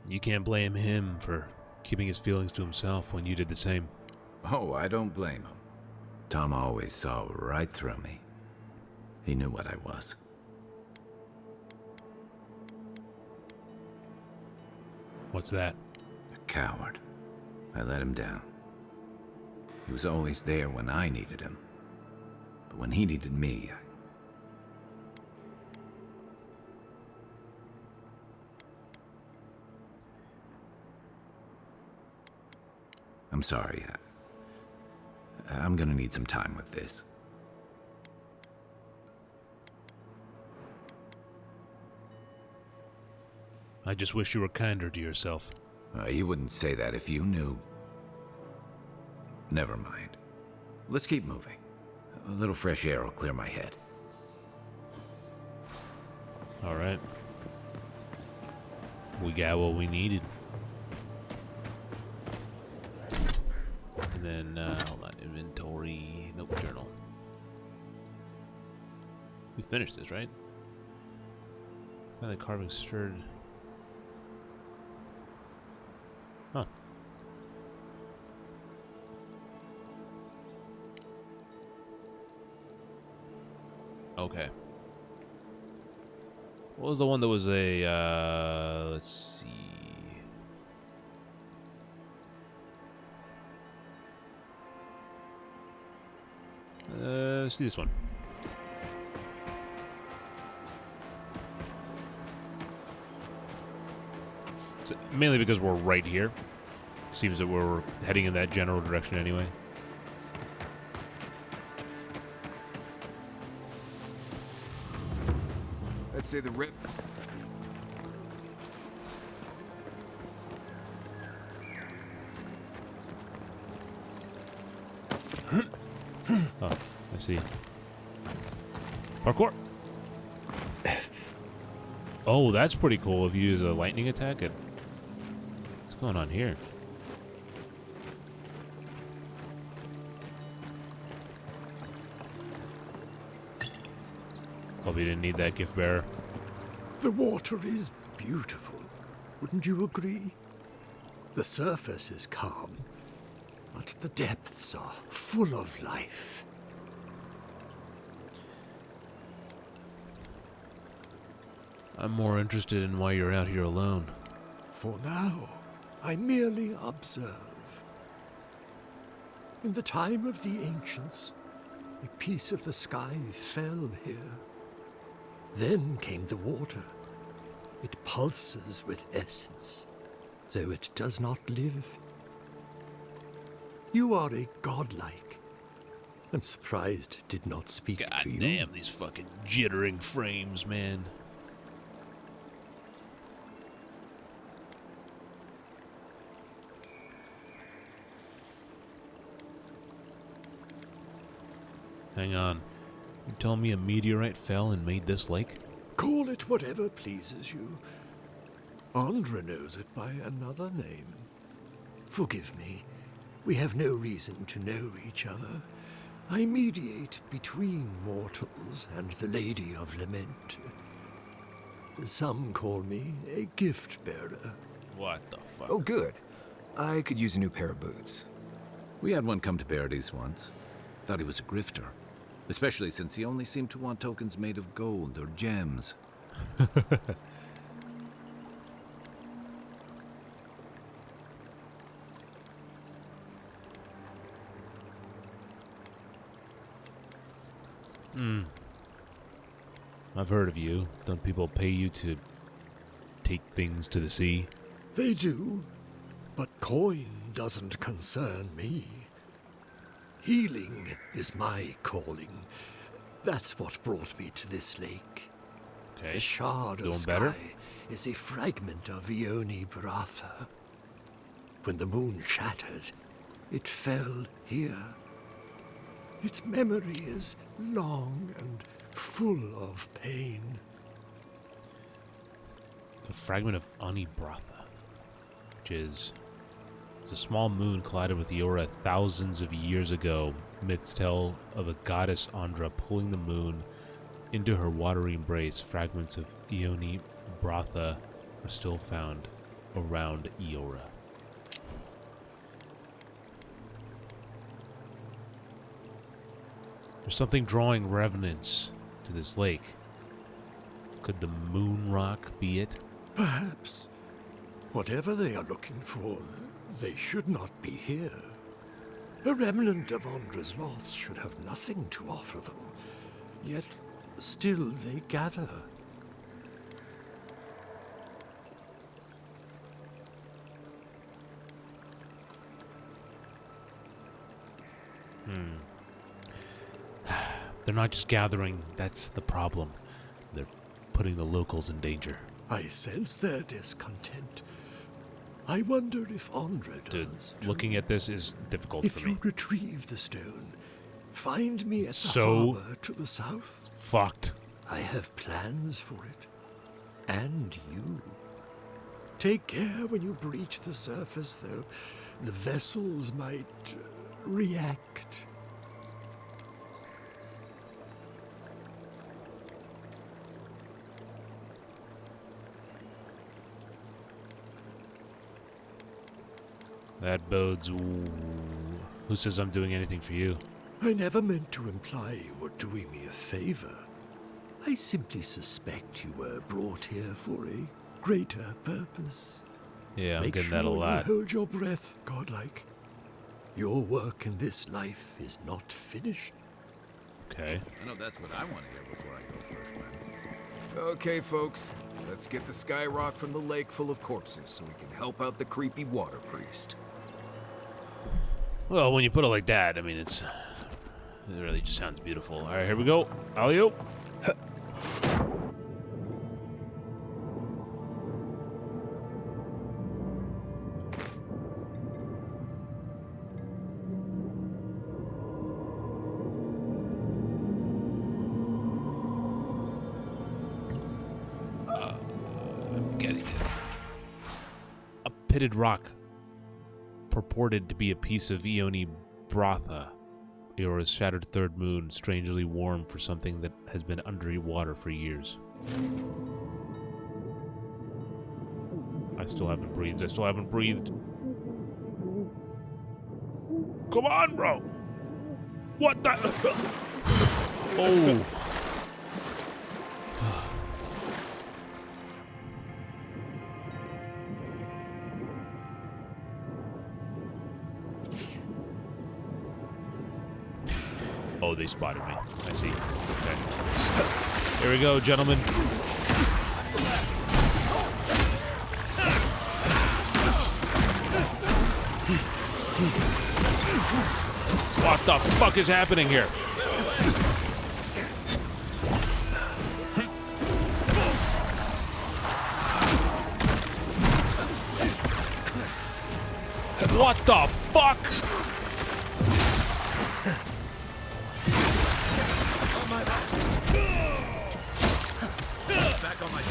You can't blame him for keeping his feelings to himself when you did the same. Oh, I don't blame him. Tom always saw right through me. He knew what I was. What's that? A coward. I let him down. He was always there when I needed him. But when he needed me, I'm sorry. I'm gonna need some time with this. I just wish you were kinder to yourself. You wouldn't say that if you knew. Never mind. Let's keep moving. A little fresh air will clear my head. All right. We got what we needed. And then, hold on, inventory, nope, journal. We finished this, right? Find the carving stirred. Huh. Okay. What was the one that was a, let's see. Let's do this one. So, mainly because we're right here. Seems that we're heading in that general direction anyway. Let's say the rip. Oh, I see. Parkour. Oh, that's pretty cool if you use a lightning attack. What's going on here? Hope you didn't need that, gift bearer. The water is beautiful, wouldn't you agree? The surface is calm, but the depths are full of life. I'm more interested in why you're out here alone. For now, I merely observe. In the time of the ancients, a piece of the sky fell here. Then came the water. It pulses with essence, though it does not live. You are a godlike. I'm surprised it did not speak to you. Damn, these fucking jittering frames, man. Hang on. You telling me a meteorite fell and made this lake? Call it whatever pleases you. Andra knows it by another name. Forgive me. We have no reason to know each other. I mediate between mortals and the Lady of Lament. Some call me a gift bearer. What the fuck? Oh, good. I could use a new pair of boots. We had one come to Paradise once. Thought he was a grifter. Especially since he only seemed to want tokens made of gold or gems. I've heard of you. Don't people pay you to take things to the sea? They do, but coin doesn't concern me. Healing is my calling. That's what brought me to this lake. Okay. The shard Doing of sky better? is a fragment of Ione Bratha. When the moon shattered, it fell here. Its memory is long and full of pain. A fragment of Anibratha, which is it's a small moon collided with Eora thousands of years ago. Myths tell of a goddess Andra pulling the moon into her watery embrace. Fragments of Ione Bratha are still found around Eora. There's something drawing revenants to this lake. Could the moon rock be it? Perhaps. Whatever they are looking for, they should not be here. A remnant of Andra's loss should have nothing to offer them, yet still they gather. They're not just gathering, that's the problem. They're putting the locals in danger. I sense their discontent. I wonder if Andra Dude, does. looking at this is difficult for If me. you retrieve the stone, find me at the So harbor to the south. Fucked. I have plans for it. And you. Take care when you breach the surface, though. The vessels might react. That bodes. Who says I'm doing anything for you? I never meant to imply you were doing me a favor. I simply suspect you were brought here for a greater purpose. Yeah, I'm Make getting sure that a lot. You hold your breath, godlike. Your work in this life is not finished. Okay. I know that's what I want to hear before I go first, man. Okay, folks. Let's get the Skyrock from the lake full of corpses so we can help out the creepy water priest. Well, when you put it like that, I mean, it really just sounds beautiful. All right, here we go. Alley-oop. I'm getting it. A pitted rock purported to be a piece of Ioni Bratha, Eora's shattered third moon, strangely warm for something that has been underwater for years. I still haven't breathed. I still haven't breathed. Come on, bro! What the? Oh. Oh, they spotted me. I see. Okay. Here we go, gentlemen. What the fuck is happening here? What the fuck? Back on my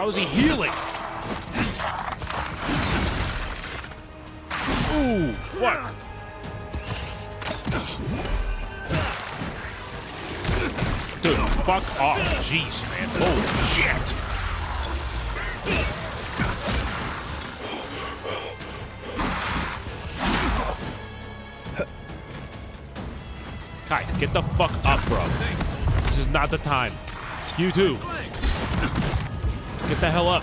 How is he healing? Ooh, fuck. Dude, fuck off. Jeez, man. Holy shit. Kai, get the fuck up, bro. This is not the time. You too. Get the hell up.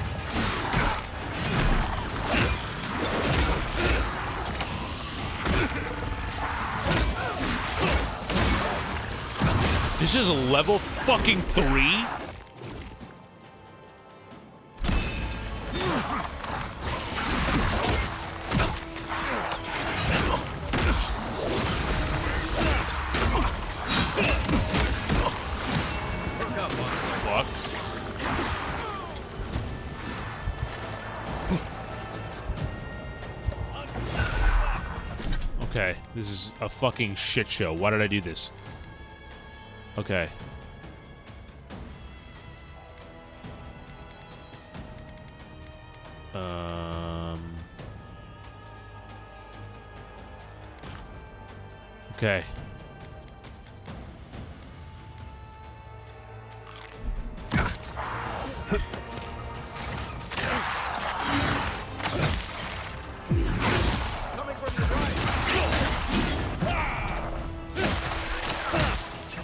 This is a level fucking 3? Fuck. Okay, this is a fucking shit show. Why did I do this? Okay. Okay.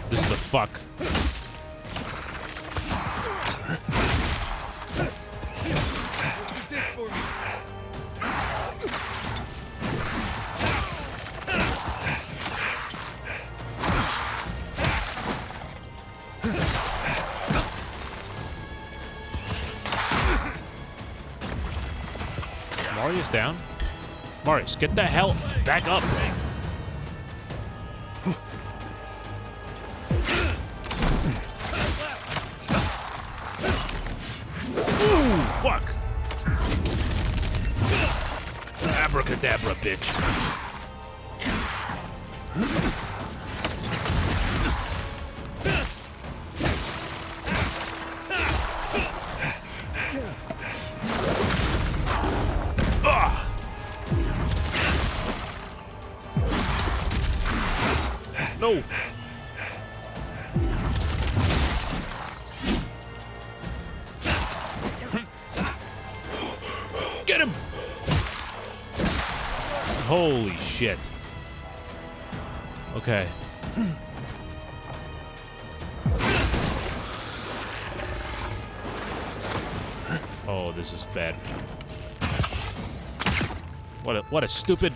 This is the fuck. Marius down? Marius, get the hell back up. Ooh, fuck. Abracadabra, bitch. No. Get him! Holy shit. Okay. Oh, this is bad. What a stupid.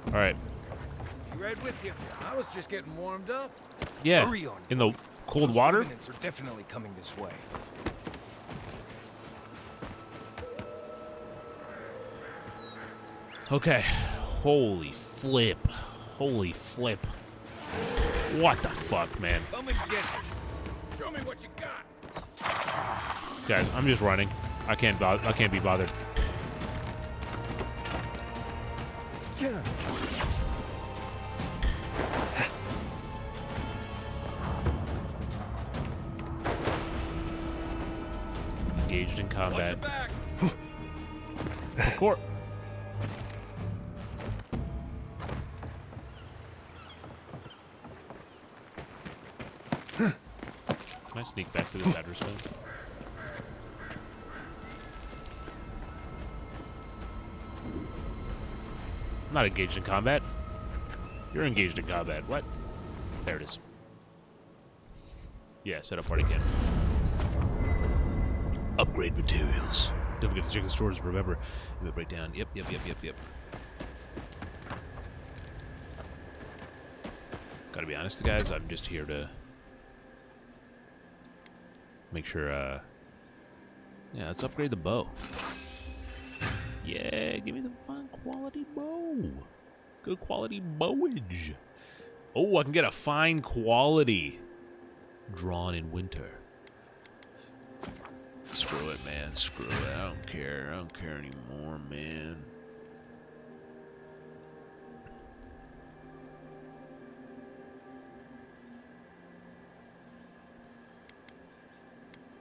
All right. Right with you. I was just getting warmed up. Yeah. Hurry on. In the cold Those water. revenants are definitely coming this way. Okay. Holy flip. Holy flip. What the fuck, man? Come and get it. Show me what you got. Guys, I'm just running. I can't be bothered. Yeah. Engaged in combat. Watch your back. Of course. Can I sneak back to this address phone? I'm not engaged in combat. You're engaged in combat. What? There it is. Yeah, set up party camp. Upgrade materials. Don't forget to check the stores. Remember, you break down. Yep. Gotta be honest, guys. I'm just here to make sure. Yeah, let's upgrade the bow. Yeah, give me the fine quality bow. Good quality bowage. Oh, I can get a fine quality drawn in winter. Screw it, man. Screw it. I don't care. I don't care anymore, man.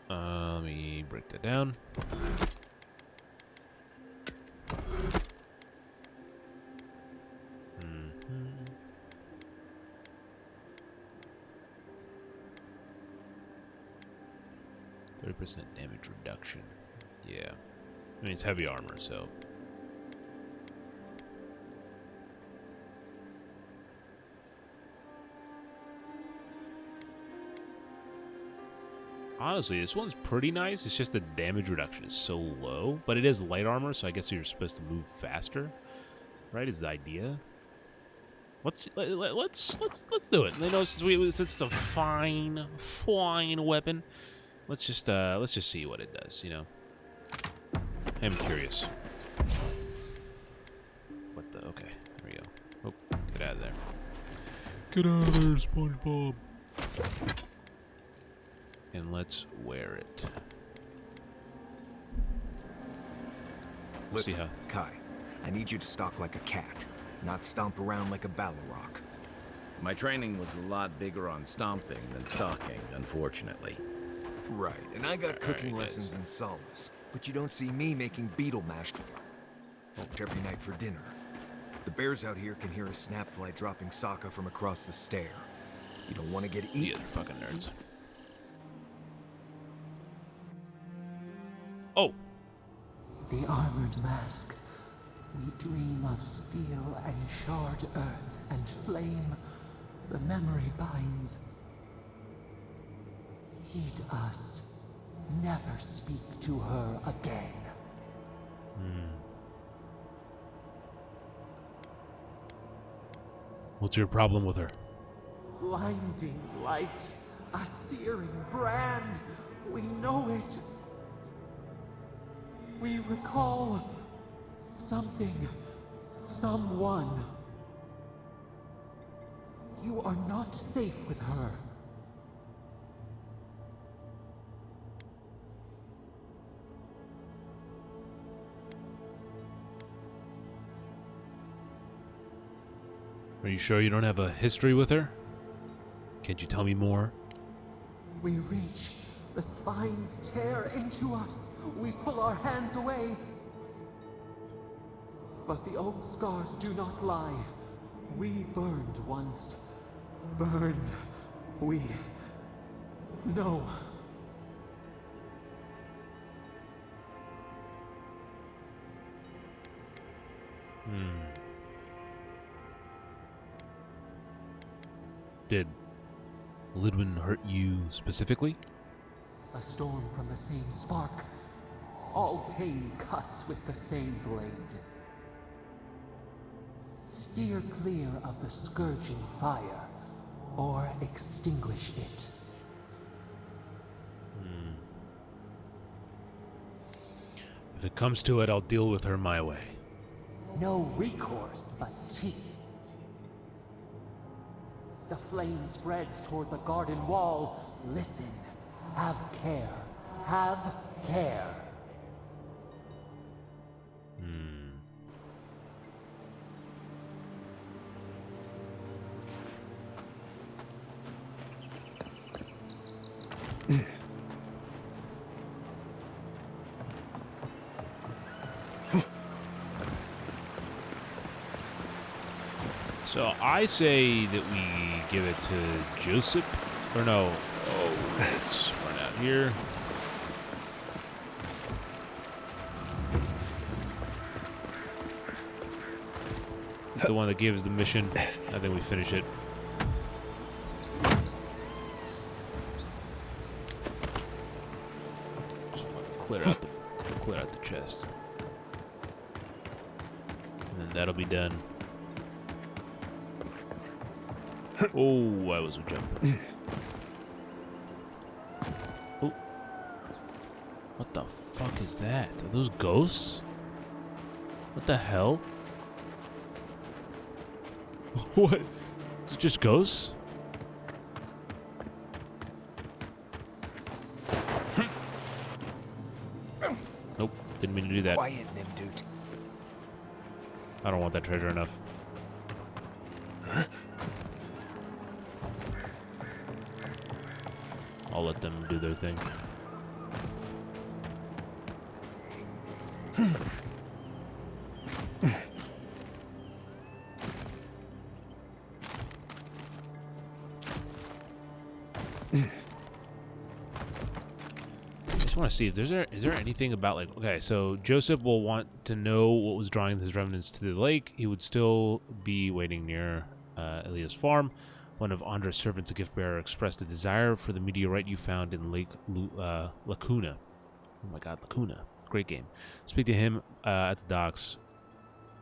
Let me break that down. %30 damage reduction. Yeah. I mean, it's heavy armor, so. Honestly, this one's pretty nice. It's just the damage reduction is so low, but it is light armor, so I guess you're supposed to move faster, right? Is the idea? Let's do it. You know, since it's a fine weapon, let's just see what it does. You know, I'm curious. What the? Okay, there we go. Oh, get out of there. Get out of there, SpongeBob. And let's wear it. Listen, Kai, I need you to stalk like a cat, not stomp around like a Balrog. My training was a lot bigger on stomping than stalking, unfortunately. Right, and I got cooking lessons in Solace, but you don't see me making beetle mash every night for dinner. The bears out here can hear a snapfly dropping Sokka from across the stair. You don't want to get eaten. You fucking nerds. Oh. The armored mask. We dream of steel and charred earth and flame. The memory binds. Heed us. Never speak to her again. What's your problem with her? Blinding light. A searing brand. We know it. We recall something, someone. You are not safe with her. Are you sure you don't have a history with her? Can't you tell me more? We reach. The spines tear into us. We pull our hands away. But the old scars do not lie. We burned once. Burned. We know. Did Lidwin hurt you specifically? A storm from the same spark. All pain cuts with the same blade. Steer clear of the scourging fire, or extinguish it. If it comes to it, I'll deal with her my way. No recourse but teeth. The flame spreads toward the garden wall. Listen. Have care. Have care. So I say that we give it to Joseph, or no? Oh, let's run out here. He's the one that gave us the mission. I think we finish it. Just fucking clear out the chest, and then that'll be done. Oh, I was jumping. Oh. What the fuck is that? Are those ghosts? What the hell? What? Is it just ghosts? Nope, didn't mean to do that. Quiet, Nimdude. I don't want that treasure enough. I'll let them do their thing. I just want to see if is there anything about, like, okay, so Joseph will want to know what was drawing his remnants to the lake. He would still be waiting near Elia's farm. One of Andra's servants, a gift bearer, expressed a desire for the meteorite you found in Lake Lacuna. Oh my god, Lacuna. Great game. Speak to him at the docks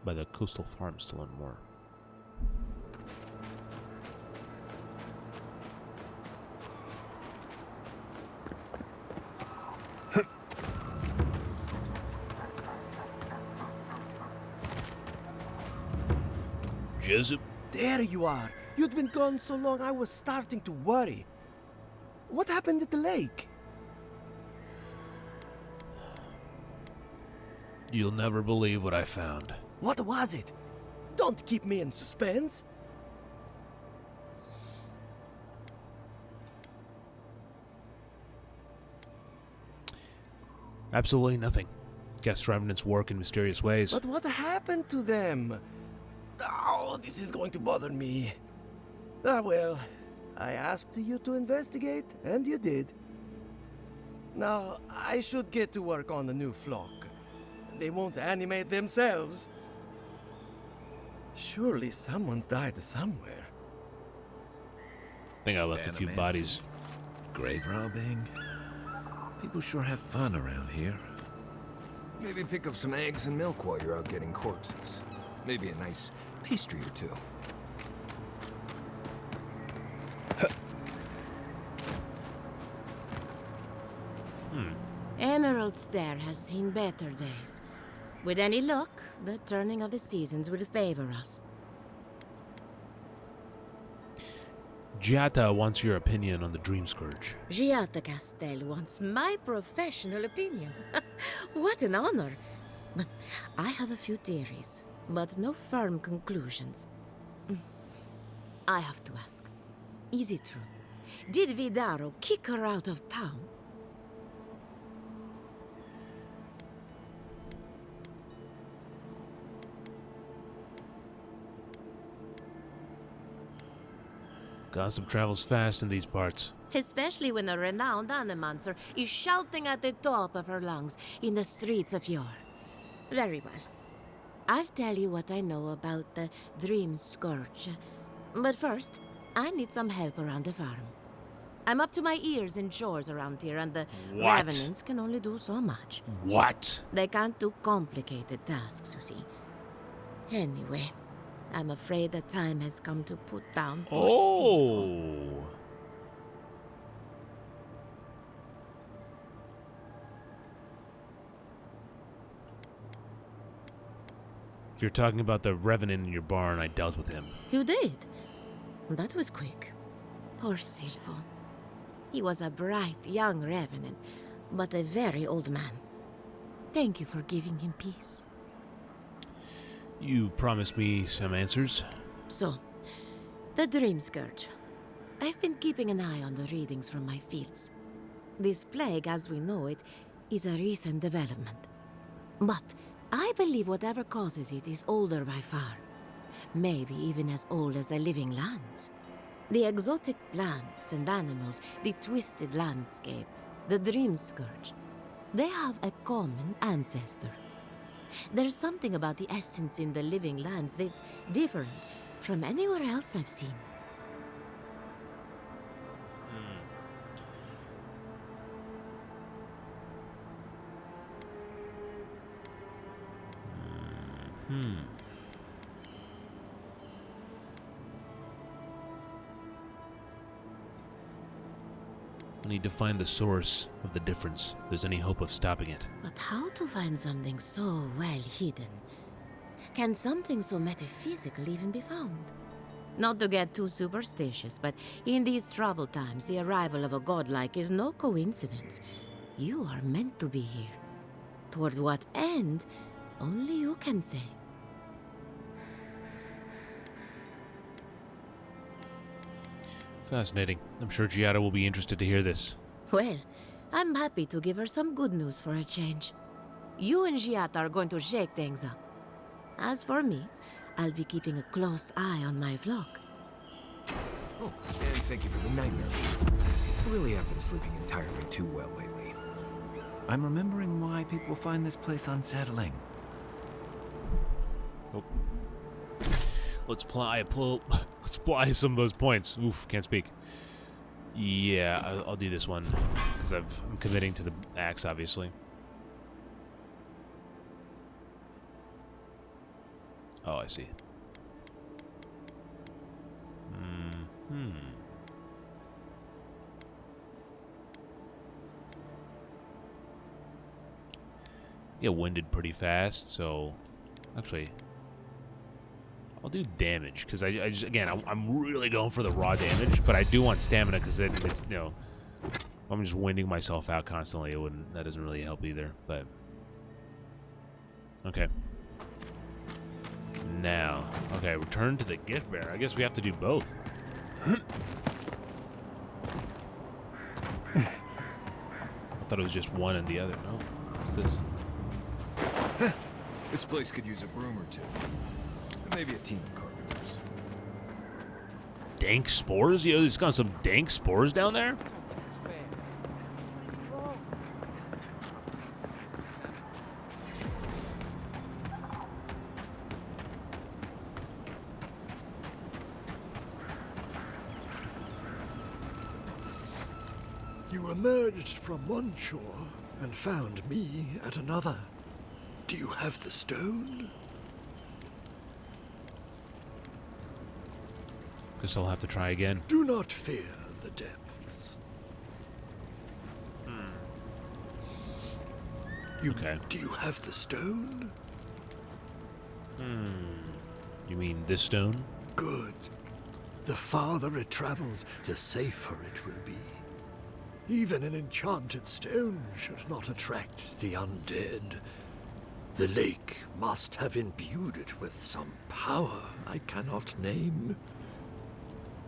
by the coastal farms to learn more. Joseph? There you are. You'd been gone so long I was starting to worry. What happened at the lake? You'll never believe what I found. What was it? Don't keep me in suspense. Absolutely nothing. Guess remnants work in mysterious ways. But what happened to them? Oh, this is going to bother me. Ah, well, I asked you to investigate, and you did. Now, I should get to work on the new flock. They won't animate themselves. Surely someone's died somewhere. I think I left a few bodies. Grave robbing? People sure have fun around here. Maybe pick up some eggs and milk while you're out getting corpses. Maybe a nice pastry or two. Emerald Stair has seen better days. With any luck, the turning of the seasons will favor us. Giata wants your opinion on the Dream Scourge. Giata Castel wants my professional opinion. What an honor. I have a few theories, but no firm conclusions. I have to ask, is it true? Did Vidaro kick her out of town? Gossip travels fast in these parts. Especially when a renowned animancer is shouting at the top of her lungs in the streets of yore. Very well. I'll tell you what I know about the Dream Scourge. But first, I need some help around the farm. I'm up to my ears in chores around here, and the What? revenants can only do so much. What? They can't do complicated tasks, you see. Anyway, I'm afraid the time has come to put down poor Sifo. Oh. If you're talking about the revenant in your barn, I dealt with him. You did? That was quick. Poor Silvo. He was a bright young revenant, but a very old man. Thank you for giving him peace. You promised me some answers. So, the Dream Scourge. I've been keeping an eye on the readings from my fields. This plague, as we know it, is a recent development. But I believe whatever causes it is older by far. Maybe even as old as the living lands. The exotic plants and animals, the twisted landscape, the Dream Scourge. They have a common ancestor. There's something about the essence in the living lands that's different from anywhere else I've seen. I need to find the source of the difference, if there's any hope of stopping it. But how to find something so well hidden? Can something so metaphysical even be found? Not to get too superstitious, but in these troubled times, the arrival of a godlike is no coincidence. You are meant to be here. Toward what end, only you can say. Fascinating. I'm sure Giada will be interested to hear this. Well, I'm happy to give her some good news for a change. You and Giata are going to shake things up. As for me, I'll be keeping a close eye on my flock. Oh, and thank you for the nightmare. I really have been sleeping entirely too well lately. I'm remembering why people find this place unsettling. Oh. Let's apply some of those points. Oof, can't speak. Yeah, I'll do this one because I'm committing to the axe, obviously. Oh, I see. Get winded pretty fast, so actually I'll do damage because I just again I'm really going for the raw damage, but I do want stamina because then it's, you know, if I'm just winding myself out constantly, that doesn't really help either. But okay. Now, okay, return to the gift bearer. I guess we have to do both. I thought it was just one and the other. No, what's this? This place could use a broom or two. And maybe a team of carpenters. Dank spores? Yo, there's got some dank spores down there? You emerged from one shore and found me at another. Do you have the stone? Guess I'll have to try again. Do not fear the depths. Okay. Do you have the stone? You mean this stone? Good. The farther it travels, the safer it will be. Even an enchanted stone should not attract the undead. The lake must have imbued it with some power I cannot name.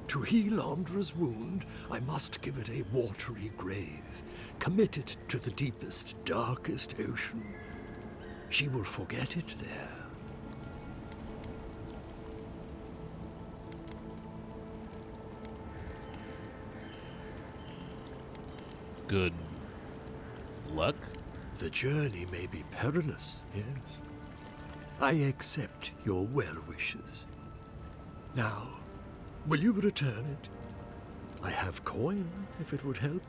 To heal Andra's wound, I must give it a watery grave, commit it to the deepest, darkest ocean. She will forget it there. good luck? The journey may be perilous, yes. I accept your well wishes. Now, will you return it? I have coin, if it would help.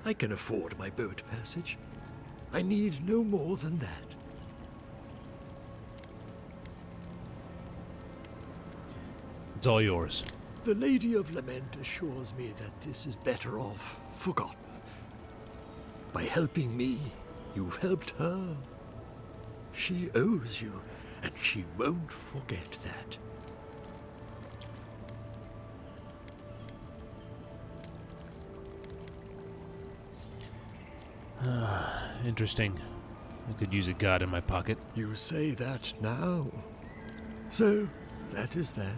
I can afford my boat passage. I need no more than that. It's all yours. The Lady of Lament assures me that this is better off forgotten. By helping me, you've helped her. She owes you, and she won't forget that. Interesting. I could use a god in my pocket. You say that now. So, that is that.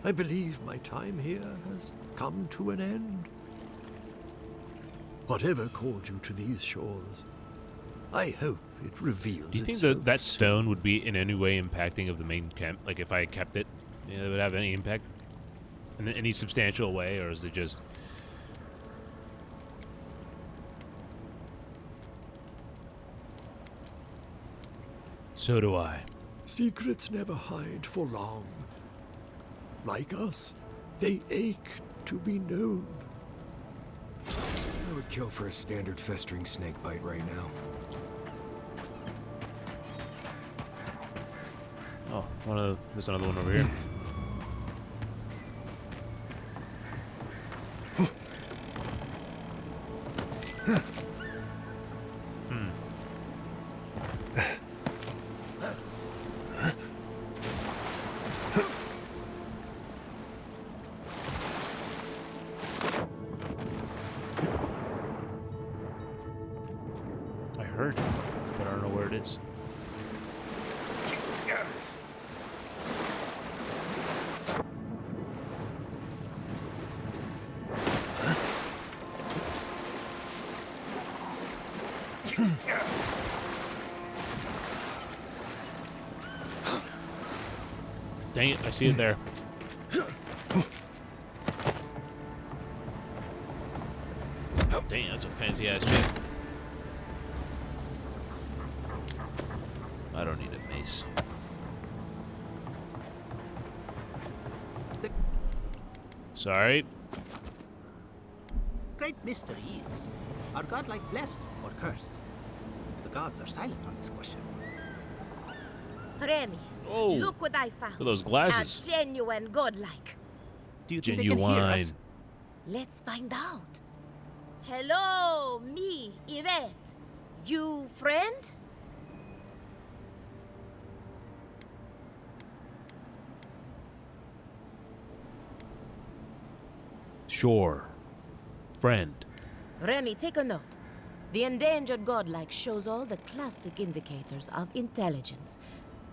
I believe my time here has come to an end. Whatever called you to these shores, I hope it reveals Do you think itself that stone would be in any way impacting of the main camp? Like if I kept it, it would have any impact in any substantial way, or is it just... So do I. Secrets never hide for long. Like us, they ache to be known. I would kill for a standard festering snake bite right now. Oh, there's another one over here. I heard, but I don't know where it is. Dang it, I see it there. Dang, that's a fancy ass chest. I don't need a mace. Sorry. Great mystery is, are godlike blessed or cursed? The gods are silent on this question. Remy, Oh, look what I found. look at those glasses. A genuine godlike. Do you think they can hear us? Let's find out. Hello, me, Yvette. You friend? Sure. Friend. Remy, take a note. The endangered godlike shows all the classic indicators of intelligence,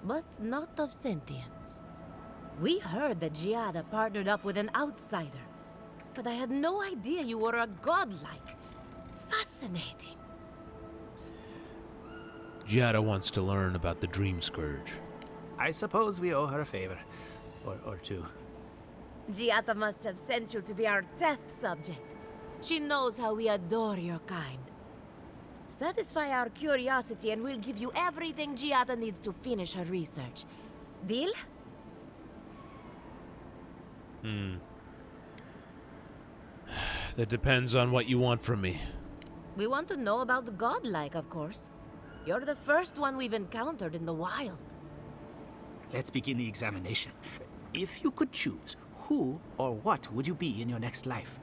but not of sentience. We heard that Giada partnered up with an outsider, but I had no idea you were a godlike. Fascinating. Giada wants to learn about the Dream Scourge. I suppose we owe her a favor. Or two. Giada must have sent you to be our test subject. She knows how we adore your kind. Satisfy our curiosity and we'll give you everything Giada needs to finish her research. Deal? That depends on what you want from me. We want to know about the godlike, of course. You're the first one we've encountered in the wild. Let's begin the examination. If you could choose, who or what would you be in your next life?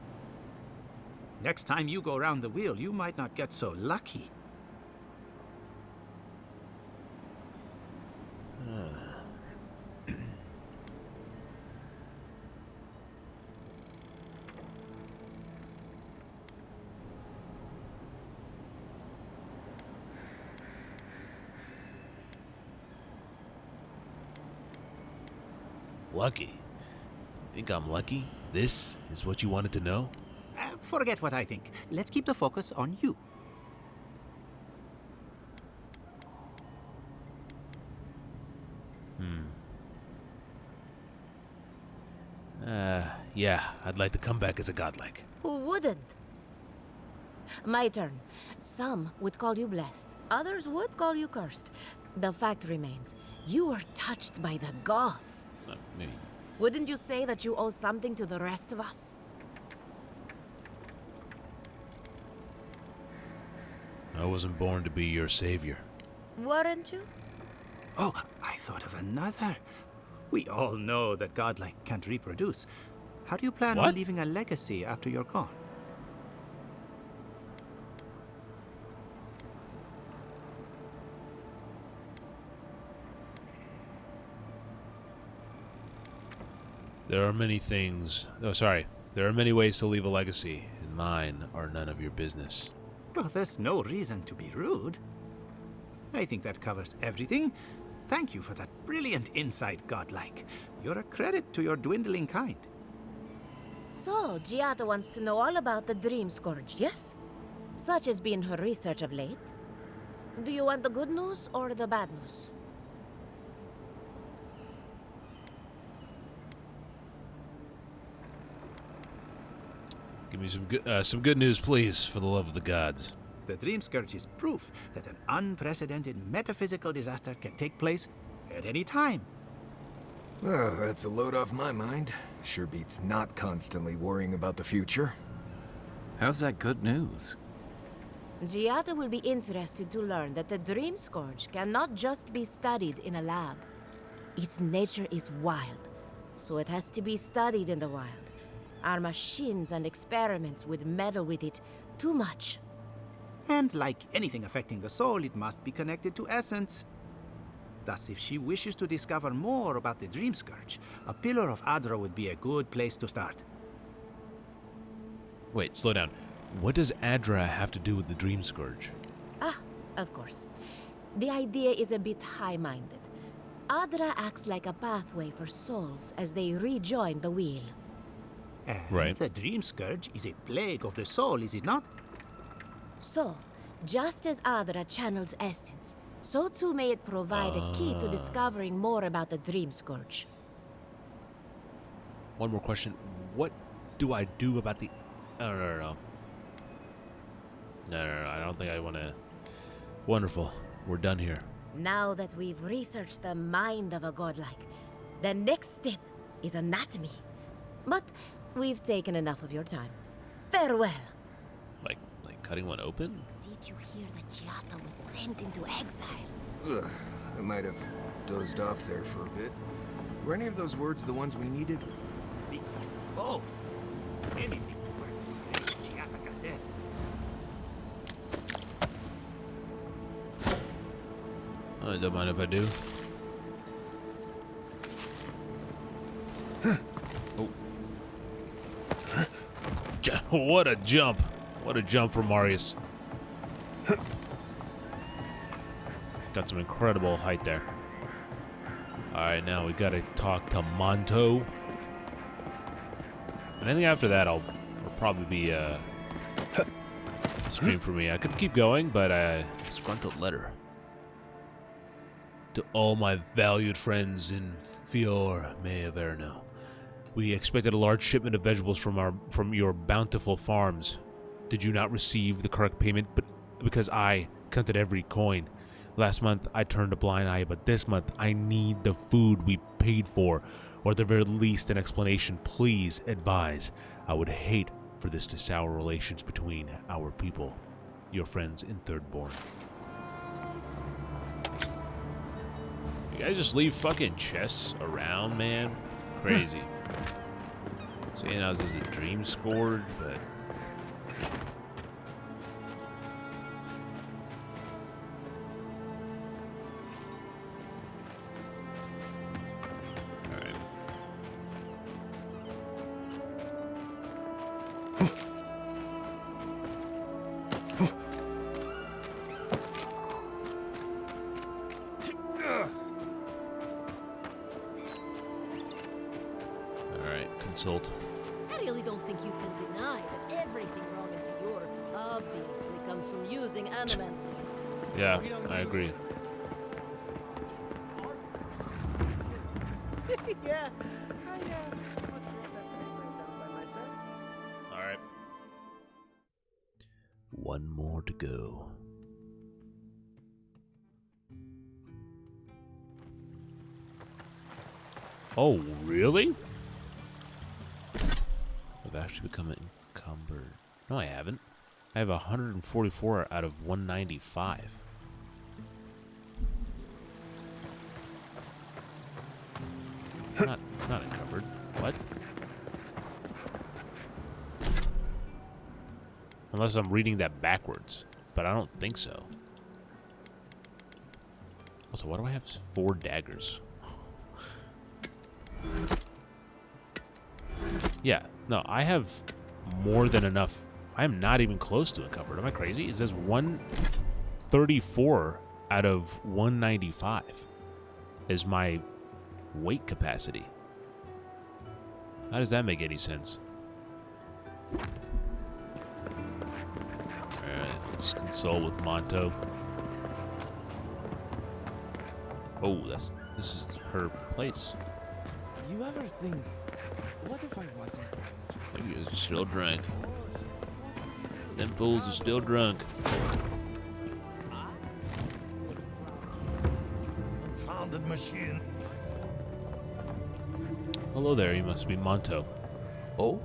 Next time you go around the wheel, you might not get so lucky. Lucky? Think I'm lucky? This is what you wanted to know? Forget what I think. Let's keep the focus on you. Yeah, I'd like to come back as a godlike. Who wouldn't? My turn. Some would call you blessed. Others would call you cursed. The fact remains, you were touched by the gods. Not me. Wouldn't you say that you owe something to the rest of us? I wasn't born to be your savior. Weren't you? Oh, I thought of another. We all know that godlike can't reproduce. How do you plan on leaving a legacy after you're gone? There are many things. Oh, sorry. There are many ways to leave a legacy, and mine are none of your business. Well, there's no reason to be rude. I think that covers everything. Thank you for that brilliant insight, godlike. You're a credit to your dwindling kind. So, Giada wants to know all about the Dream Scourge, yes? Such has been her research of late. Do you want the good news or the bad news? Give me some good news, please, for the love of the gods. The Dream Scourge is proof that an unprecedented metaphysical disaster can take place at any time. Oh, that's a load off my mind. Sure beats not constantly worrying about the future. How's that good news? Giada will be interested to learn that the Dream Scourge cannot just be studied in a lab. Its nature is wild, so it has to be studied in the wild. Our machines and experiments would meddle with it too much. And like anything affecting the soul, it must be connected to essence. Thus, if she wishes to discover more about the Dream Scourge, a Pillar of Adra would be a good place to start. Wait, slow down. What does Adra have to do with the Dream Scourge? Ah, of course. The idea is a bit high-minded. Adra acts like a pathway for souls as they rejoin the wheel. And the Dream Scourge is a plague of the soul, is it not? So, just as Adra channels essence, so too may it provide a key to discovering more about the Dream Scourge. One more question. What do I do about the... Oh, no. No, I don't think I want to... Wonderful. We're done here. Now that we've researched the mind of a godlike, the next step is anatomy. But we've taken enough of your time. Farewell. Like cutting one open? Did you hear that Giada was sent into exile? Ugh, I might have dozed off there for a bit. Were any of those words the ones we needed? Both. Anything to work. Giada is dead. I don't mind if I do. Oh. What a jump. What a jump from Marius. Got some incredible height there. Alright, now we gotta talk to Monto. And I think after that will probably be a stream for me. I could keep going, but disgruntled letter. To all my valued friends in Fior me Averno. We expected a large shipment of vegetables from your bountiful farms. Did you not receive the correct payment? But because I counted every coin. Last month I turned a blind eye, but this month I need the food we paid for, or at the very least an explanation. Please advise. I would hate for this to sour relations between our people. Your friends in Thirdborn. You guys just leave fucking chests around, man. Crazy. Saying how this is a dream scourge, but... Alright. Alright, consult. I really don't think you can deny that everything wrong in Fior obviously comes from using animancy. Yeah, I agree. Yeah, Alright. more to go. Oh, really? I've actually become encumbered. No, I haven't. I have 144 out of 195. Not encumbered. What? Unless I'm reading that backwards, but I don't think so. Also, why do I have 4 daggers? Yeah, no, I have more than enough. I am not even close to encumbered. Am I crazy? It says 134 out of 195 is my weight capacity. How does that make any sense? Alright, let's consult with Monto. Oh, this is her place. You ever think, what if I wasn't? Maybe you're still drunk. Them fools are still drunk. Confounded machine. Hello there, you must be Monto. Oh,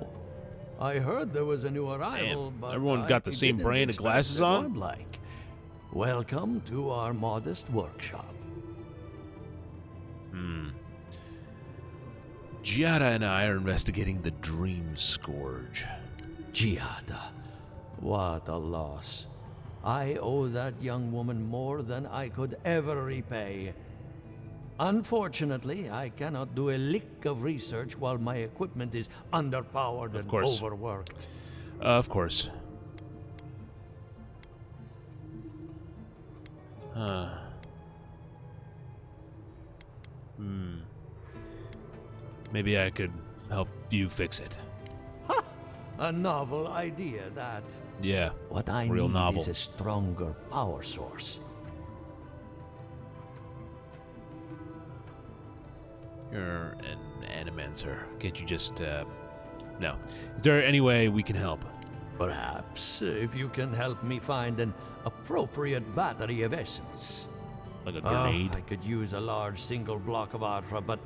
I heard there was a new arrival, Damn, but everyone I got the same didn't brand of expect glasses a on? godlike. Welcome to our modest workshop. Giada and I are investigating the Dream Scourge. Giada, what a loss. I owe that young woman more than I could ever repay. Unfortunately, I cannot do a lick of research while my equipment is underpowered and overworked. Of course. Maybe I could help you fix it. Ha! A novel idea, that. Yeah, what I real need novel. is a stronger power source. You're an animancer. Can't you just, no. Is there any way we can help? Perhaps, if you can help me find an appropriate battery of essence. Like a grenade? I could use a large single block of Atra, but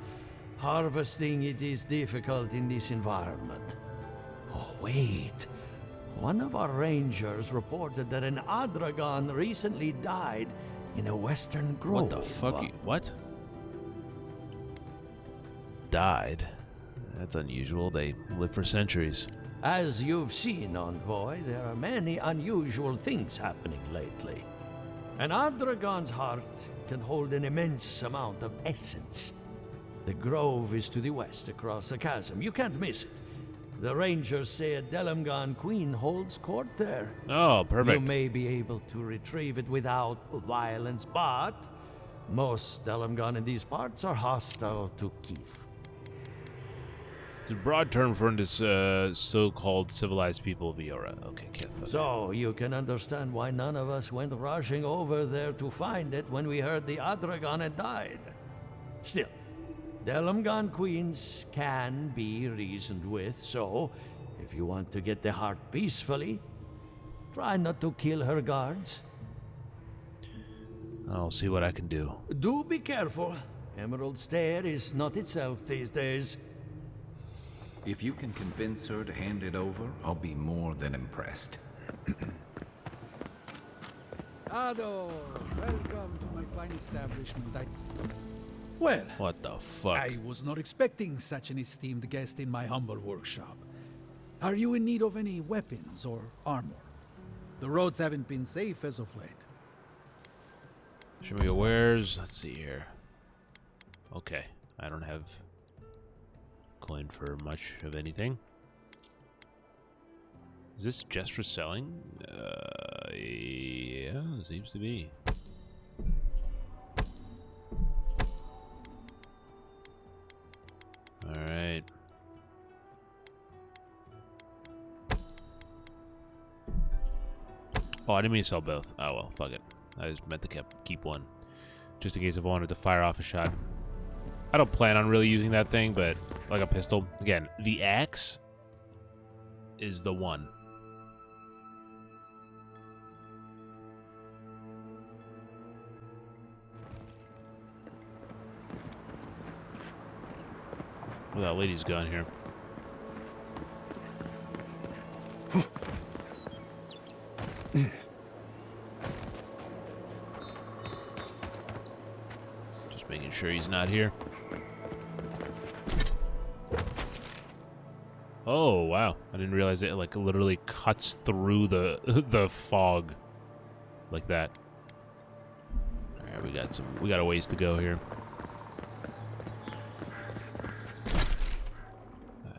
harvesting it is difficult in this environment. Oh, wait. One of our rangers reported that an Adragon recently died in a western grove. What the fuck? What? Died? That's unusual. They live for centuries. As you've seen, Envoy, there are many unusual things happening lately. An Adragon's heart can hold an immense amount of essence. The grove is to the west, across the chasm. You can't miss it. The rangers say a Delamgan queen holds court there. Oh, perfect. You may be able to retrieve it without violence, but most Delamgan in these parts are hostile to Keith. The broad term for this so-called civilized people of Eora. Okay, Keith. So you can understand why none of us went rushing over there to find it when we heard the Adragon had died. Still, Delamgan queens can be reasoned with, so if you want to get the heart peacefully, try not to kill her guards. I'll see what I can do. Do be careful. Emerald Stair is not itself these days. If you can convince her to hand it over, I'll be more than impressed. Ado, welcome to my fine establishment. Well, what the fuck? I was not expecting such an esteemed guest in my humble workshop. Are you in need of any weapons or armor? The roads haven't been safe as of late. Show me your wares. Let's see here. Okay, I don't have coin for much of anything. Is this just for selling? Yeah, seems to be. Alright. Oh, I didn't mean to sell both. Oh well, fuck it. I just meant to keep one. Just in case if I wanted to fire off a shot. I don't plan on really using that thing, but like a pistol. Again, the axe is the one. Well, that lady's gone here. Just making sure he's not here. Oh wow! I didn't realize it like literally cuts through the the fog like that. All right, we got a ways to go here.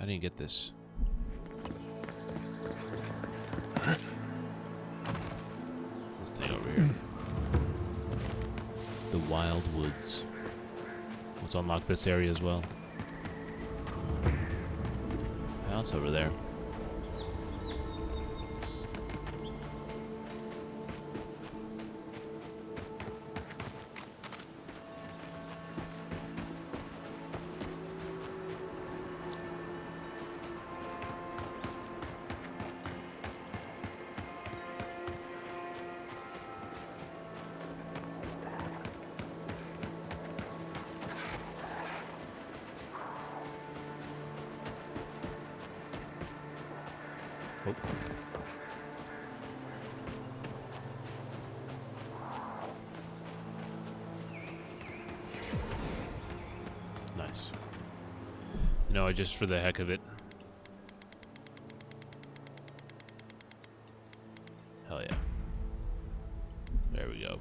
I didn't get this. This thing over here. The Wild Woods. Let's unlock this area as well. House over there. Oh. Nice. You know, just for the heck of it. Hell yeah. There we go.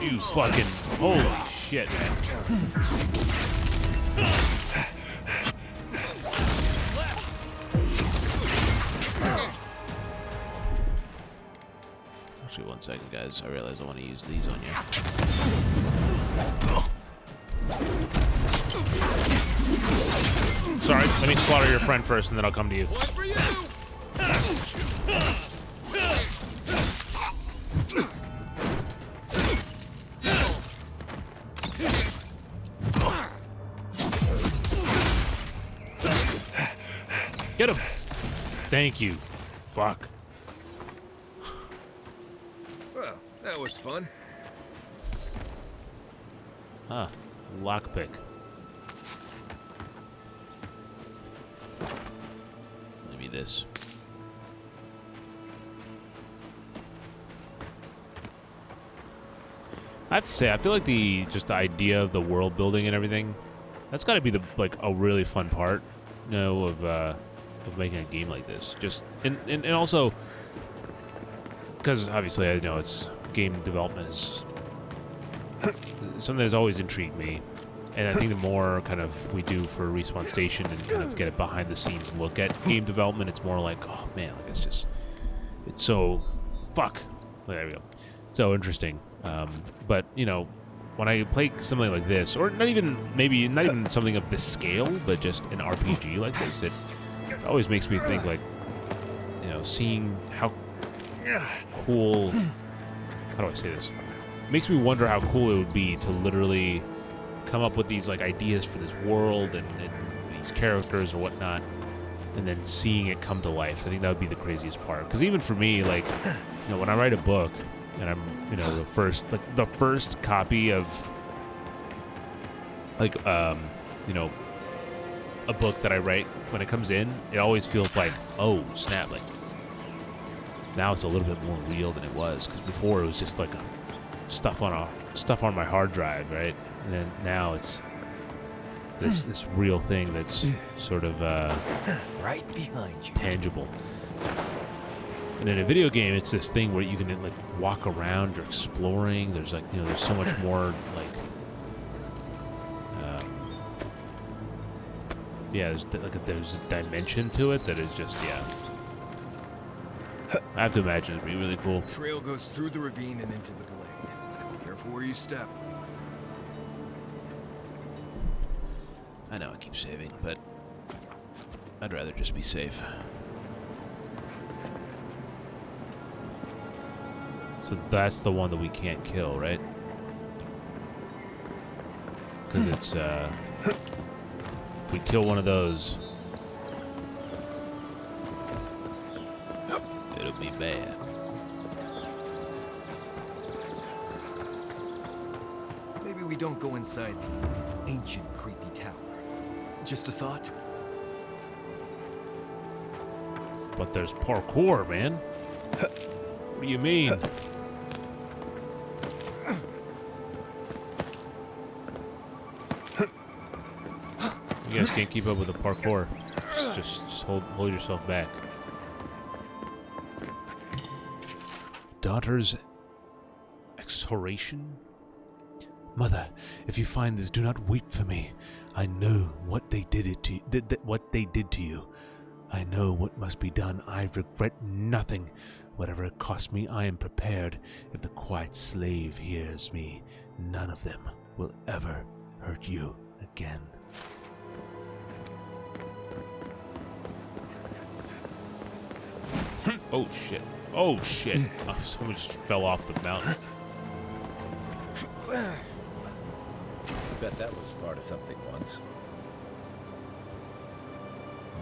You fucking holy shit, man. Actually, 1 second, guys. I realize I want to use these on you. Sorry, let me slaughter your friend first, and then I'll come to you. Get him! Thank you. Fuck. Well, that was fun. Huh. Lockpick. Maybe this. I have to say, I feel like the idea of the world building and everything, that's got to be a really fun part, you know, of making a game like this. Just and also because obviously I know it's game development is something that's always intrigued me, and I think the more kind of we do for Respawn Station and kind of get a behind the scenes look at game development, it's more like, oh man, like it's so there we go, so interesting. But you know, when I play something like this, or not even something of this scale, but just an RPG like this, it always makes me think, like, you know, seeing how cool, how do I say this? It makes me wonder how cool it would be to literally come up with these like ideas for this world and these characters or whatnot, and then seeing it come to life. I think that would be the craziest part. Because even for me, like, you know, when I write a book and I'm, you know, the first copy of like you know, a book that I write, when it comes in, it always feels like, oh snap, like now it's a little bit more real than it was, because before it was just like stuff on my hard drive, right? And then now it's this real thing that's sort of right behind you, tangible. And in a video game, it's this thing where you can like walk around, you're exploring. There's like, you know, there's so much more like Yeah, there's a dimension to it that is just, yeah. I have to imagine it'd be really cool. Trail goes through the ravine and into the glade. Careful where you step. I know I keep saving, but I'd rather just be safe. So that's the one that we can't kill, right? Because it's, if we kill one of those, it'll be bad. Maybe we don't go inside the ancient creepy tower. Just a thought. But there's parkour, man. What do you mean? You guys can't keep up with the parkour. Just hold yourself back. Daughter's exhoration? Mother, if you find this, do not weep for me. I know what they did to you. I know what must be done. I regret nothing. Whatever it cost me, I am prepared. If the quiet slave hears me, none of them will ever hurt you again. Oh shit. Oh shit. Oh, someone just fell off the mountain. I bet that was part of something once.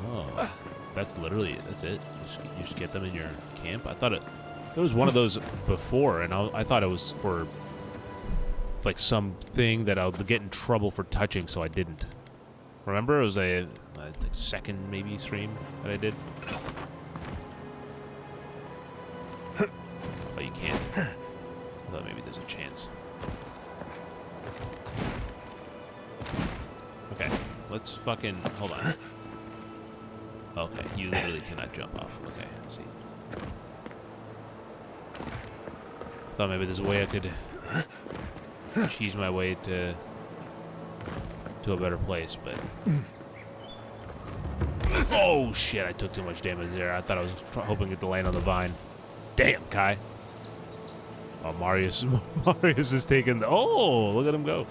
Oh, that's literally it. That's it. You just get them in your camp. I thought there was one of those before, and I thought it was for like something that I'll get in trouble for touching, so I didn't. Remember, it was a second maybe stream that I did. Oh, you can't. I thought maybe there's a chance. Okay, let's fucking hold on. Okay, you literally cannot jump off. Okay, let's see. Thought maybe there's a way I could cheese my way to a better place, but oh shit! I took too much damage there. I thought I was hoping to land on the vine. Damn, Kai. Oh, Marius is taking. Oh, look at him go.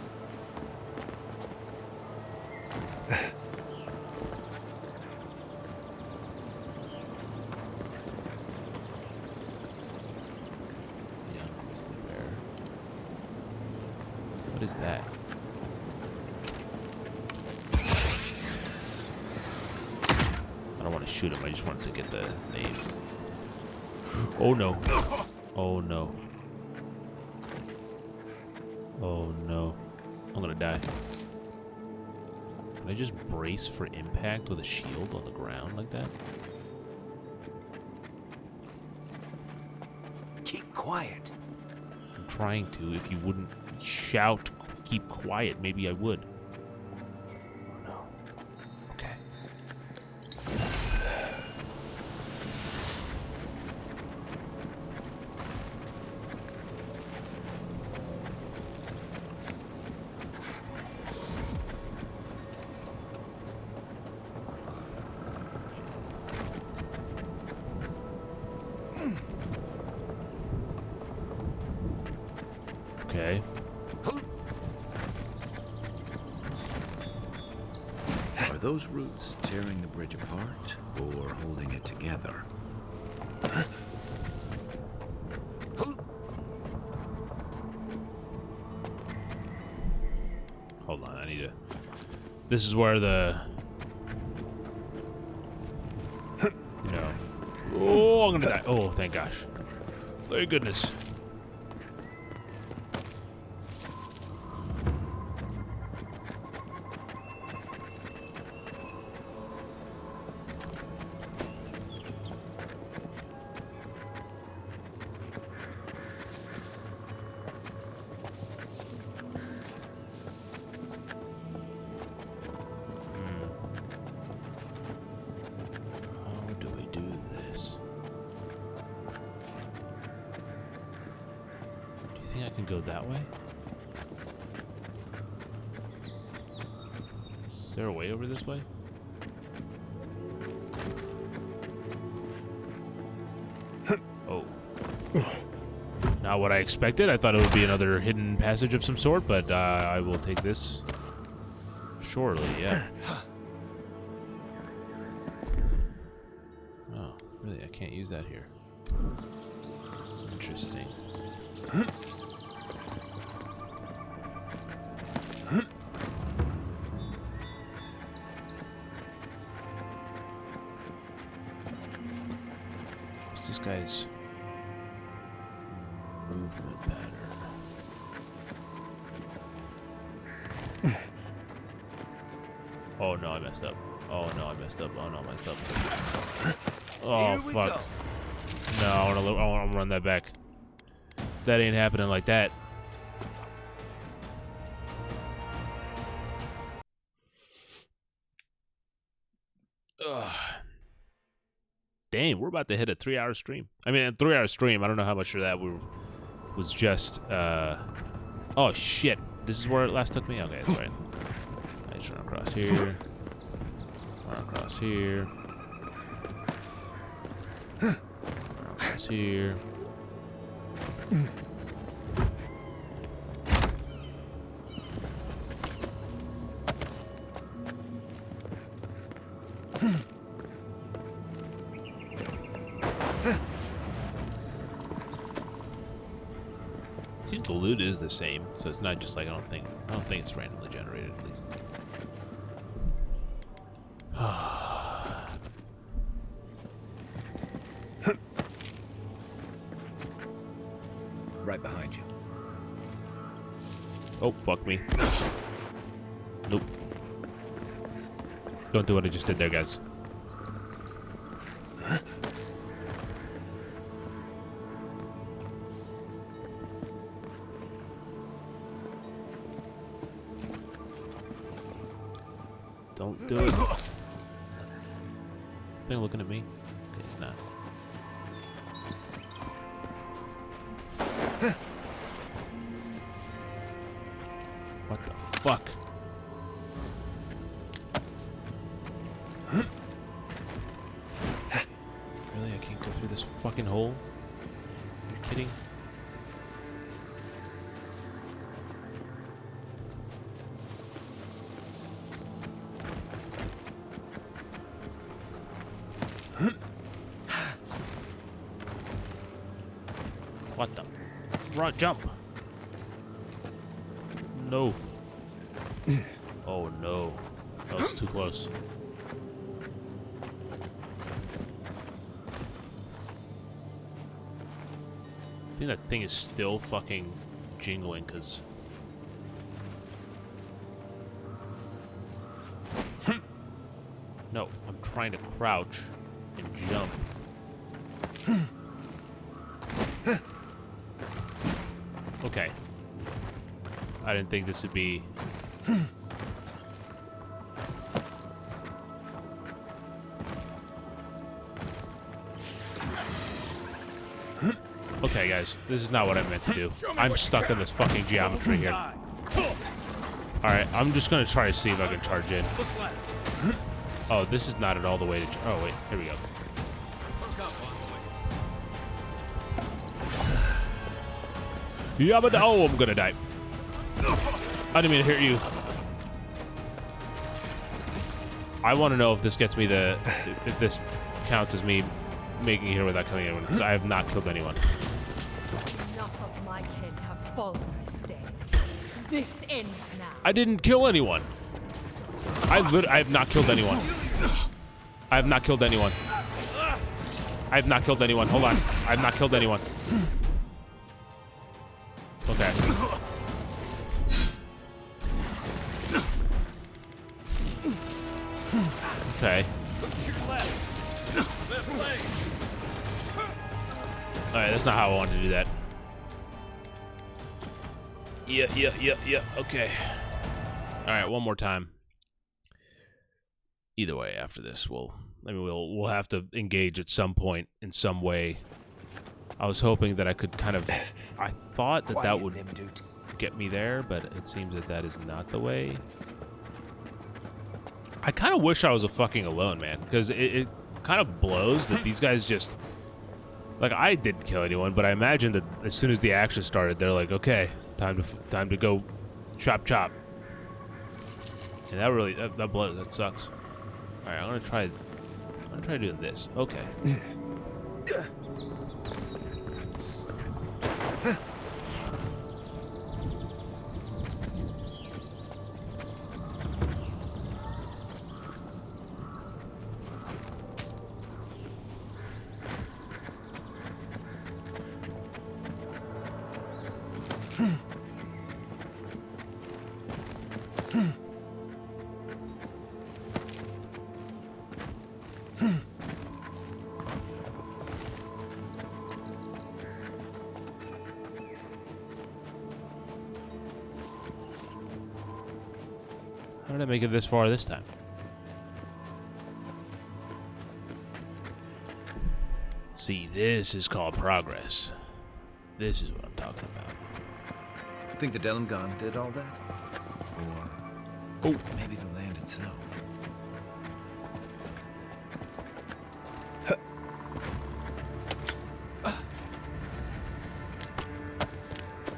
What is that? I don't want to shoot him. I just wanted to get the name. Oh no. Oh no. Oh no. I'm gonna die. Can I just brace for impact with a shield on the ground like that? Keep quiet. I'm trying to. If you wouldn't shout, keep quiet, maybe I would. Oh no. Okay. Okay. Are those roots tearing the bridge apart or holding it together? Hold on, I need to. This is where the. You know. Oh, I'm gonna die. Oh, thank gosh. Thank goodness. Go that way? Is there a way over this way? not what I expected. I thought it would be another hidden passage of some sort, but I will take this. Surely, yeah. Oh, really? I can't use that here. Interesting. What's this guy's movement pattern? Oh no, I messed up. Oh no, I messed up. Oh no, I messed up. Oh fuck. No, I want to run that back. That ain't happening like that. Ugh. Damn, we're about to hit a 3-hour stream. I mean, a 3-hour stream. I don't know how much of that was just. Oh shit! This is where it last took me. Okay, that's right. I just run across here. Run across here. Run across here. Seems the loot is the same, so it's not just like I don't think it's randomly generated at least. Right behind you. Oh, fuck me. Nope. Don't do what I just did there, guys. Don't do it. Thing looking at me? Okay, it's not. What the fuck? Really? I can't go through this fucking hole? Are you kidding? What the? Run, jump! No. Oh no. That was too close. I think that thing is still fucking jingling, because... No, I'm trying to crouch and jump. Okay. I didn't think this would be... Okay, guys. This is not what I meant to do. I'm stuck in this fucking geometry here. Alright, I'm just gonna try to see if I can charge in. Oh, this is not at all the way to... Oh, wait. Here we go. Yeah, but... Oh, I'm gonna die. I didn't mean to hit you. I want to know if this gets me the... If this counts as me making it here without killing anyone, because I have not killed anyone. Enough of my kin have fallen this day. This ends now. I didn't kill anyone. I have not killed anyone. I have not killed anyone. I have not killed anyone. Hold on. I have not killed anyone. Okay. Okay. Alright, that's not how I wanted to do that. Yeah. Okay. Alright, one more time. Either way, after this, we'll have to engage at some point in some way. I was hoping that I could kind of... I thought that would get me there, but it seems that is not the way. I kind of wish I was a fucking alone, man, because it kind of blows that these guys just... Like, I didn't kill anyone, but I imagine that as soon as the action started, they're like, okay, time to go chop. And that really, that blows, that sucks. Alright, I'm gonna try doing this. Okay. How did I make it this far this time? See, this is called progress. This is what I'm talking about. Think the Delimgon did all that? Or maybe the land itself?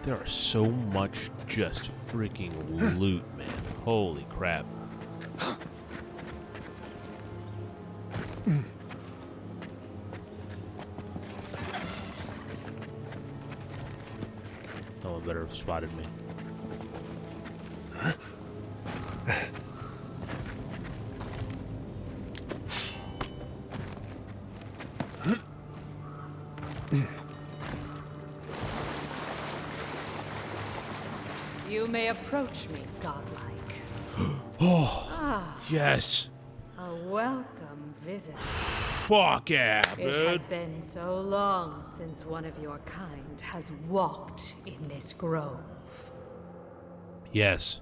There are so much just freaking loot, man. Holy crap. No one better have spotted me. You may approach me, godlike. Oh, yes. A welcome visit. Fuck yeah, It dude. has been so long since one of your kind has walked in this grove. Yes.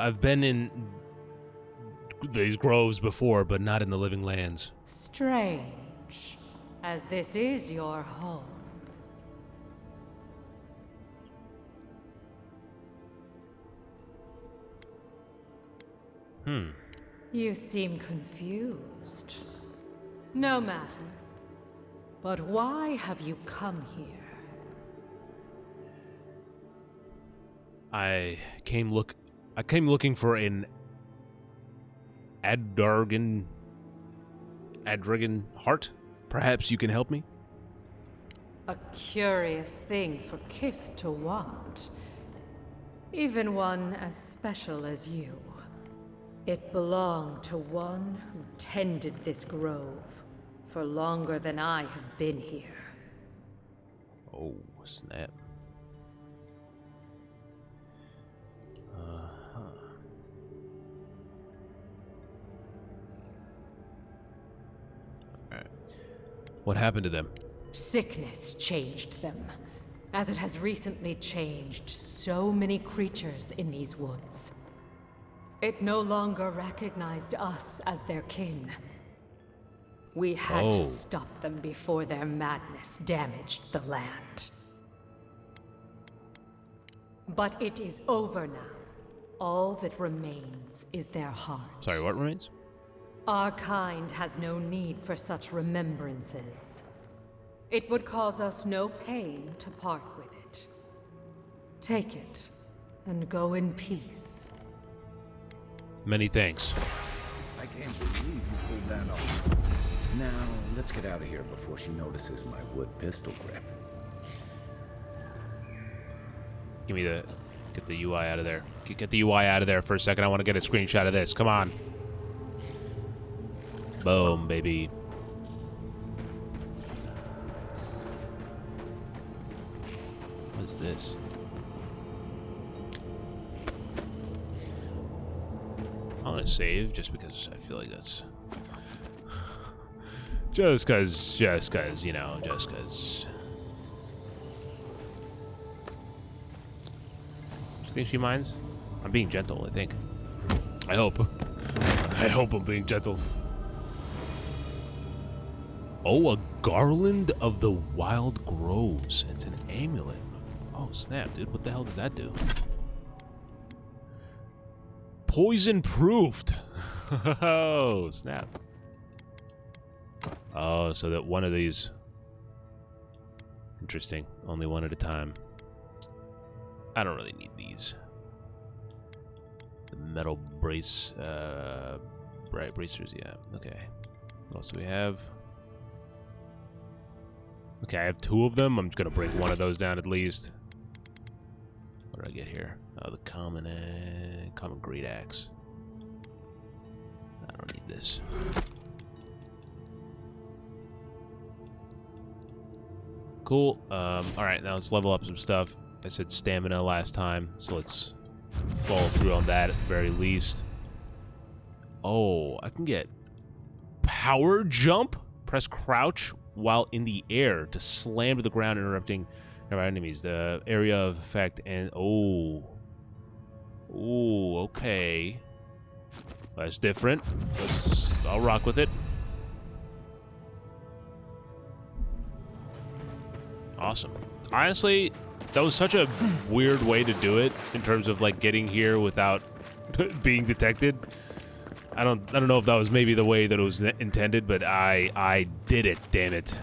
I've been in these groves before, but not in the living lands. Strange, as this is your home. You seem confused. No matter. But why have you come here? I came looking for an Adrigan heart. Perhaps you can help me? A curious thing for Kith to want. Even one as special as you. It belonged to one who tended this grove for longer than I have been here. Oh, snap. Alright. What happened to them? Sickness changed them, as it has recently changed so many creatures in these woods. It no longer recognized us as their kin. We had to stop them before their madness damaged the land. But it is over now. All that remains is their heart. Sorry, what remains? Our kind has no need for such remembrances. It would cause us no pain to part with it. Take it, and go in peace. Many thanks. I can't believe you pulled that off. Now, let's get out of here before she notices my wood pistol grip. Give me the... Get the UI out of there. Get the UI out of there for a second. I want to get a screenshot of this. Come on. Boom, baby. What's this? I'm gonna save just because I feel like that's... Just cause, you know, just cause... Do you think she minds? I'm being gentle, I think. I hope. I hope I'm being gentle. Oh, a garland of the wild groves. It's an amulet. Oh, snap, dude. What the hell does that do? Poison proofed. Oh, snap. Oh, so that one of these. Interesting. Only one at a time. I don't really need these. The metal brace, bracers, yeah. Okay. What else do we have? Okay, I have 2 of them. I'm just gonna break one of those down at least. What did I get here? Oh, the common great axe. I don't need this. Cool. All right, now let's level up some stuff. I said stamina last time, so let's follow through on that at the very least. Oh, I can get power jump. Press crouch while in the air to slam to the ground, interrupting our enemies. The area of effect and oh, okay, that's different. I'll rock with it. Awesome. Honestly, that was such a weird way to do it in terms of like getting here without being detected. I don't know if that was maybe the way that it was intended, but I did it, damn it.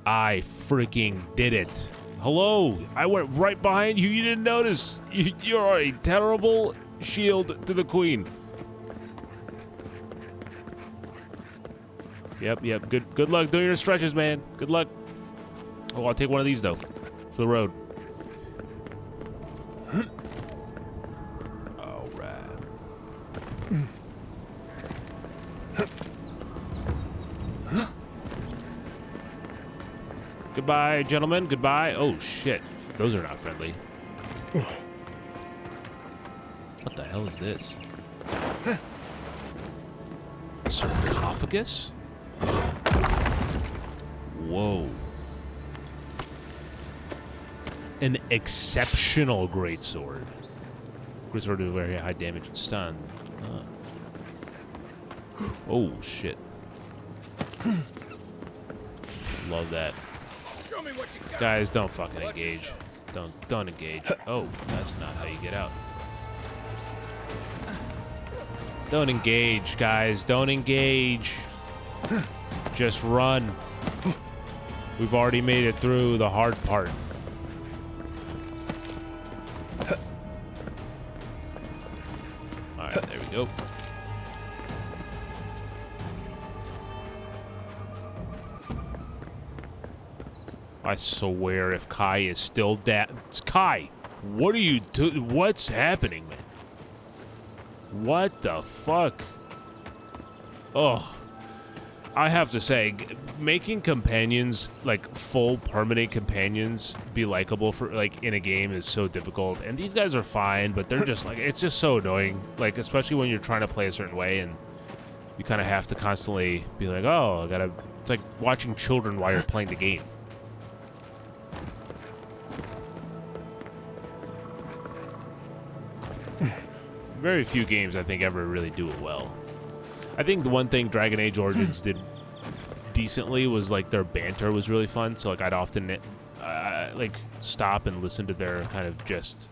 I freaking did it. Hello, I went right behind you. You didn't notice. You're a terrible shield to the queen. Yep. Good luck doing your stretches, man. Good luck. Oh, I'll take one of these though. For the road. All right. Goodbye, gentlemen. Goodbye. Oh, shit. Those are not friendly. What the hell is this? Sarcophagus? Whoa. An exceptional greatsword. Greatsword with very high damage and stun. Oh, shit. Love that. Show me what you got. Guys, don't fucking engage. Don't engage. Oh, that's not how you get out. Don't engage, guys. Don't engage. Just run. We've already made it through the hard part. Alright, there we go. I swear if Kai is still dead. Kai, what are you doing? What's happening, man? What the fuck? Oh, I have to say, making companions, like full permanent companions, be likable for like in a game is so difficult. And these guys are fine, but they're just like, it's just so annoying. Like, especially when you're trying to play a certain way and you kind of have to constantly be like, oh, I gotta, it's like watching children while you're playing the game. Very few games, I think, ever really do it well. I think the one thing Dragon Age Origins did decently was, like, their banter was really fun. So, like, I'd often, like, stop and listen to their kind of just,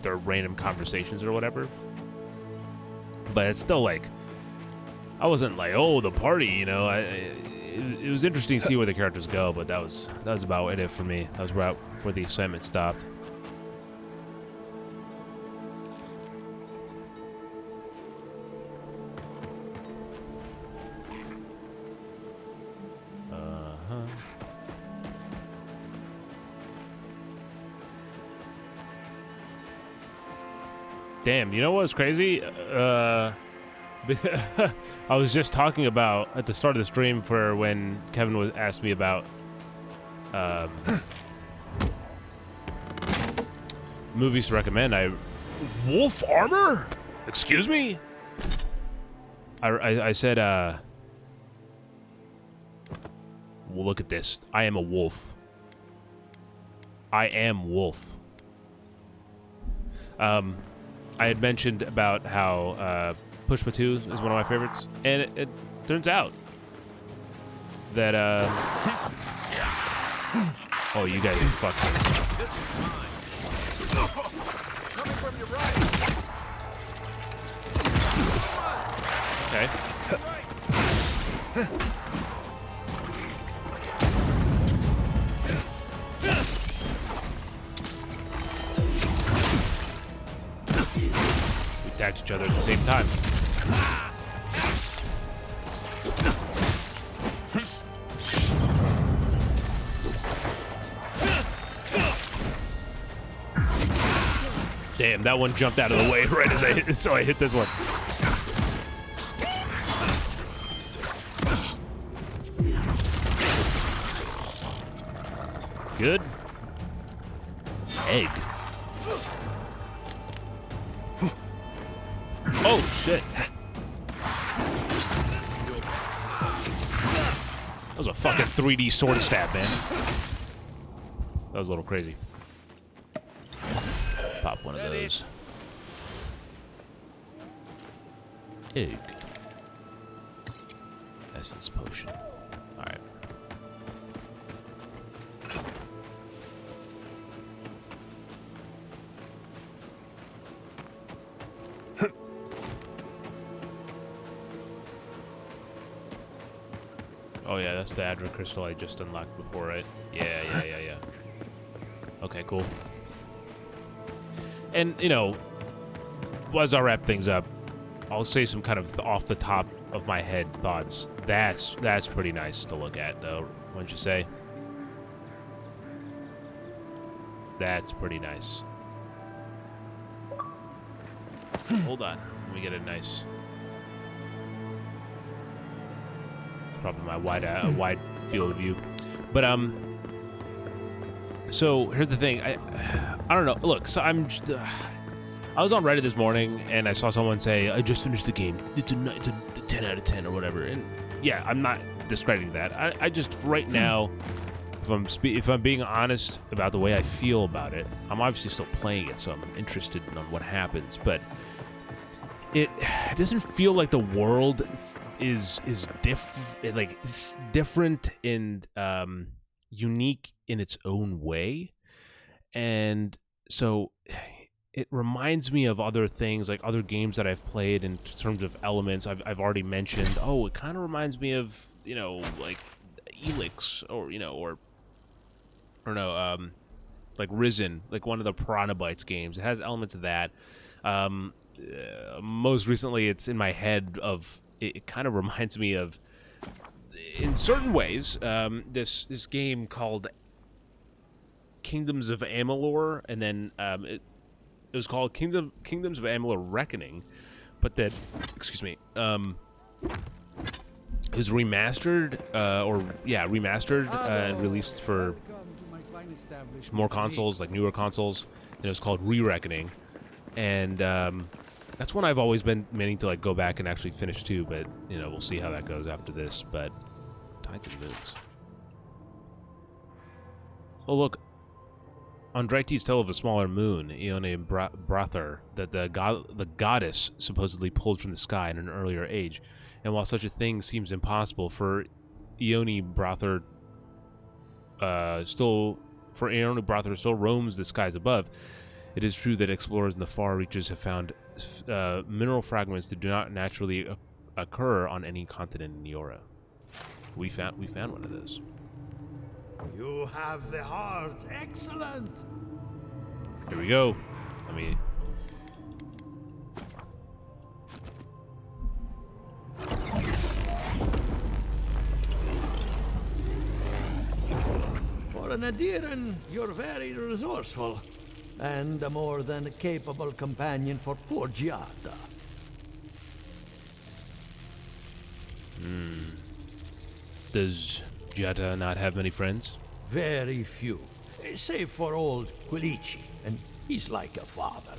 their random conversations or whatever. But it's still, like, I wasn't like, oh, the party, you know. It was interesting to see where the characters go, but that was about it for me. That was about where the excitement stopped. Damn, you know what's crazy? I was just talking about at the start of the stream for when Kevin was asked me about movies to recommend. Wolf armor? Excuse me? I said, well, look at this. I am a wolf. I am wolf. I had mentioned about how Pushpa 2 is one of my favorites, and it turns out that oh, you guys are fucking. Coming from your right. Okay. We attacked each other at the same time. Damn, that one jumped out of the way right as I hit, so I hit this one. Good. Egg. Oh, shit. That was a fucking 3D sword stab, man. That was a little crazy. Pop one of those. Egg. Essence potion. Alright. Oh yeah, that's the Adra crystal I just unlocked before, right? Yeah. Okay, cool. And, you know, as I wrap things up, I'll say some kind of off the top of my head thoughts. That's pretty nice to look at, though, wouldn't you say? That's pretty nice. Hold on. Let me get a nice... Probably my wide field of view. But, so, here's the thing. I don't know. Look, so I was on Reddit this morning, and I saw someone say, I just finished the game. It's a 10 out of 10 or whatever. And, yeah, I'm not discrediting that. I just, right now, if I'm being honest about the way I feel about it, I'm obviously still playing it, so I'm interested in what happens. But it doesn't feel like the world is different and unique in its own way. And so it reminds me of other things, like other games that I've played in terms of elements. I've already mentioned, oh, it kind of reminds me of, you know, like Elix, or, you know, or no, like Risen, like one of the Piranha Bytes games. It has elements of that. Most recently, it's in my head of, it kind of reminds me of, in certain ways, this game called Kingdoms of Amalur, and then it was called Kingdoms of Amalur Reckoning, but that, excuse me, it was remastered, and released for more consoles, like newer consoles, and it was called Re-Reckoning, and that's one I've always been meaning to like go back and actually finish too, but you know, we'll see how that goes after this. But Tides and Moons. Oh look, on Draitis tell of a smaller moon, Ione Brathar, that the goddess supposedly pulled from the sky in an earlier age. And while such a thing seems impossible, for Ione Brathar still roams the skies above, it is true that explorers in the far reaches have found mineral fragments that do not naturally occur on any continent in Eora. We found one of those. You have the heart. Excellent. Here we go. I mean, for an Adiran, you're very resourceful, and a more than capable companion for poor Giada. Does Giada not have many friends? Very few, save for old Quilici, and he's like a father.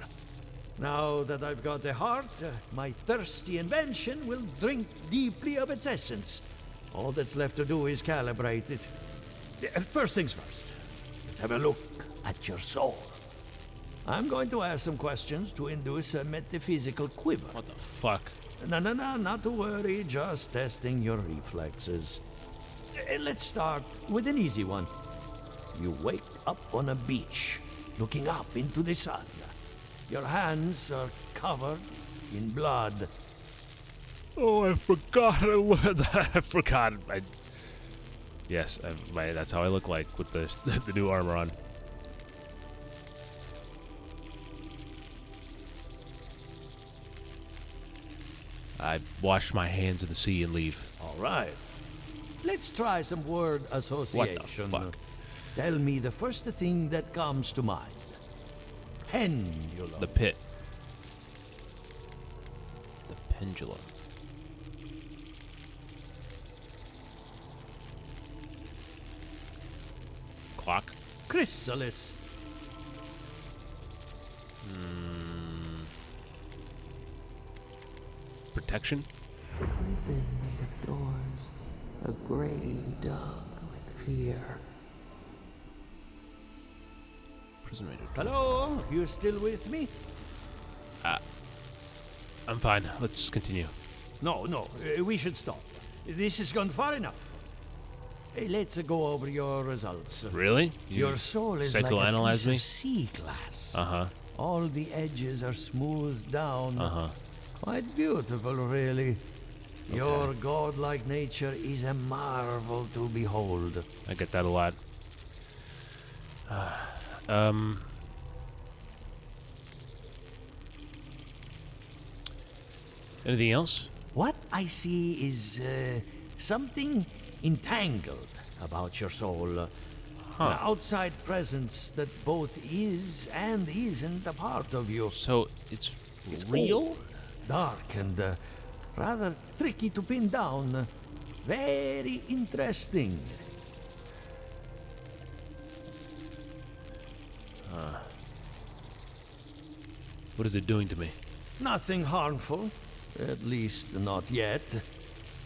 Now that I've got the heart, my thirsty invention will drink deeply of its essence. All that's left to do is calibrate it. First things first, let's have a look at your soul. I'm going to ask some questions to induce a metaphysical quiver. What the fuck? No, not to worry, just testing your reflexes. Let's start with an easy one. You wake up on a beach, looking up into the sun. Your hands are covered in blood. Oh, I forgot. I forgot. Yes, that's how I look like with the the new armor on. I wash my hands in the sea and leave. All right. Let's try some word association. What the fuck? Tell me the first thing that comes to mind. Pendulum. The pit. The pendulum. Clock. Chrysalis. Protection. A prison made of doors, a grave dug with fear. Prison made of Hello? You still with me? I'm fine. Let's continue. No, we should stop. This has gone far enough. Hey, let's go over your results. Really? Your soul is like a psychoanalyze piece me? of sea glass. Uh-huh. All the edges are smoothed down. Uh-huh. Quite beautiful, really. Okay. Your godlike nature is a marvel to behold. I get that a lot. Anything else? What I see is something entangled about your soul. An outside presence that both is and isn't a part of you. So it's real? Old, dark, and rather tricky to pin down. Very interesting. What is it doing to me? Nothing harmful. At least not yet.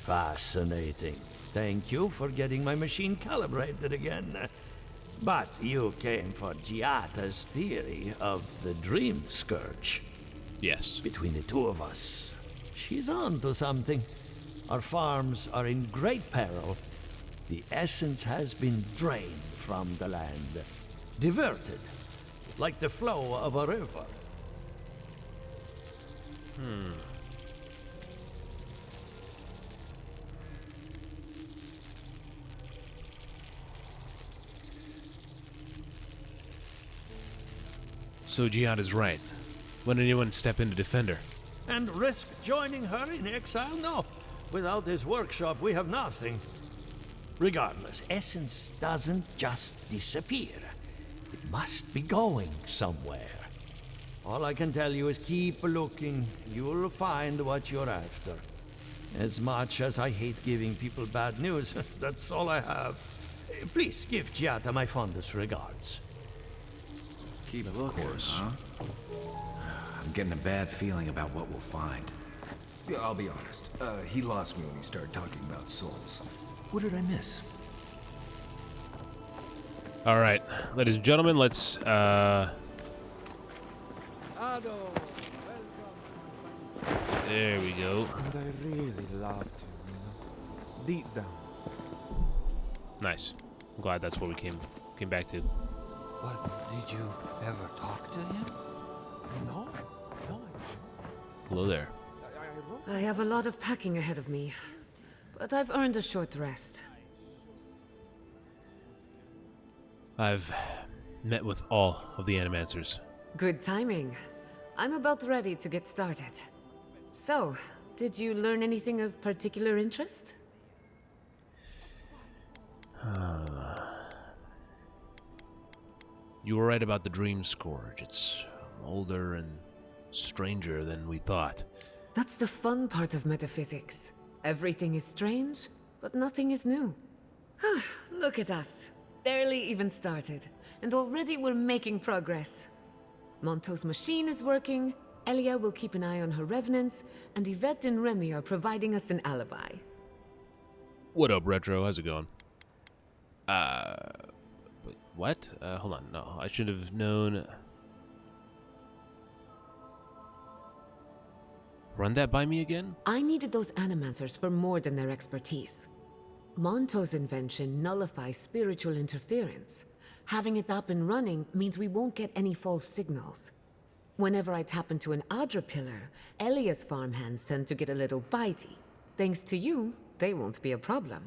Fascinating. Thank you for getting my machine calibrated again. But you came for Giata's theory of the Dream Scourge. Yes. Between the two of us, she's on to something. Our farms are in great peril. The essence has been drained from the land. Diverted, like the flow of a river. So Giat is right. When did anyone step in to defend her? And risk joining her in exile? No. Without this workshop, we have nothing. Regardless, essence doesn't just disappear. It must be going somewhere. All I can tell you is keep looking. You'll find what you're after. As much as I hate giving people bad news, that's all I have. Please give Giata my fondest regards. Keep looking, huh? I'm getting a bad feeling about what we'll find. Yeah, I'll be honest. He lost me when he started talking about souls. What did I miss? All right, ladies and gentlemen, let's there we go. And I really loved you, deep down. Nice. I'm glad that's what we came back to. But did you ever talk to him? No, Hello there. I have a lot of packing ahead of me, but I've earned a short rest. I've met with all of the Animancers. Good timing. I'm about ready to get started. So, did you learn anything of particular interest? You were right about the Dream Scourge. It's older and stranger than we thought. That's the fun part of metaphysics. Everything is strange, but nothing is new. Look at us. Barely even started, and already we're making progress. Monto's machine is working, Elia will keep an eye on her revenants, and Yvette and Remy are providing us an alibi. What up, Retro? How's it going? Wait, what? Hold on. No, I should have known. Run that by me again? I needed those animancers for more than their expertise. Monto's invention nullifies spiritual interference. Having it up and running means we won't get any false signals. Whenever I tap into an Adra pillar, Elia's farmhands tend to get a little bitey. Thanks to you, they won't be a problem.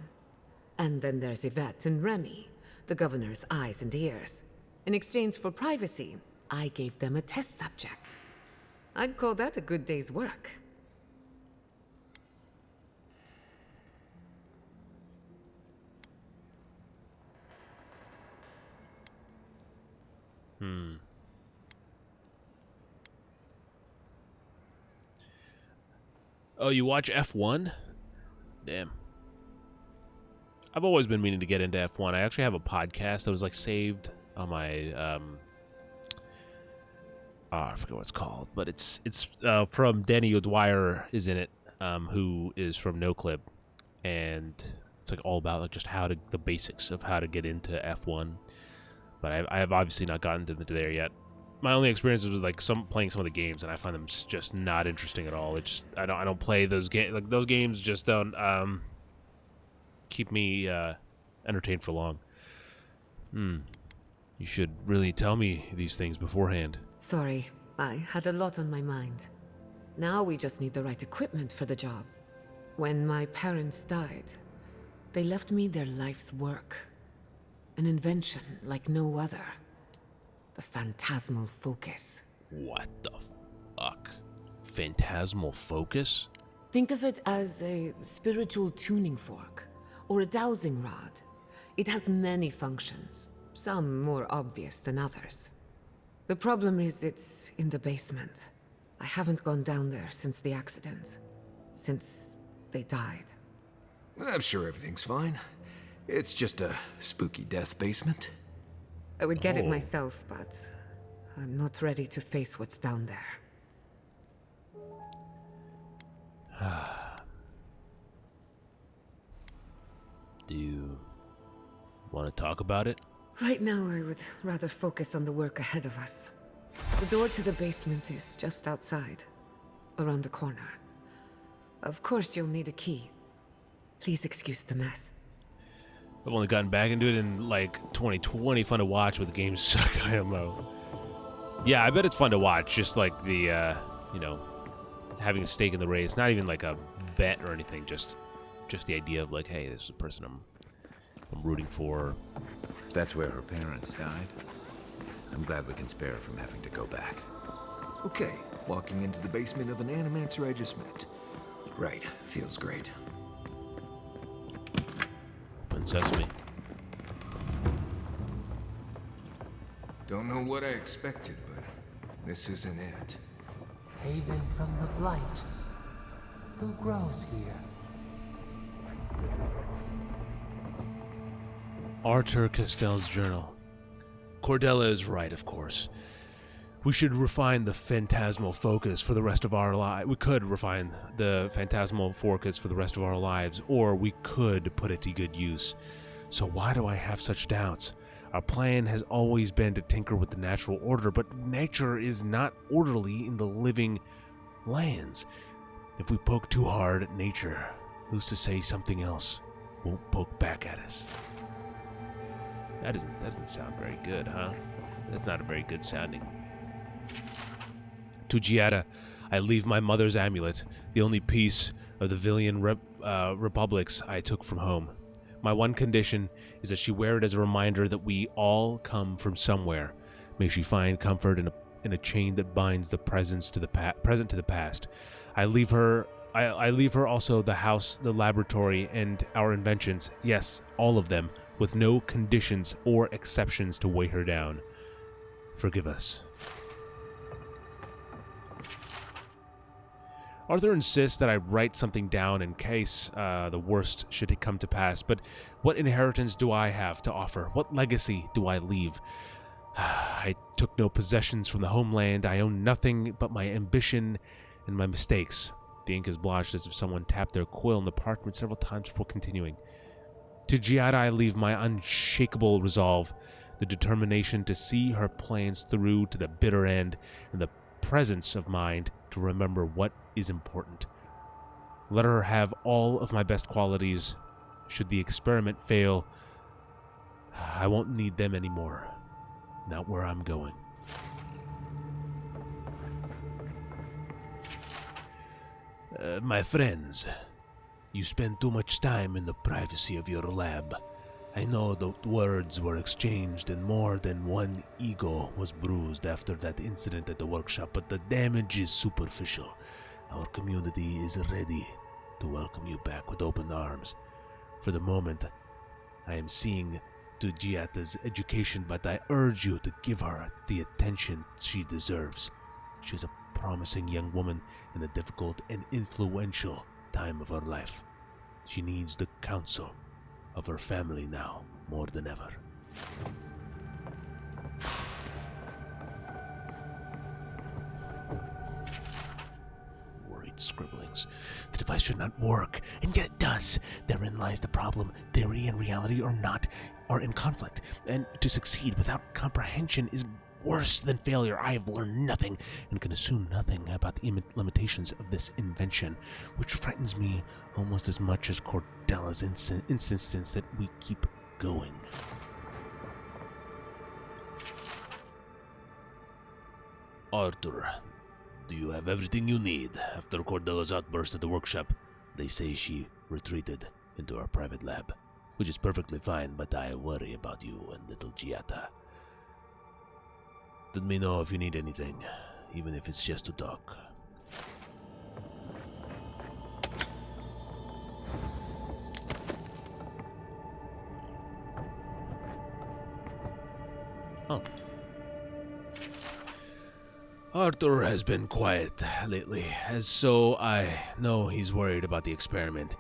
And then there's Yvette and Remy, the governor's eyes and ears. In exchange for privacy, I gave them a test subject. I'd call that a good day's work. Oh, you watch F1? Damn. I've always been meaning to get into F1. I actually have a podcast that was like saved on my I forget what it's called, but it's from Danny O'Dwyer is in it, who is from NoClip, and it's like all about like just the basics of how to get into F1. But I have obviously not gotten into there yet. My only experience was like playing some of the games, and I find them just not interesting at all. It's I don't play those games. Like those games just don't keep me entertained for long. You should really tell me these things beforehand. Sorry, I had a lot on my mind. Now we just need the right equipment for the job. When my parents died, they left me their life's work. An invention like no other. The phantasmal focus. What the fuck? Phantasmal focus? Think of it as a spiritual tuning fork, or a dowsing rod. It has many functions, some more obvious than others. The problem is it's in the basement. I haven't gone down there since the accident. Since they died. I'm sure everything's fine. It's just a spooky death basement. I would get it myself, but I'm not ready to face what's down there. Do you want to talk about it? Right now, I would rather focus on the work ahead of us. The door to the basement is just outside, around the corner. Of course, you'll need a key. Please excuse the mess. I've only gotten back into it in like 2020. Fun to watch, but the games suck. I don't know. Yeah, I bet it's fun to watch. Just like the, having a stake in the race. Not even like a bet or anything. Just the idea of like, hey, this is a person I'm rooting for. That's where her parents died. I'm glad we can spare her from having to go back. Okay, walking into the basement of an Animancer I just met. Right, feels great. Open sesame. Don't know what I expected, but this isn't it. Haven from the blight. Who grows here? Arthur Castell's journal. Cordella is right, of course. We should refine the phantasmal focus for the rest of our lives. We could refine the phantasmal focus for the rest of our lives, or we could put it to good use. So why do I have such doubts? Our plan has always been to tinker with the natural order, but nature is not orderly in the living lands. If we poke too hard at nature, who's to say something else won't poke back at us? That doesn't sound very good, huh? That's not a very good sounding. To Giada, I leave my mother's amulet, the only piece of the Villian republics I took from home. My one condition is that she wear it as a reminder that we all come from somewhere. May she find comfort in a chain that binds the present to the past. I leave her also the house, the laboratory, and our inventions. Yes, all of them, with no conditions or exceptions to weigh her down. Forgive us. Arthur insists that I write something down in case the worst should come to pass, but what inheritance do I have to offer? What legacy do I leave? I took no possessions from the homeland. I own nothing but my ambition and my mistakes. The ink is blotched as if someone tapped their quill in the parchment several times before continuing. To Giada I leave my unshakable resolve, the determination to see her plans through to the bitter end, and the presence of mind to remember what is important. Let her have all of my best qualities. Should the experiment fail, I won't need them anymore. Not where I'm going. My friends, you spend too much time in the privacy of your lab. I know the words were exchanged and more than one ego was bruised after that incident at the workshop, but the damage is superficial. Our community is ready to welcome you back with open arms. For the moment, I am seeing to Giata's education, but I urge you to give her the attention she deserves. She is a promising young woman in a difficult and influential time of her life. She needs the counsel of her family now, more than ever. Worried scribblings. The device should not work, and yet it does. Therein lies the problem. Theory and reality are in conflict, and to succeed without comprehension is worse than failure. I have learned nothing and can assume nothing about the limitations of this invention, which frightens me almost as much as Cordella's insistence that we keep going. Arthur, do you have everything you need? After Cordella's outburst at the workshop, they say she retreated into our private lab, which is perfectly fine, but I worry about you and little Giata. Let me know if you need anything, even if it's just to talk. Oh. Arthur has been quiet lately, as so I know he's worried about the experiment.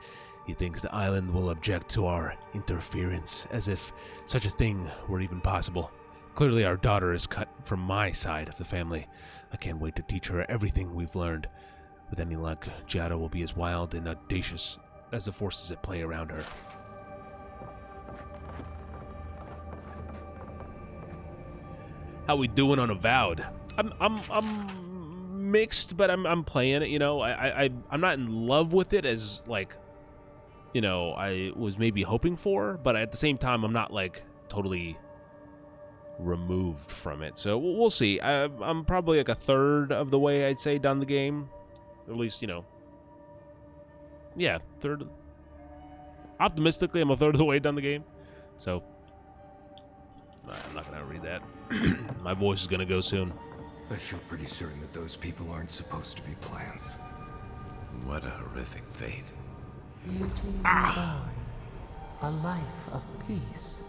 He thinks the island will object to our interference, as if such a thing were even possible. Clearly our daughter is cut from my side of the family. I can't wait to teach her everything we've learned. With any luck, Giada will be as wild and audacious as the forces at play around her. How we doing on Avowed? I'm mixed, but I'm playing it. You know, I'm not in love with it as like, you know, I was maybe hoping for, but at the same time, I'm not like totally removed from it. So we'll see. I'm probably like a third of the way, I'd say, done the game. At least, you know. Yeah, third. Optimistically, I'm a third of the way done the game. So I'm not gonna read that. My voice is gonna go soon. I feel pretty certain that those people aren't supposed to be plants. What a horrific fate. Beauty reborn. A life of peace.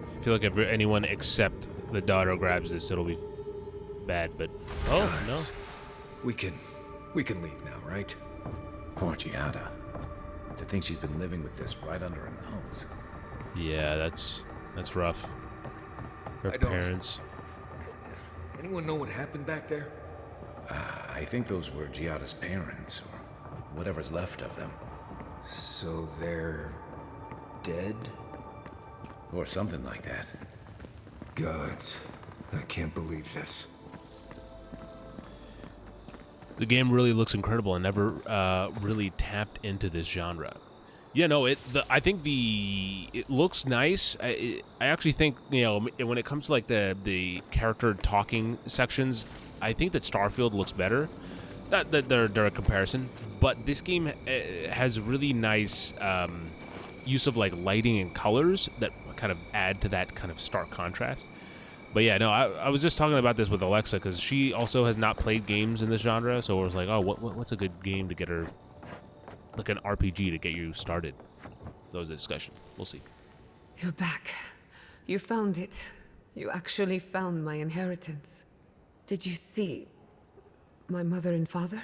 I feel like if anyone except the daughter grabs this, it'll be bad, but oh no. We can leave now, right? Poor Giada. To think she's been living with this right under her nose. Yeah, that's rough. Her parents. Anyone know what happened back there? I think those were Giada's parents, or whatever's left of them. So they're dead? Or something like that. Gods, I can't believe this. The game really looks incredible. I never really tapped into this genre. Yeah, no, I think it looks nice. I actually think, you know, when it comes to like the character talking sections, I think that Starfield looks better. Not that they're a comparison, but this game has really nice use of like lighting and colors that kind of add to that kind of stark contrast. But yeah, no, I was just talking about this with Alexa because she also has not played games in this genre, so I was like, oh, what's a good game to get her, like an RPG to get you started? That was a discussion. We'll see. You're back. You found it. You actually found my inheritance. Did you see my mother and father?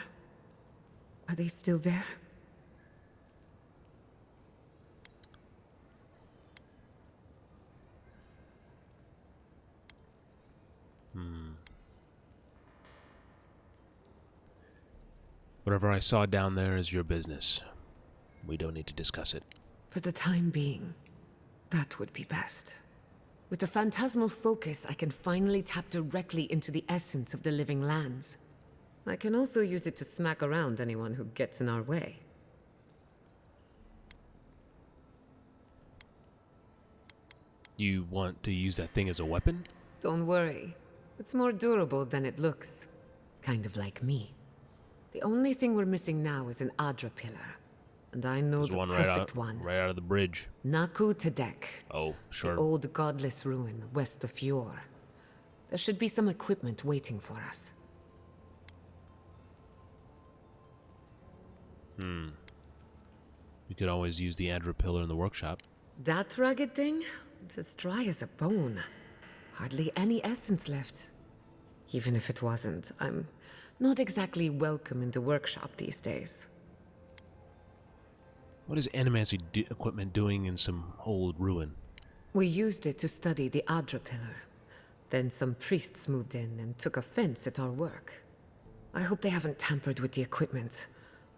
Are they still there? Whatever I saw down there is your business. We don't need to discuss it. For the time being, that would be best. With the phantasmal focus, I can finally tap directly into the essence of the living lands. I can also use it to smack around anyone who gets in our way. You want to use that thing as a weapon? Don't worry. It's more durable than it looks. Kind of like me. The only thing we're missing now is an Adra pillar. And I know There's the one perfect one. right out of the bridge. Naku Tedek. Oh, sure. The old godless ruin west of Fjord. There should be some equipment waiting for us. We could always use the Adra pillar in the workshop. That rugged thing? It's as dry as a bone. Hardly any essence left. Even if it wasn't, I'm not exactly welcome in the workshop these days. What is Animancy equipment doing in some old ruin? We used it to study the Adra pillar. Then some priests moved in and took offense at our work. I hope they haven't tampered with the equipment,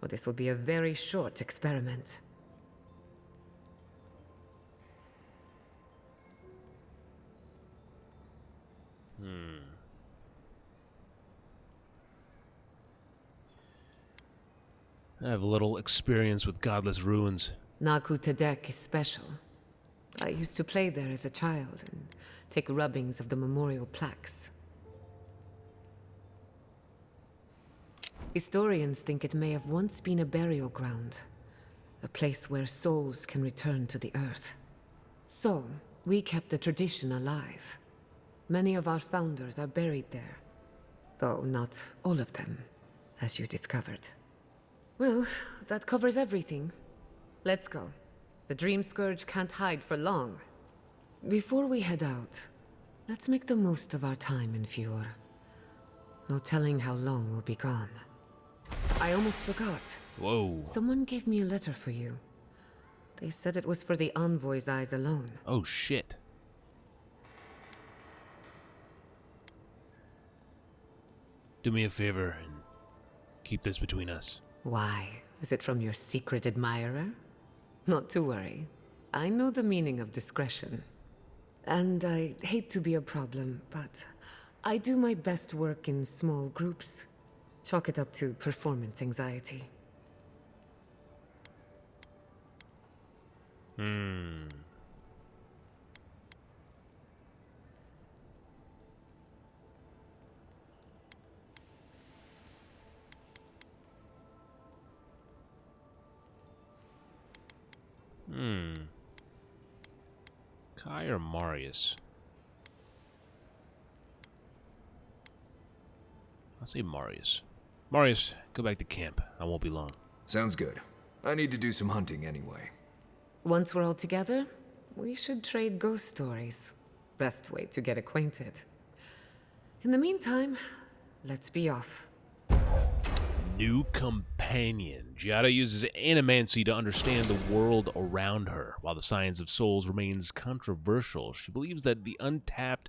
or this will be a very short experiment. I have a little experience with godless ruins. Naku Tedek is special. I used to play there as a child and take rubbings of the memorial plaques. Historians think it may have once been a burial ground, a place where souls can return to the earth. So, we kept the tradition alive. Many of our founders are buried there, though not all of them, as you discovered. Well, that covers everything. Let's go. The Dream Scourge can't hide for long. Before we head out, let's make the most of our time in Fjord. No telling how long we'll be gone. I almost forgot. Whoa. Someone gave me a letter for you. They said it was for the Envoy's eyes alone. Oh, shit. Do me a favor and keep this between us. Why? Is it from your secret admirer? Not to worry. I know the meaning of discretion. And I hate to be a problem, but I do my best work in small groups. Chalk it up to performance anxiety. Kai or Marius? I'll say Marius. Marius, go back to camp. I won't be long. Sounds good. I need to do some hunting anyway. Once we're all together, we should trade ghost stories. Best way to get acquainted. In the meantime, let's be off. New companion. Giada uses animancy to understand the world around her. While the science of souls remains controversial, she believes that the untapped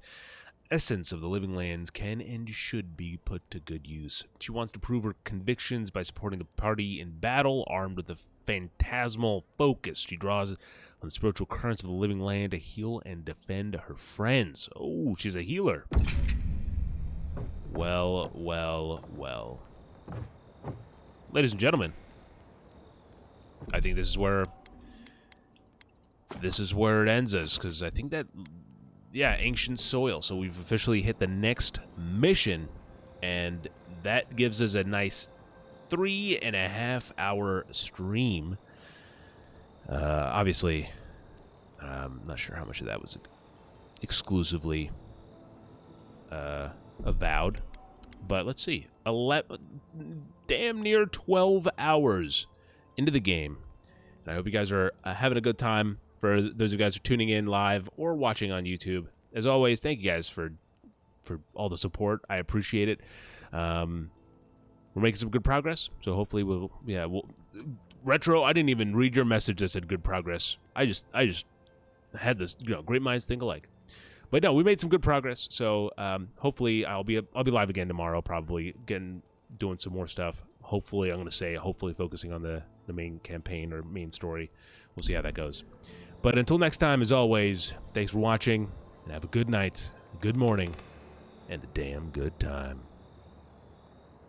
essence of the living lands can and should be put to good use. She wants to prove her convictions by supporting the party in battle. Armed with a phantasmal focus, she draws on the spiritual currents of the living land to heal and defend her friends. Oh, she's a healer. Well, well, well. Ladies and gentlemen, I think this is where it ends us, because I think that, yeah, ancient soil. So we've officially hit the next mission, and that gives us a nice 3.5 hour stream. Obviously, I'm not sure how much of that was exclusively Avowed, but let's see, damn near 12 hours into the game, and I hope you guys are having a good time. For those of you guys who are tuning in live or watching on YouTube, as always, thank you guys for all the support. I appreciate it. We're making some good progress, so hopefully we'll Retro, I didn't even read your message that said good progress. I just had this, great minds think alike. But no, we made some good progress. So hopefully I'll be live again tomorrow, probably doing some more stuff. Hopefully, I'm going to say focusing on the main campaign or main story. We'll see how that goes. But until next time, as always, thanks for watching, and have a good night, a good morning, and a damn good time.